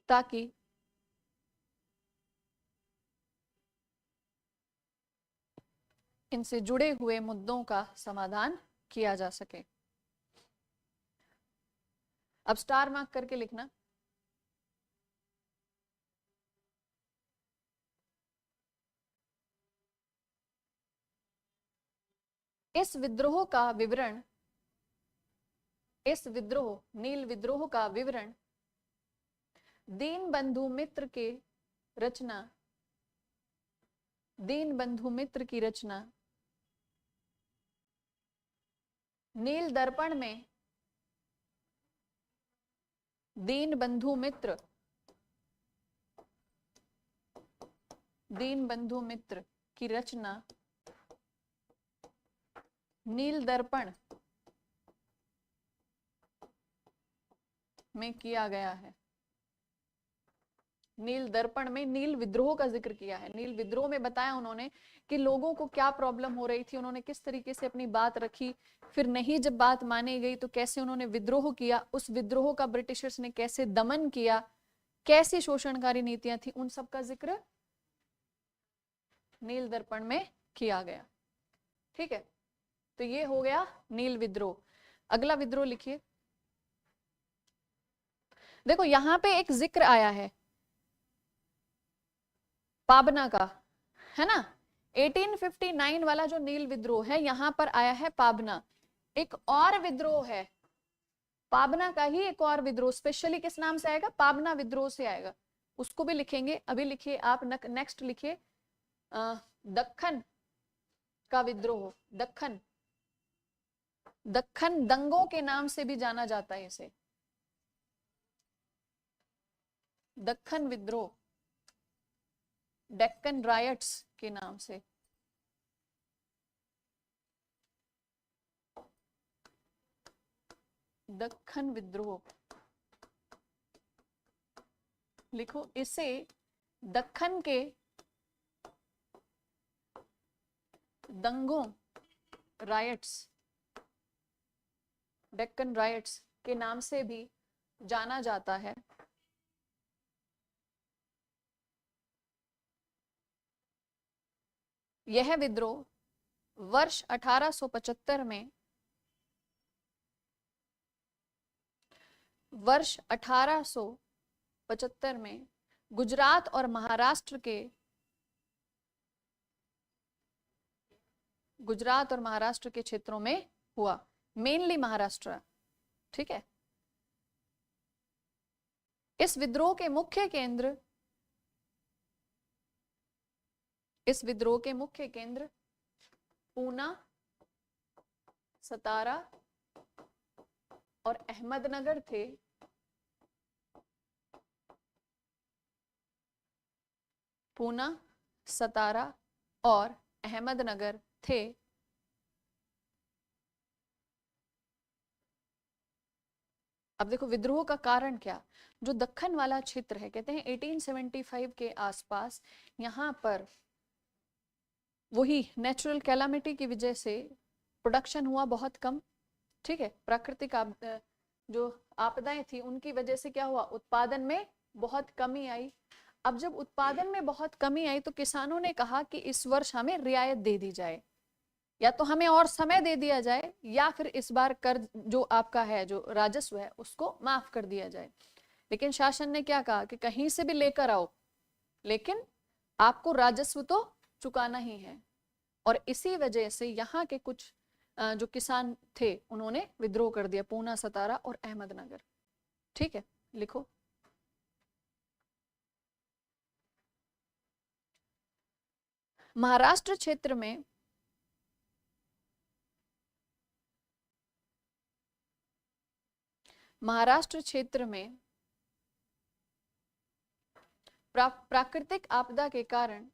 ताकि इनसे जुड़े हुए मुद्दों का समाधान किया जा सके। अब स्टार मार्क करके लिखना। इस विद्रोह का विवरण, इस विद्रोह नील विद्रोह का विवरण दीनबंधु मित्र के रचना, दीनबंधु मित्र की रचना नील दर्पण में, दीनबंधु मित्र, दीनबंधु मित्र की रचना नील दर्पण में किया गया है। नील दर्पण में नील विद्रोह का जिक्र किया है। नील विद्रोह में बताया उन्होंने कि लोगों को क्या प्रॉब्लम हो रही थी, उन्होंने किस तरीके से अपनी बात रखी, फिर नहीं जब बात मानी गई तो कैसे उन्होंने विद्रोह किया, उस विद्रोह का ब्रिटिशर्स ने कैसे दमन किया, कैसी शोषणकारी नीतियां थी, उन सब का जिक्र नील दर्पण में किया गया। ठीक है, तो ये हो गया नील विद्रोह। अगला विद्रोह लिखिए। देखो यहां पे एक जिक्र आया है पाबना का, है ना। 1859 वाला जो नील विद्रोह है यहां पर आया है पाबना। एक और विद्रोह है पाबना का ही, एक और विद्रोह स्पेशली किस नाम से आएगा? पाबना विद्रोह से आएगा, उसको भी लिखेंगे। अभी लिखिए आप, नेक्स्ट लिखिए दक्खन का विद्रोह। दक्खन, दक्खन दंगों के नाम से भी जाना जाता है इसे, दक्खन विद्रोह, डेक्कन रायट्स के नाम से। दक्खन विद्रोह लिखो, इसे दक्खन के दंगों, रायट्स, डेक्कन रायट्स के नाम से भी जाना जाता है। यह विद्रोह वर्ष 1875 में, वर्ष 1875 में गुजरात और महाराष्ट्र के, गुजरात और महाराष्ट्र के क्षेत्रों में हुआ, मेनली महाराष्ट्र। ठीक है, इस विद्रोह के मुख्य केंद्र, इस विद्रोह के मुख्य केंद्र पूना, सतारा और अहमदनगर थे। पूना, सतारा और अहमदनगर थे। अब देखो विद्रोह का कारण क्या, जो दक्खन वाला क्षेत्र है, कहते हैं 1875 के आसपास यहाँ पर वही नेचुरल कैलामिटी की वजह से प्रोडक्शन हुआ बहुत कम। ठीक है, प्राकृतिक जो आपदाएं थी उनकी वजह से क्या हुआ, उत्पादन में बहुत कमी आई। अब जब उत्पादन में बहुत कमी आई तो किसानों ने कहा कि इस वर्ष हमें रियायत दे दी जाए, या तो हमें और समय दे दिया जाए, या फिर इस बार कर्ज जो आपका है, जो राजस्व है, उसको माफ कर दिया जाए। लेकिन शासन ने क्या कहा कि कहीं से भी लेकर आओ, लेकिन आपको राजस्व तो चुकाना ही है। और इसी वजह से यहाँ के कुछ जो किसान थे उन्होंने विद्रोह कर दिया, पूना, सतारा और अहमदनगर। ठीक है, लिखो। महाराष्ट्र क्षेत्र में प्राकृतिक आपदा के कारण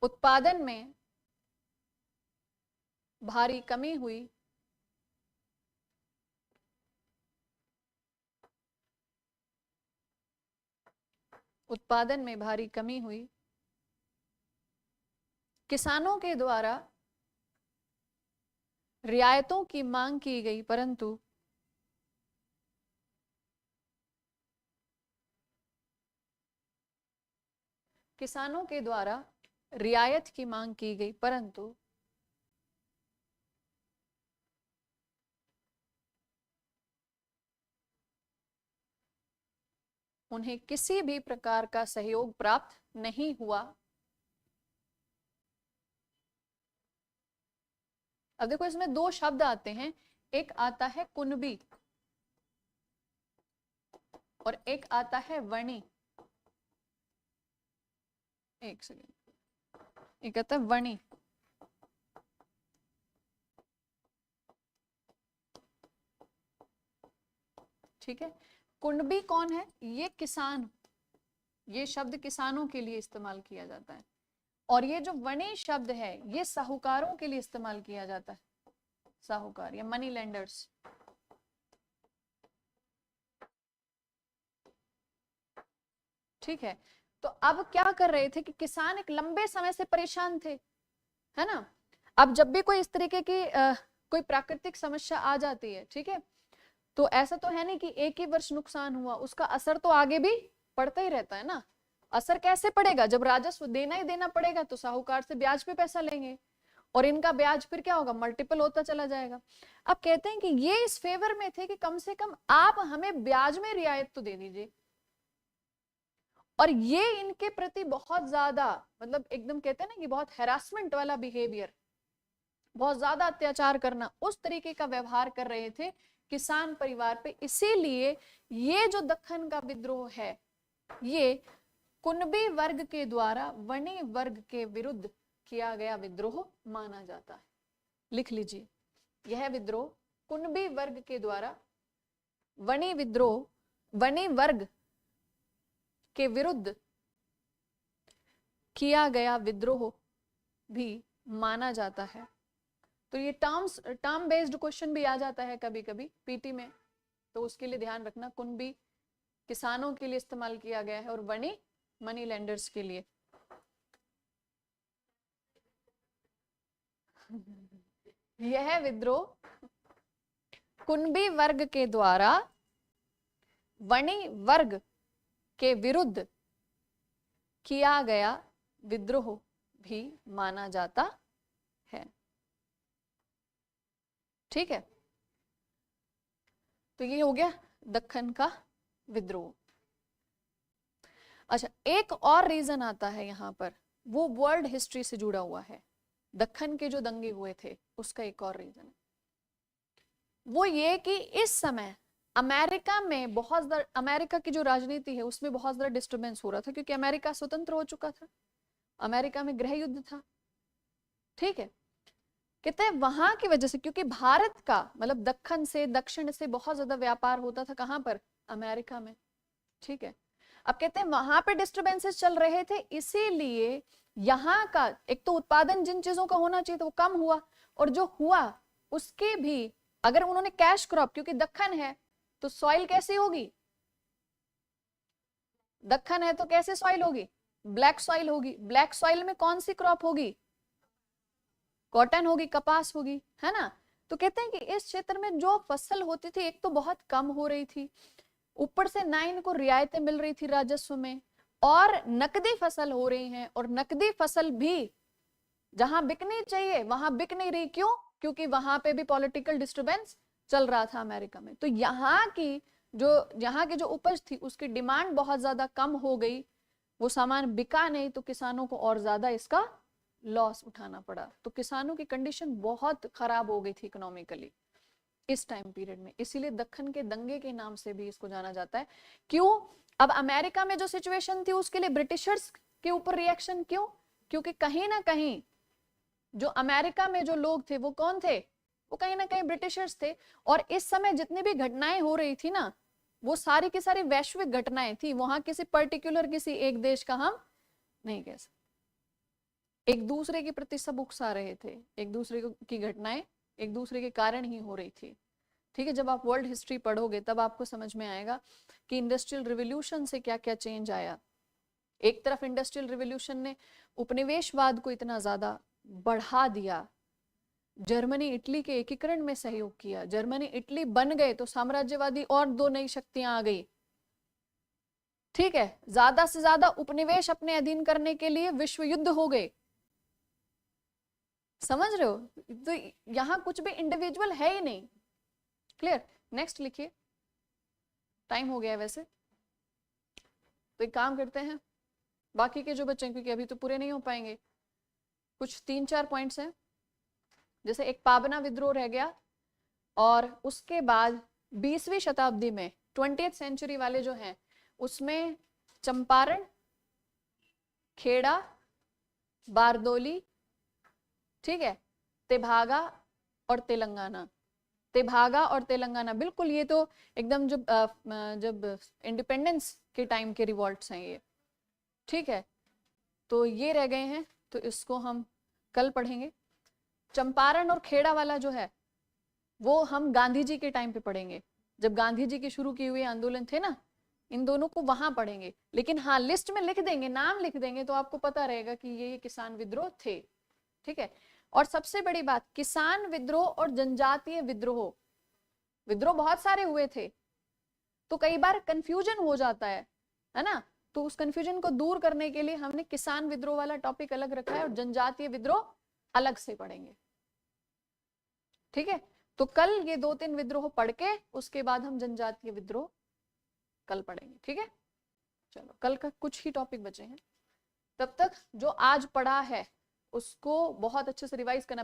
उत्पादन में भारी कमी हुई। उत्पादन में भारी कमी हुई। किसानों के द्वारा रियायतों की मांग की गई, परंतु किसानों के द्वारा रियायत की मांग की गई, परंतु उन्हें किसी भी प्रकार का सहयोग प्राप्त नहीं हुआ। अब देखो, इसमें दो शब्द आते हैं, एक आता है कुनबी और एक आता है वणी। एक सेकेंड, एक आता है वणी। ठीक है, कुणबी कौन है? ये किसान, ये शब्द किसानों के लिए इस्तेमाल किया जाता है। और ये जो वणी शब्द है ये साहूकारों के लिए इस्तेमाल किया जाता है, साहूकार या मनी लेंडर्स। ठीक है, तो अब क्या कर रहे थे कि किसान एक लंबे समय से परेशान थे, है ना। अब जब भी कोई इस तरीके की कोई प्राकृतिक समस्या आ जाती है, ठीक है, तो ऐसा तो है नहीं कि एक ही वर्ष नुकसान हुआ, उसका असर तो आगे भी पड़ता ही रहता है ना। असर कैसे पड़ेगा? जब राजस्व देना ही देना पड़ेगा तो साहूकार से ब्याज पे पैसा लेंगे, और इनका ब्याज फिर क्या होगा, मल्टीपल होता चला जाएगा। अब कहते हैं कि ये इस फेवर में थे कि कम से कम आप हमें ब्याज में रियायत तो दे दीजिए। और ये इनके प्रति बहुत ज्यादा, मतलब एकदम कहते हैं ना कि बहुत हैरासमेंट वाला बिहेवियर, बहुत ज्यादा अत्याचार करना, उस तरीके का व्यवहार कर रहे थे किसान परिवार पे। इसीलिए ये जो दक्खन का विद्रोह है ये कुणबी वर्ग के द्वारा वणी वर्ग के विरुद्ध किया गया विद्रोह माना जाता है। लिख लीजिए, यह विद्रोह कुणबी वर्ग के द्वारा वणी विद्रोह, वणी वर्ग के विरुद्ध किया गया विद्रोह भी माना जाता है। तो ये टर्म बेस्ड क्वेश्चन भी आ जाता है कभी कभी पीटी में, तो उसके लिए ध्यान रखना। कुणबी किसानों के लिए इस्तेमाल किया गया है और वणी मनी लेंडर्स के लिए। यह विद्रोह कुणबी वर्ग के द्वारा वणी वर्ग के विरुद्ध किया गया विद्रोह भी माना जाता है। ठीक है, तो ये हो गया दक्खन का विद्रोह। अच्छा, एक और रीजन आता है यहाँ पर, वो वर्ल्ड हिस्ट्री से जुड़ा हुआ है। दक्खन के जो दंगे हुए थे उसका एक और रीजन है, वो ये कि इस समय अमेरिका में बहुत, अमेरिका की जो राजनीति है उसमें बहुत ज्यादा डिस्टर्बेंस हो रहा था, क्योंकि अमेरिका स्वतंत्र हो चुका था, अमेरिका में गृह युद्ध था। ठीक है, कहते हैं वहां की वजह से, क्योंकि भारत का मतलब दक्खन से, दक्षिण से बहुत ज्यादा व्यापार होता था, कहां पर? अमेरिका में। ठीक है, अब कहते हैं वहां पे डिस्टर्बेंसेस चल रहे थे, इसीलिए यहाँ का एक तो उत्पादन जिन चीजों का होना चाहिए था वो कम हुआ, और जो हुआ उसके भी, अगर उन्होंने कैश क्रॉप, क्योंकि दक्खन है तो सॉइल कैसी होगी? दक्खन है तो कैसे सॉइल होगी? ब्लैक सॉइल होगी। ब्लैक सॉइल में कौन सी क्रॉप होगी? कॉटन होगी, कपास होगी, है ना। तो कहते हैं कि इस क्षेत्र में जो फसल होती थी एक तो बहुत कम हो रही थी, ऊपर से ना इनको रियायतें मिल रही थी राजस्व में, और नकदी फसल हो रही है, और नकदी फसल भी जहां बिकनी चाहिए वहां बिक नहीं रही। क्यों? क्योंकि वहां पे भी पॉलिटिकल डिस्टरबेंस चल रहा था अमेरिका में। तो यहाँ की जो उपज थी उसकी डिमांड बहुत ज्यादा कम हो गई, वो सामान बिका नहीं, तो किसानों को और ज्यादा इसका लॉस उठाना पड़ा। तो किसानों की कंडीशन बहुत खराब हो गई थी इकोनॉमिकली इस टाइम पीरियड में। इसीलिए दक्खन के दंगे के नाम से भी इसको जाना जाता है। क्यों? अब अमेरिका में जो सिचुएशन थी उसके लिए ब्रिटिशर्स के ऊपर रिएक्शन क्यों? क्योंकि कहीं ना कहीं जो अमेरिका में जो लोग थे वो कौन थे? वो कहीं ना कहीं ब्रिटिशर्स थे। और इस समय जितनी भी घटनाएं हो रही थी ना, वो सारी की सारी वैश्विक घटनाएं थी। वहां किसी पर्टिकुलर किसी एक देश का हम नहीं कह सकते। एक दूसरे के प्रति सब उकसा रहे थे, एक दूसरे की घटनाएं एक दूसरे के कारण ही हो रही थी। ठीक है, जब आप वर्ल्ड हिस्ट्री पढ़ोगे तब आपको समझ में आएगा कि इंडस्ट्रियल रिवॉल्यूशन से क्या क्या चेंज आया। एक तरफ इंडस्ट्रियल रिवॉल्यूशन ने उपनिवेशवाद को इतना ज्यादा बढ़ा दिया, जर्मनी इटली के एकीकरण में सहयोग किया, जर्मनी इटली बन गए तो साम्राज्यवादी और दो नई शक्तियां आ गई। ठीक है, ज्यादा से ज्यादा उपनिवेश अपने अधीन करने के लिए विश्व युद्ध हो गए। समझ रहे हो? तो यहां कुछ भी इंडिविजुअल है ही नहीं। क्लियर? नेक्स्ट लिखिए, टाइम हो गया है वैसे, तो एक काम करते हैं, बाकी के जो बच्चे, क्योंकि अभी तो पूरे नहीं हो पाएंगे, कुछ 3-4 पॉइंट्स हैं। जैसे एक पाबना विद्रोह रह गया, और उसके बाद 20वीं शताब्दी में 20th सेंचुरी वाले जो हैं उसमें चंपारण, खेड़ा, बारदोली, ठीक है, तेभागा और तेलंगाना। तेभागा और तेलंगाना बिल्कुल, ये तो एकदम जब इंडिपेंडेंस के टाइम के रिवॉल्ट्स हैं ये। ठीक है, तो ये रह गए हैं, तो इसको हम कल पढ़ेंगे। चंपारण और खेड़ा वाला जो है वो हम गांधी जी के टाइम पे पढ़ेंगे, जब गांधी जी के शुरू किए हुए आंदोलन थे ना, इन दोनों को वहां पढ़ेंगे। लेकिन हाँ, लिस्ट में लिख देंगे, नाम लिख देंगे, तो आपको पता रहेगा कि ये किसान विद्रोह थे। ठीक है, और सबसे बड़ी बात, किसान विद्रोह और जनजातीय विद्रोह बहुत सारे हुए थे, तो कई बार कंफ्यूजन हो जाता है ना। तो उस कंफ्यूजन को दूर करने के लिए हमने किसान विद्रोह वाला टॉपिक अलग रखा है और जनजातीय विद्रोह अलग से पढ़ेंगे। ठीक है, तो कल ये 2-3 विद्रोह पढ़ के उसके बाद हम जनजातीय विद्रोह कल पढ़ेंगे। ठीक है, चलो कल का कुछ ही टॉपिक बचे हैं, तब तक जो आज पढ़ा है उसको बहुत अच्छे से रिवाइज करना।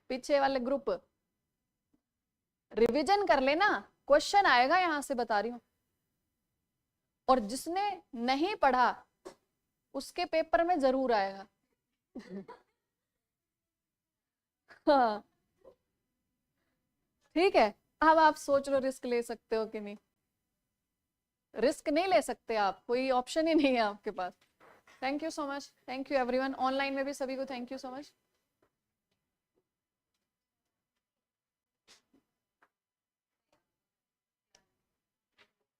पीछे वाले ग्रुप रिवीजन कर लेना, क्वेश्चन आएगा यहां से, बता रही हूं। और जिसने नहीं पढ़ा उसके पेपर में जरूर आएगा। हाँ, ठीक है। अब आप सोच लो रिस्क ले सकते हो कि नहीं। रिस्क नहीं ले सकते आप, कोई ऑप्शन ही नहीं है आपके पास। Thank you so much, thank you everyone. Online में भी सभी को थैंक यू सो मच।